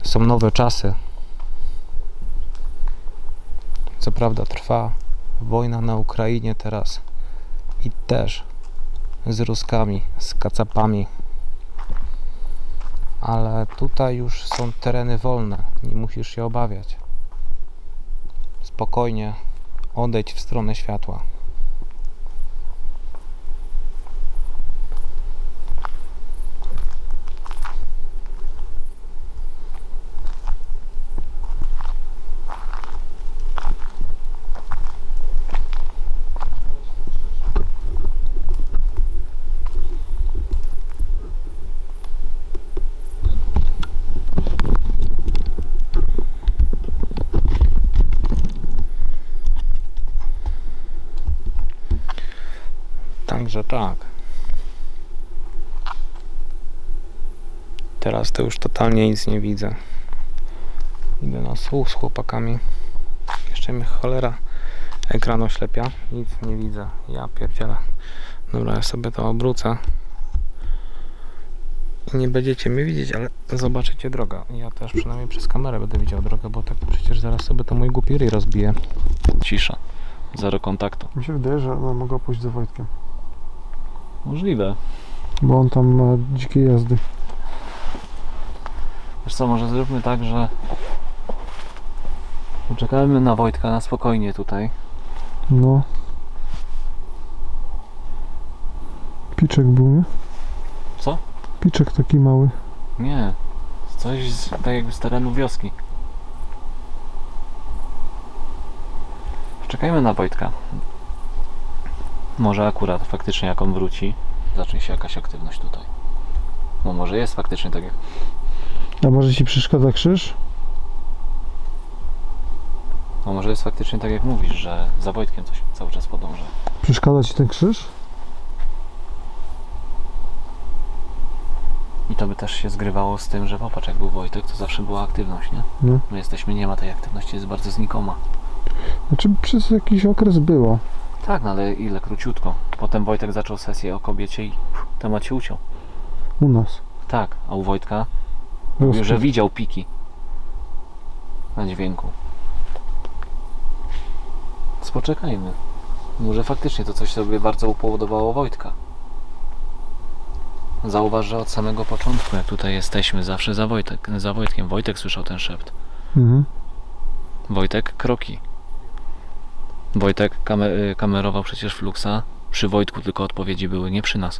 Są nowe czasy. Co prawda trwa wojna na Ukrainie teraz i też z Ruskami, z Kacapami. Ale tutaj już są tereny wolne, nie musisz się obawiać. Spokojnie odejdź w stronę światła. Także tak. Teraz to już totalnie nic nie widzę. Idę na słuch z chłopakami. Jeszcze mnie cholera ekran oślepia. Nic nie widzę. Ja pierdzielę. Dobra, ja sobie to obrócę. I nie będziecie mnie widzieć, ale zobaczycie drogę. Ja też przynajmniej przez kamerę będę widział drogę, bo tak przecież zaraz sobie to mój głupi ryj rozbije. Cisza. Zero kontaktu. Mi się wydaje, że ona mogła pójść za Wojtkiem. Możliwe. Bo on tam ma dzikie jazdy. Wiesz co, może zróbmy tak, że poczekajmy na Wojtka na spokojnie tutaj. No. Piczek był, nie? Co? Piczek taki mały. Nie. Coś tak jakby z terenu wioski. Czekajmy na Wojtka. Może akurat faktycznie jak on wróci, zacznie się jakaś aktywność tutaj. No może jest faktycznie tak jak... A może ci przeszkadza krzyż? No może jest faktycznie tak jak mówisz, że za Wojtkiem coś cały czas podąża. Przeszkadza ci ten krzyż? I to by też się zgrywało z tym, że popatrz, jak był Wojtek, to zawsze była aktywność, nie? No. My jesteśmy, nie ma tej aktywności, jest bardzo znikoma. Znaczy przez jakiś okres była. Tak, no ale ile króciutko. Potem Wojtek zaczął sesję o kobiecie i temat się uciął. U nas. Tak, a u Wojtka mówił, że widział piki na dźwięku. Więc poczekajmy. Może faktycznie to coś sobie bardzo upodobało Wojtka. Zauważ, że od samego początku, jak tutaj jesteśmy, zawsze za Wojtkiem. Wojtek słyszał ten szept. Mhm. Wojtek kroki. Wojtek kamerował przecież Fluxa. Przy Wojtku tylko odpowiedzi były, nie przy nas.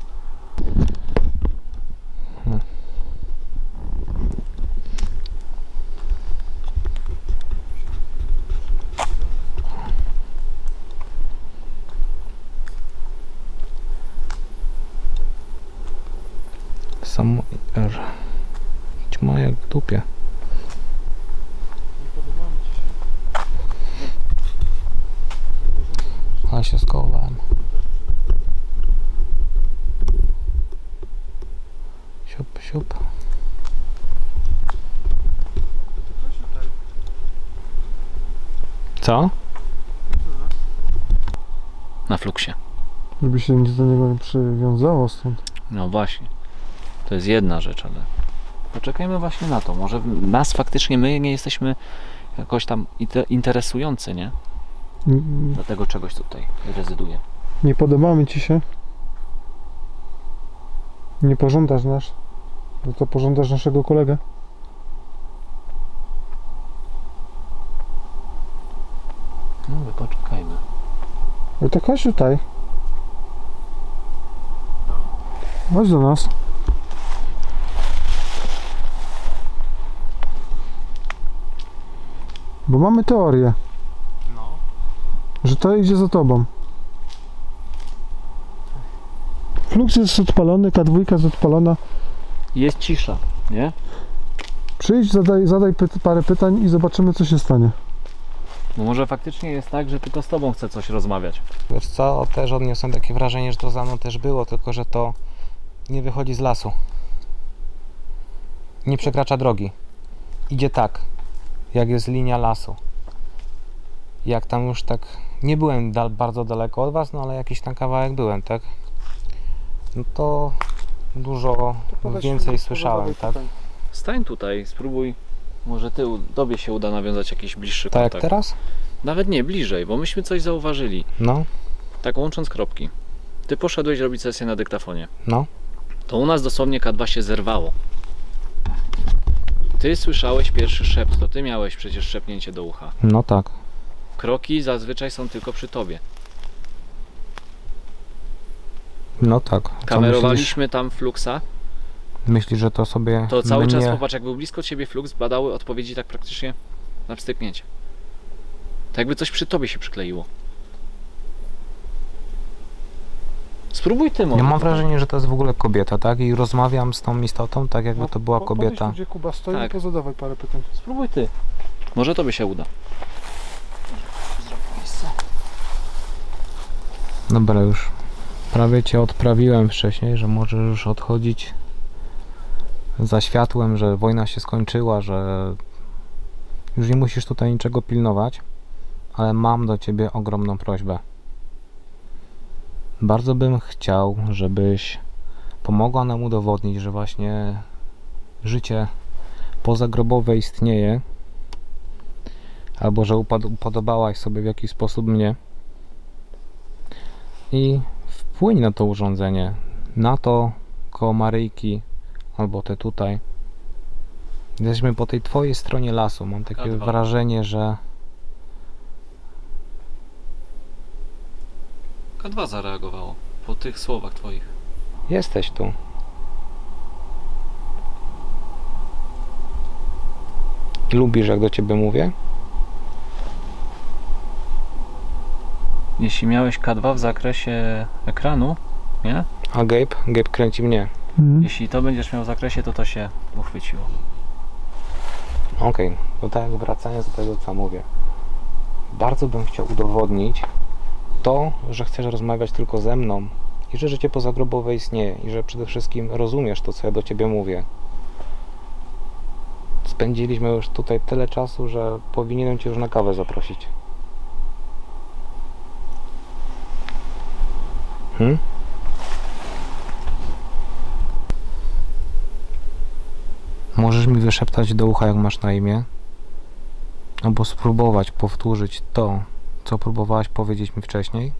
Samo idź ma jak w dupie. A się skołowałem. Siup, siup. Co? Na Fluxie. Żeby się nic do niego nie przywiązało stąd. No właśnie. To jest jedna rzecz, ale poczekajmy właśnie na to. Może nas faktycznie, my nie jesteśmy jakoś tam interesujący, nie? Dlatego czegoś tutaj rezyduje. Nie podobamy ci się? Nie pożądasz nas? No to pożądasz naszego kolegę? No my poczekajmy. No to chodź tutaj. Chodź do nas. Bo mamy teorię, że to idzie za tobą. Flux jest odpalony, K2 jest odpalona. Jest cisza, nie? Przyjdź, zadaj parę pytań i zobaczymy, co się stanie. Bo może faktycznie jest tak, że tylko z tobą chce coś rozmawiać. Wiesz co, też odniosłem takie wrażenie, że to za mną też było, tylko że to nie wychodzi z lasu. Nie przekracza drogi. Idzie tak, jak jest linia lasu. Jak tam już tak, nie byłem bardzo daleko od was, no ale jakiś tam kawałek byłem, tak? No to dużo więcej słyszałem, tak? Stań tutaj, spróbuj. Może tobie się uda nawiązać jakiś bliższy Tak kontakt. jak teraz? Nawet nie, bliżej, bo myśmy coś zauważyli. No, Tak łącząc kropki. Ty poszedłeś robić sesję na dyktafonie. no. To u nas dosłownie K2 się zerwało. Ty słyszałeś pierwszy szept, to ty miałeś przecież szepnięcie do ucha. No tak. Kroki zazwyczaj są tylko przy tobie. No tak. Co Kamerowaliśmy tam Fluxa, myślisz, że to sobie to cały mnie... czas popatrz, jak był blisko ciebie Flux, badały odpowiedzi tak praktycznie na wstyknięcie. Tak jakby coś przy tobie się przykleiło. Spróbuj ty może. Ja mam wrażenie, że to jest w ogóle kobieta, tak? I rozmawiam z tą istotą, tak jakby to była kobieta. Podejdź, gdzie Kuba stoi, Tak. i pozadawaj parę pytań. Spróbuj ty. Może tobie się uda. Dobra, już prawie cię odprawiłem wcześniej, że możesz już odchodzić za światłem, że wojna się skończyła, że już nie musisz tutaj niczego pilnować, ale mam do ciebie ogromną prośbę. Bardzo bym chciał, żebyś pomogła nam udowodnić, że właśnie życie pozagrobowe istnieje, albo że upodobałaś sobie w jakiś sposób mnie i wpłyń na to urządzenie, na to koło Maryjki, albo te tutaj. Jesteśmy po tej twojej stronie lasu. Mam takie K2. wrażenie, że K2 zareagowało po tych słowach twoich. jesteś tu. Lubisz, jak do ciebie mówię? Jeśli miałeś K2 w zakresie ekranu, nie? A Gabe kręci mnie. Jeśli to będziesz miał w zakresie, to się uchwyciło. Okej, to tak wracając do tego, co mówię. Bardzo bym chciał udowodnić to, że chcesz rozmawiać tylko ze mną i że życie pozagrobowe istnieje i że przede wszystkim rozumiesz to, co ja do ciebie mówię. Spędziliśmy już tutaj tyle czasu, że powinienem cię już na kawę zaprosić. Możesz mi wyszeptać do ucha, jak masz na imię? Albo spróbować powtórzyć to, co próbowałaś powiedzieć mi wcześniej?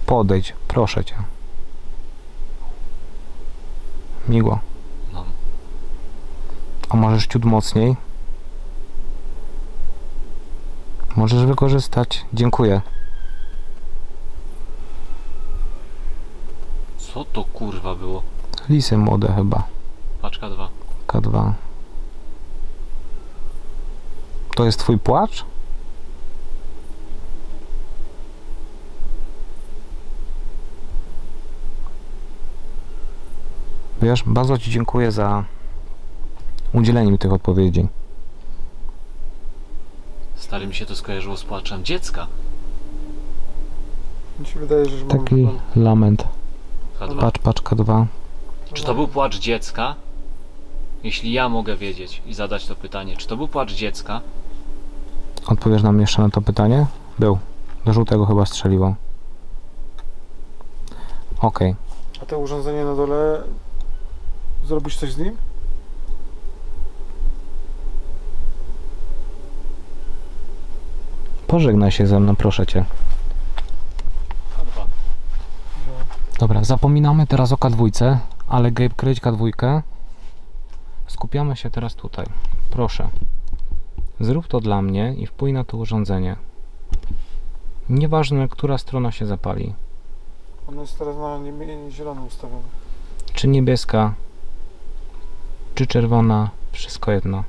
Podejdź, proszę cię. Miło. No. A możesz ciut mocniej? Możesz wykorzystać. Dziękuję. Co to kurwa było? Lisy młode chyba. Paczka 2. K2. To jest twój płacz? Wiesz, bardzo ci dziękuję za udzielenie mi tych odpowiedzi. Stary, mi się to skojarzyło z płaczem dziecka. Mi się wydaje, że mamy Taki lament. K2. Patrz, K2. Czy to był płacz dziecka? Jeśli ja mogę wiedzieć i zadać to pytanie, czy to był płacz dziecka? Odpowiesz nam jeszcze na to pytanie? Był. Do żółtego chyba strzeliło. Okej. A to urządzenie na dole, zrobisz coś z nim? Pożegnaj się ze mną, proszę cię. K2. Dobra, zapominamy teraz o K2, ale Gabe, kryć K2. Skupiamy się teraz tutaj. Proszę. Zrób to dla mnie i wpłyń na to urządzenie. Nieważne, która strona się zapali. Ono jest teraz na zielono ustawione. Czy niebieska, czy czerwona, wszystko jedno.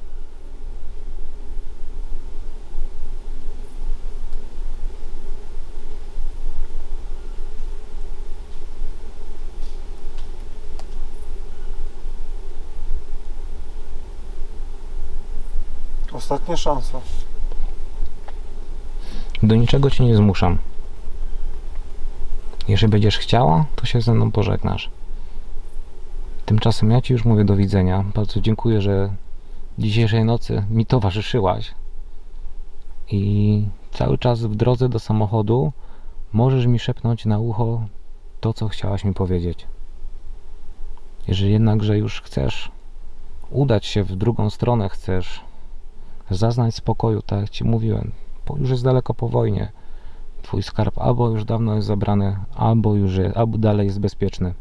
Ostatnia szansa. Do niczego cię nie zmuszam. Jeżeli będziesz chciała, to się ze mną pożegnasz. Tymczasem ja ci już mówię do widzenia. Bardzo dziękuję, że dzisiejszej nocy mi towarzyszyłaś. I cały czas w drodze do samochodu możesz mi szepnąć na ucho to, co chciałaś mi powiedzieć. Jeżeli jednakże już chcesz udać się w drugą stronę, chcesz zaznać spokoju, tak jak ci mówiłem, bo już jest daleko po wojnie. Twój skarb albo już dawno jest zabrany, albo dalej jest bezpieczny.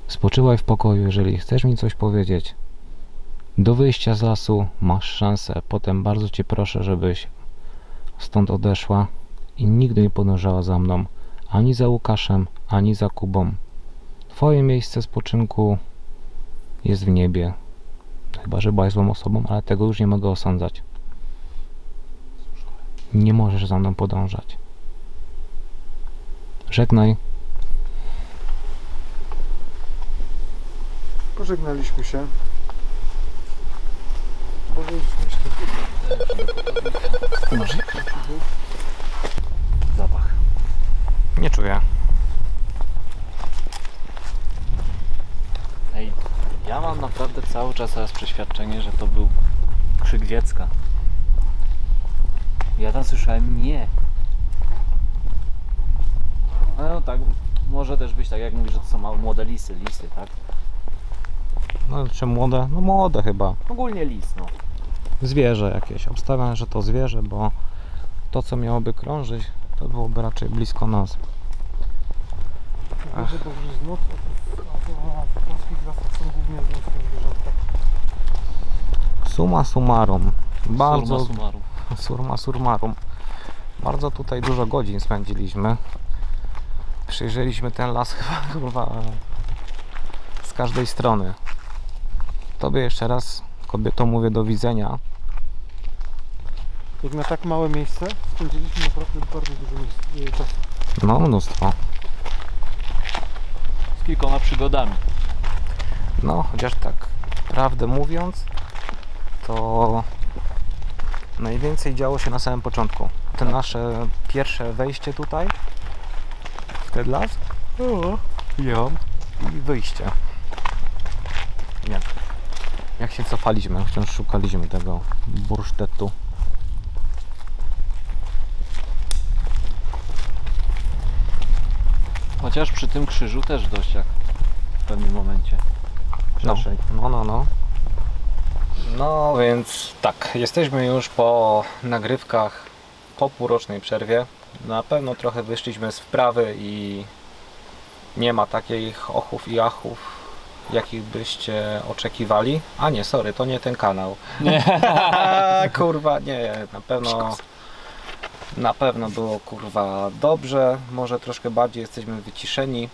Spoczywaj w pokoju, jeżeli chcesz mi coś powiedzieć. Do wyjścia z lasu masz szansę. Potem bardzo cię proszę, żebyś stąd odeszła i nigdy nie podążała za mną. Ani za Łukaszem, ani za Kubą. Twoje miejsce spoczynku jest w niebie. Chyba że byłaś złą osobą, ale tego już nie mogę osądzać. Nie możesz za mną podążać. Żegnaj. Pożegnaliśmy się. Boże, już myślę. Zapach. Nie czuję. Ej, ja mam naprawdę cały czas teraz przeświadczenie, że to był krzyk dziecka. Ja tam słyszałem nie. No tak, może też być tak, jak mówisz, że to są młode lisy, tak? No czy młode? No młode chyba. Ogólnie lis, no. Zwierzę jakieś. Obstawiam, że to zwierzę, bo to, co miałoby krążyć, to byłoby raczej blisko nas. Boże, bo już jest noc, a w polskich lasach są głównie nocne zwierzątka. Summa summarum. Bardzo, Summa summarum. summa summarum. Bardzo tutaj dużo godzin spędziliśmy. Przyjrzeliśmy ten las chyba z każdej strony. Tobie jeszcze raz, kobieto, mówię do widzenia. Jak na tak małe miejsce spędziliśmy naprawdę bardzo dużo czasu. No, mnóstwo. Z kilkoma przygodami. No, chociaż tak prawdę mówiąc, to najwięcej działo się na samym początku. To nasze pierwsze wejście tutaj w ten las i wyjście. Jak się cofaliśmy, wciąż szukaliśmy tego bursztetu. Chociaż przy tym krzyżu też dość jak w pewnym momencie. Przeszedł. No. No więc tak, jesteśmy już po nagrywkach, po półrocznej przerwie. Na pewno trochę wyszliśmy z wprawy i nie ma takich ochów i achów, jakich byście oczekiwali. A nie, sorry, to nie ten kanał. Nie. Kurwa, nie, na pewno było kurwa dobrze, może troszkę bardziej jesteśmy wyciszeni.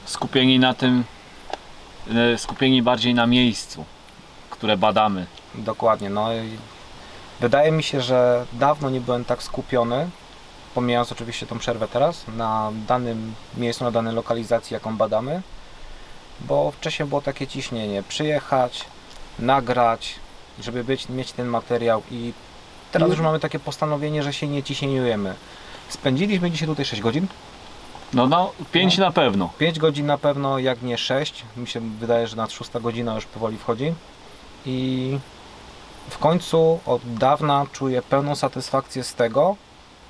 Skupieni na tym, skupieni bardziej na miejscu, które badamy. Dokładnie, no i wydaje mi się, że dawno nie byłem tak skupiony, pomijając oczywiście tą przerwę teraz, na danym miejscu, na danej lokalizacji, jaką badamy, bo wcześniej było takie ciśnienie, przyjechać, nagrać, żeby mieć ten materiał i teraz już mamy takie postanowienie, że się nie ciśnieniujemy. Spędziliśmy dzisiaj tutaj 6 godzin. No, 5 na pewno. 5 godzin na pewno, jak nie 6. Mi się wydaje, że nad 6 godzina już powoli wchodzi. I w końcu od dawna czuję pełną satysfakcję z tego,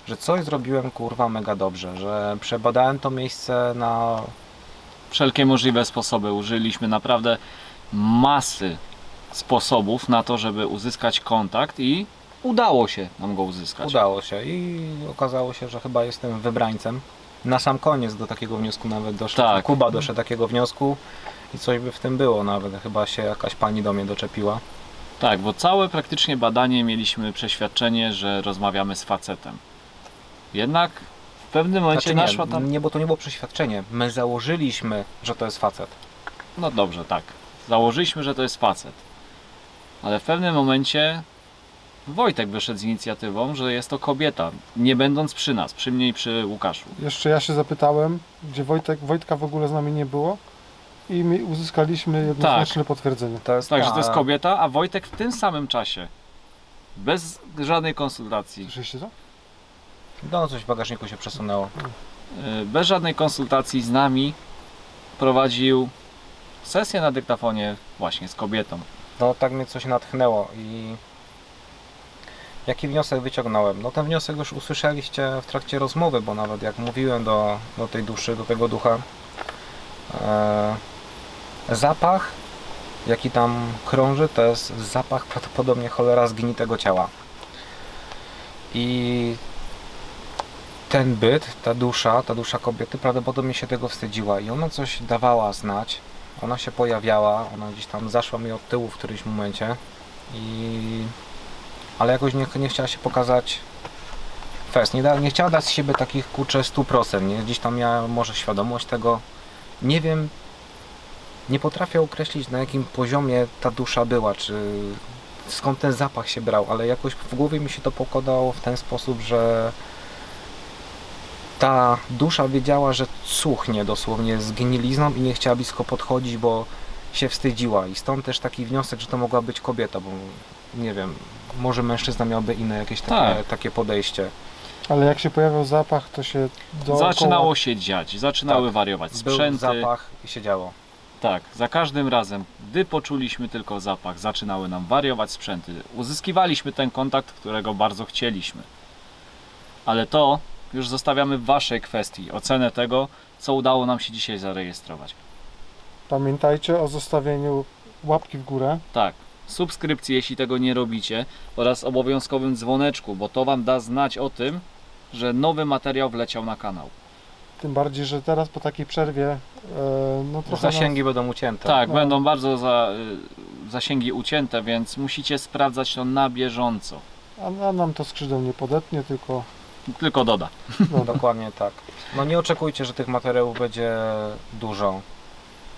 że coś zrobiłem kurwa mega dobrze, że przebadałem to miejsce na Wszelkie możliwe sposoby. Użyliśmy naprawdę masy sposobów na to, żeby uzyskać kontakt i udało się nam go uzyskać. Udało się i okazało się, że chyba jestem wybrańcem. Na sam koniec do takiego wniosku nawet doszedł. Tak. Kuba doszedł do takiego wniosku i coś by w tym było nawet. Chyba się jakaś pani do mnie doczepiła. Tak, bo całe praktycznie badanie mieliśmy przeświadczenie, że rozmawiamy z facetem. Jednak w pewnym momencie Znaczy naszła tam... nie, bo to nie było przeświadczenie. My założyliśmy, że to jest facet. No dobrze, tak. Założyliśmy, że to jest facet. Ale w pewnym momencie Wojtek wyszedł z inicjatywą, że jest to kobieta, nie będąc przy nas, przy mnie i przy Łukaszu. Jeszcze ja się zapytałem, gdzie Wojtka w ogóle z nami nie było. i my uzyskaliśmy jednoznaczne potwierdzenie. To jest Tak, że to jest kobieta, a Wojtek w tym samym czasie, bez żadnej konsultacji, Słyszeliście to? No, coś w bagażniku się przesunęło. bez żadnej konsultacji z nami prowadził sesję na dyktafonie właśnie z kobietą. No tak mnie coś natchnęło i jaki wniosek wyciągnąłem? No ten wniosek już usłyszeliście w trakcie rozmowy, bo nawet jak mówiłem do tej duszy, do tego ducha, zapach jaki tam krąży, to jest zapach prawdopodobnie cholera zgnitego ciała. I ten byt, ta dusza kobiety prawdopodobnie się tego wstydziła i ona coś dawała znać. Ona się pojawiała, ona gdzieś tam zaszła mi od tyłu w którymś momencie, ale jakoś nie chciała się pokazać fest, nie chciała dać z siebie takich kurczę 100%, nie? Gdzieś tam miała może świadomość tego, nie wiem, nie potrafię określić na jakim poziomie ta dusza była, czy skąd ten zapach się brał, ale jakoś w głowie mi się to pokładało w ten sposób, że ta dusza wiedziała, że cuchnie dosłownie zgnilizną i nie chciała blisko podchodzić, bo się wstydziła i stąd też taki wniosek, że to mogła być kobieta, bo nie wiem, może mężczyzna miałby inne jakieś takie podejście. Ale jak się pojawiał zapach, to się dookoła... Zaczynało się dziać, zaczynały wariować sprzęty. Był zapach i się działo. Tak, za każdym razem, gdy poczuliśmy tylko zapach, zaczynały nam wariować sprzęty. Uzyskiwaliśmy ten kontakt, którego bardzo chcieliśmy. Ale to już zostawiamy w waszej kwestii, ocenę tego, co udało nam się dzisiaj zarejestrować. Pamiętajcie o zostawieniu łapki w górę. Tak, subskrypcji, jeśli tego nie robicie, oraz obowiązkowym dzwoneczku, bo to wam da znać o tym, że nowy materiał wleciał na kanał. Tym bardziej, że teraz po takiej przerwie no trochę Zasięgi będą ucięte. Tak, No. będą bardzo zasięgi ucięte, więc musicie sprawdzać to na bieżąco. a nam to skrzydeł nie podetnie, Tylko doda. no, Dokładnie tak. No nie oczekujcie, że tych materiałów będzie dużo.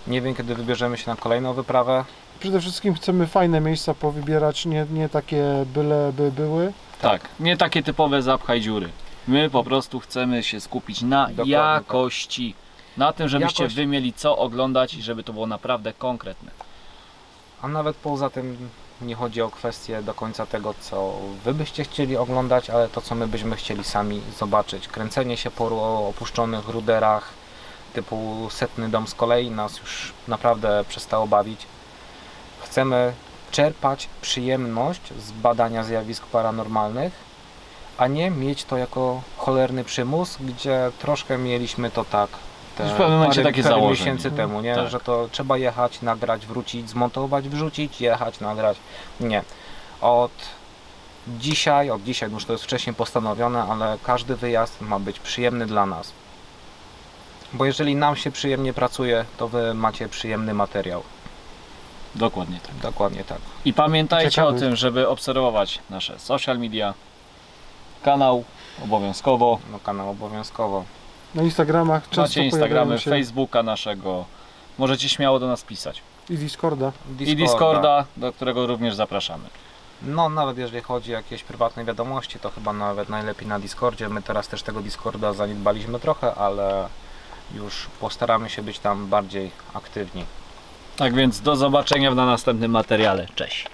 Nie wiem, kiedy wybierzemy się na kolejną wyprawę. Przede wszystkim chcemy fajne miejsca powybierać, nie takie byle by były. Tak, nie takie typowe zapchaj dziury. My po prostu chcemy się skupić na Dokładnie jakości. Na tym, żebyście Jakość. wy mieli co oglądać i żeby to było naprawdę konkretne. A nawet poza tym nie chodzi o kwestię do końca tego, co wy byście chcieli oglądać, ale to, co my byśmy chcieli sami zobaczyć. Kręcenie się po opuszczonych ruderach typu Setny dom z kolei nas już naprawdę przestało bawić. Chcemy czerpać przyjemność z badania zjawisk paranormalnych, a nie mieć to jako cholerny przymus, gdzie troszkę mieliśmy to tak Już w pewnym momencie takie parę założenie. miesięcy temu, nie? Tak. Że to trzeba jechać, nagrać, wrócić, zmontować, wrzucić, jechać, nagrać. Nie. Od dzisiaj, już to jest wcześniej postanowione, ale każdy wyjazd ma być przyjemny dla nas. Bo jeżeli nam się przyjemnie pracuje, to wy macie przyjemny materiał. Dokładnie tak. Dokładnie tak. I pamiętajcie Ciekawy. o tym, żeby obserwować nasze social media, kanał obowiązkowo. No kanał obowiązkowo. Na Instagramach często Macie Instagramy, pojawiają się Facebooka naszego. Możecie śmiało do nas pisać. i Discorda. I Discorda, do którego również zapraszamy. No nawet jeżeli chodzi o jakieś prywatne wiadomości, to chyba nawet najlepiej na Discordzie. My teraz też tego Discorda zaniedbaliśmy trochę, ale już postaramy się być tam bardziej aktywni. Tak więc do zobaczenia na następnym materiale. Cześć!